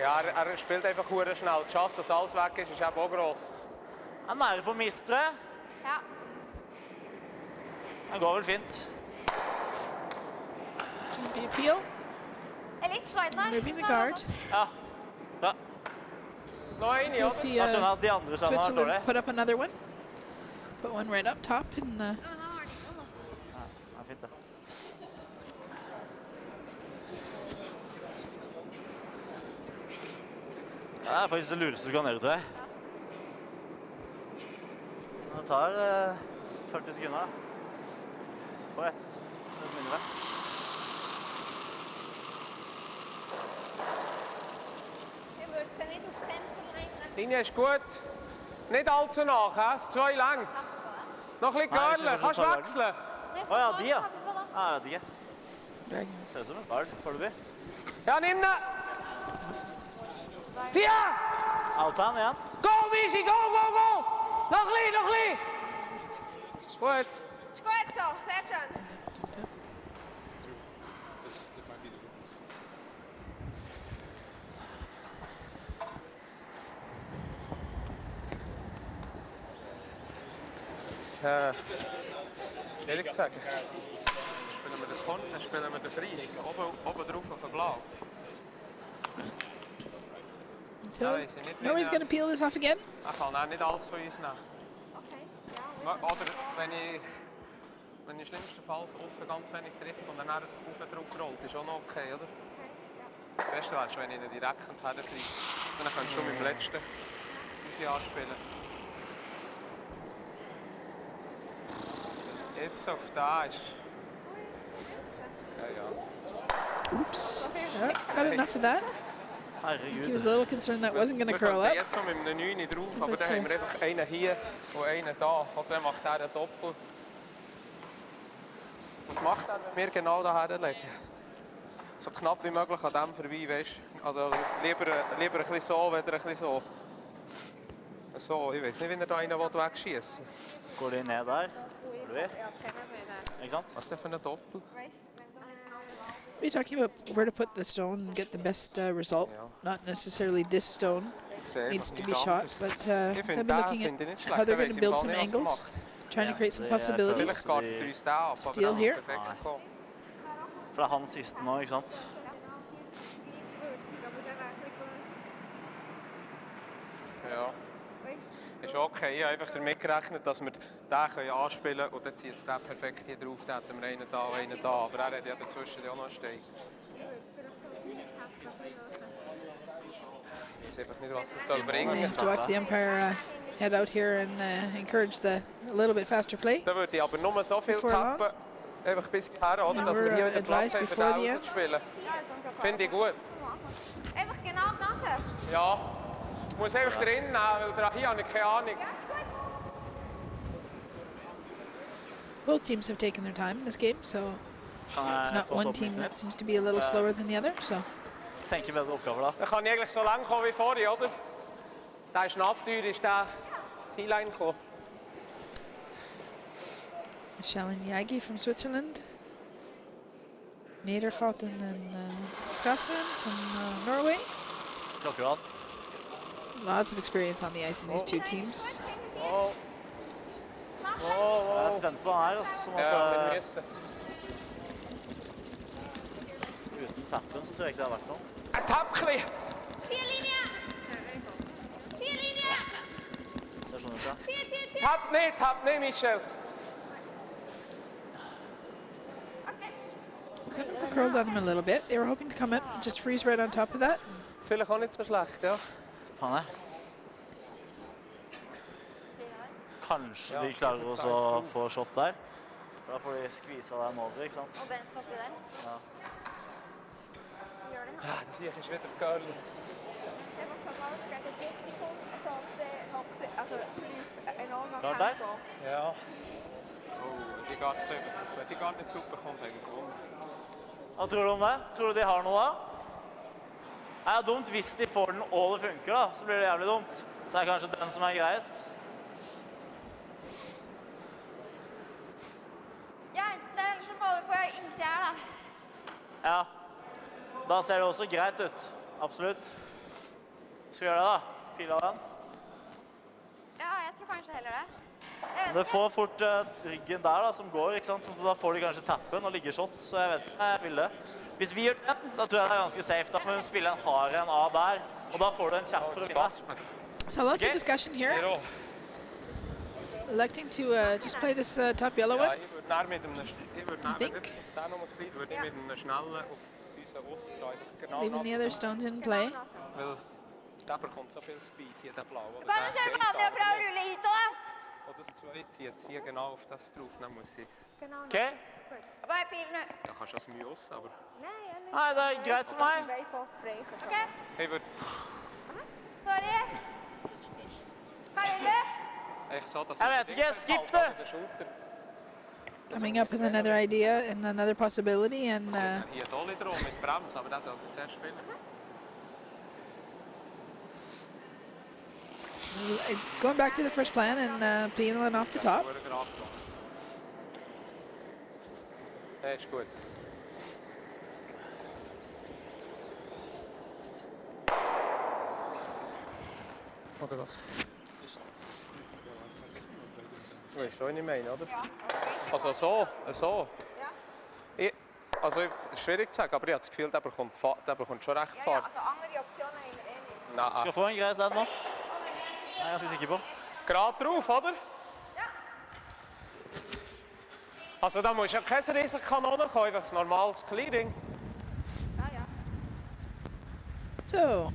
S3: Ja, spielt einfach hure schnell. Die Chance, dass alles weg ist eben auch gross.
S1: Han er på mistre.
S2: Ja.
S1: Han går vel fint.
S4: Be a peel.
S2: Litt sliden her.
S4: Moving the guard.
S1: Ja. Bra.
S3: Nå er
S4: You'll see
S1: Jeg skjønner at de andre sammen er
S4: Switzerland
S1: dårlige.
S4: put up another one. Put one right up top and
S1: Ja, fint det. Det er faktisk det lureste du kan gjøre, tror jeg. Det tar 40 sekunder da. For ett mindre.
S3: Linie ist gut. Nicht allzu nach, es ist 2 lang. Noch ein bisschen Görle, kannst du wechseln?
S1: Å ja, de ja. Ja, de. Ser ut som en guard, foreløpig.
S3: Ja, nimm den. Tia!
S1: Altan igjen.
S3: Go, Michi, go! Noch ein bisschen. Gut.
S2: Gut so, sehr schön.
S3: Ehrlich gesagt, spielen wir den Korn, spielen wir den Freeze, oben drauf auf dem Glas.
S4: so Norway's going to peel this off again.
S3: Ich kann auch nicht alles von uns nehmen.
S2: Okay. Ja,
S3: Oder wenn ich schlimmstenfalls außen ganz wenig treffe und dann oben drauf rollt, ist auch noch okay, oder? Das Beste wäre, wenn ich ihn direkt herkriege. Dann kannst du mit dem letzten 5 Jahren spielen. Jetzt auf da ist. Ja.
S4: Oops. Got enough of that. He was a little concerned that wasn't going to curl up.
S3: Jetzt so mit einem 9 drauf, aber dann haben wir einfach einen hier und einen da. Und dann macht er einen Doppel. Was macht er, wenn wir genau da herlegen? So knapp wie möglich an dem vorbei, weißt du? Also lieber ein bisschen so, weder ein bisschen so. So, ich weiß nicht, wie er da einen wegschießen will.
S1: Går de ned der? Ikke sant?
S3: Was ist denn für ein Doppel?
S4: We're talking about where to put the stone and get the best result. Not necessarily this stone needs to be shot, but they'll be looking at how they're going to build some angles. trying to create some possibilities. Steal here.
S1: For det hans siste nå, ikke sant?
S3: Ja. Ist okay, einfach damit gerechnet, dass wir den anspielen können und dann zieht es den perfekt hier drauf, dann hätten wir einen da, aber er hat ja dazwischen auch noch einen Stein. Ich weiß einfach nicht, was das soll bringen.
S4: You have to watch the umpire head out here and encourage a little bit faster play.
S3: Da würde ich aber nur so viel tappen, einfach bis hierher, oder, dass wir hier wieder Platz haben, für den rauszuspielen. Finde ich gut.
S2: Einfach genau nachher.
S3: Ja. Ich muss einfach drin nehmen, weil hier habe ich keine Ahnung.
S4: Both teams have taken their time in this game, so it's not one team that seems to be a little slower than the other. So.
S1: Tenker bedre oppgaver da.
S3: Da kann ich eigentlich so lang kommen wie vorher, oder? Der ist Abteuer, ist der T-Line gekommen.
S4: Michel and Jäggi from Switzerland. Nedregotten and Skaslien from Norway.
S1: Klokkevann.
S4: Lots of experience on the ice in these two teams.
S1: Jeg spent på den her, som at uten tappen så tror jeg ikke det har vært sånn.
S3: Tappkli!
S1: Ser sånn ut, ja.
S3: Tapp ned, Michel.
S4: Curled on them a little bit. They were hoping to come up and just freeze right on top of that.
S3: Vielleicht auch nicht so schlecht, ja.
S1: Kanskje de klarer å få shot der. Da får de skvisa den over, ikke sant?
S2: Og den stopper der?
S1: Ja.
S2: Gjør den.
S3: Ja, det sier ikke vidt av curlen.
S1: Klart der?
S3: Ja. De går ikke superkommet egentlig.
S1: Hva tror du om det? Tror du de har noe da? Det er dumt hvis de får den og det funker da, så blir det jævlig dumt. Så er det kanskje den som er greiest.
S2: Ja, det er ellers så må du på innsida her da.
S1: Ja, da ser det også greit ut. Absolutt. Skal vi gjøre det da? Pile av den.
S2: Ja, jeg tror kanskje heller det.
S1: Det får fort ryggen der da, som går, ikke sant? Sånn at da får de kanskje tappen og ligge shot, så jeg vet ikke om jeg vil det. Hvis vi gjør den, da tror jeg det er ganske safe. Da må vi spille en hard en av der, og da får du en kjapp for å vinne.
S4: So lots of discussion here. Electing to just play this top yellow one. I think. Leaving the other stones in play.
S3: Der bekommt så viel Speed hier, der blaue.
S2: Du kan jo kjøre vanlig og prøve å rulle hit da.
S3: Og das zweite hier genau auf das drauf, dann muss ich.
S1: Ok?
S2: Bare pil nå.
S3: Jeg har ikke så mye oss, aber...
S1: Nei, det er greit for meg.
S2: Ok.
S3: Jeg vil...
S2: Sorry. Hva vil du?
S1: Jeg vet ikke, skip det!
S4: Coming up with another idea and another possibility, and
S3: Hier da litt rom mit Brems, aber das soll sie zuerst spielen.
S4: going back to the first plan and peeling off the top.
S3: Det ist gut. Oder was? Du weißt schon, was ich meine, oder?
S2: Ja.
S3: Also so.
S2: Ja.
S3: Also, es ist schwierig zu sagen, aber ich habe das Gefühl, der bekommt schon recht Fahrt.
S2: Ja, altså andre opsjoner er enig.
S3: Nein.
S1: Skal få en grei stand nå. Det er jeg ganske sikker på.
S3: Gerade drauf, oder?
S2: Ja.
S3: Also, da muss ja keine riesige Kanone kommen, einfach ein normales Clearing.
S2: Ja.
S4: So.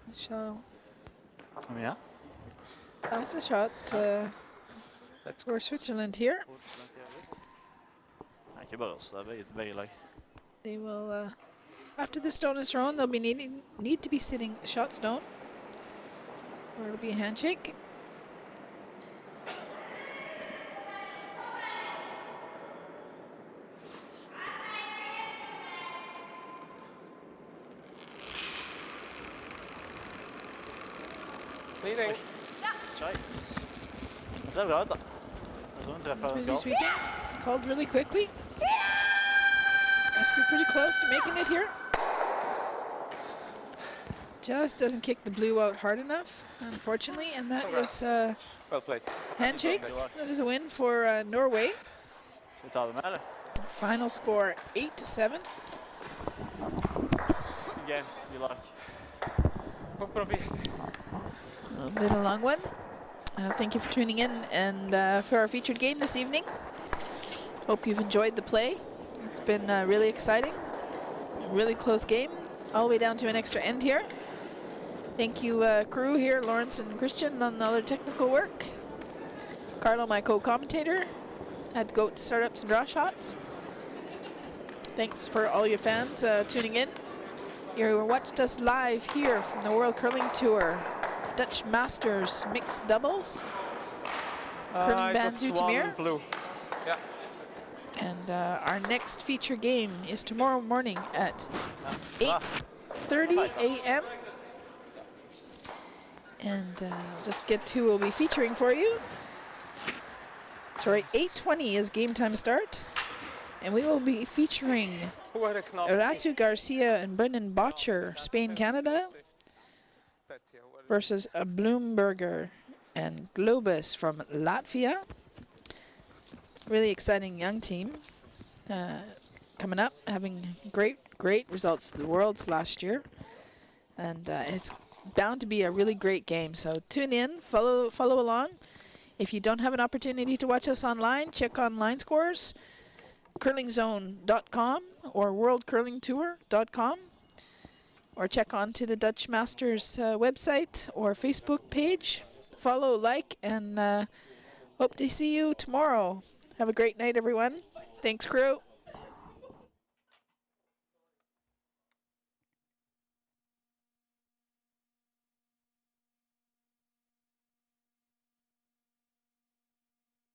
S4: Michel.
S1: Ja.
S4: That's a shot for Switzerland here.
S1: Det er ikke bare oss, det er begge lag.
S4: They will, after the stone is thrown, they'll be need to be sitting shot stone, or it'll be a handshake.
S3: Clearing.
S1: Kjeit. Det ser bra ut da.
S4: Busy sweeping. Called really quickly. Must be pretty close to making it here. just doesn't kick the blue out hard enough, unfortunately, and that is
S3: Well played.
S4: handshakes. That is a win for Norway.
S1: Skal vi ta det med, eller?
S4: Final score 8-7.
S1: Game, you like.
S3: Får probera.
S4: A bit of a long one. Thank you for tuning in and for our featured game this evening. Hope you've enjoyed the play. It's been really exciting, a really close game, all the way down to an extra end here. Thank you, crew here, Lawrence and Christian, on the other technical work. Carlo, my co-commentator, had to go to start up some draw shots. Thanks for all you fans tuning in. You watched us live here from the World Curling Tour, Dutch Masters Mixed Doubles. Curling Ban Zoetermeer.
S3: Blue. Yeah.
S4: And our next feature game is tomorrow morning at 8:30 a.m. And I'll just get to who we'll be featuring for you. Sorry, 8:20 is game time start. And we will be featuring Horacio Garcia and Brendan Botcher, Spain, Canada, versus a Bloomberger and Globus from Latvia. Really exciting young team coming up, having great results at the Worlds last year. And it's bound to be a really great game. So tune in, follow along. If you don't have an opportunity to watch us online, check online scores, curlingzone.com or worldcurlingtour.com, or check on to the Dutch Masters website or Facebook page. Follow, like, and hope to see you tomorrow. Have a great night, everyone. Thanks, crew.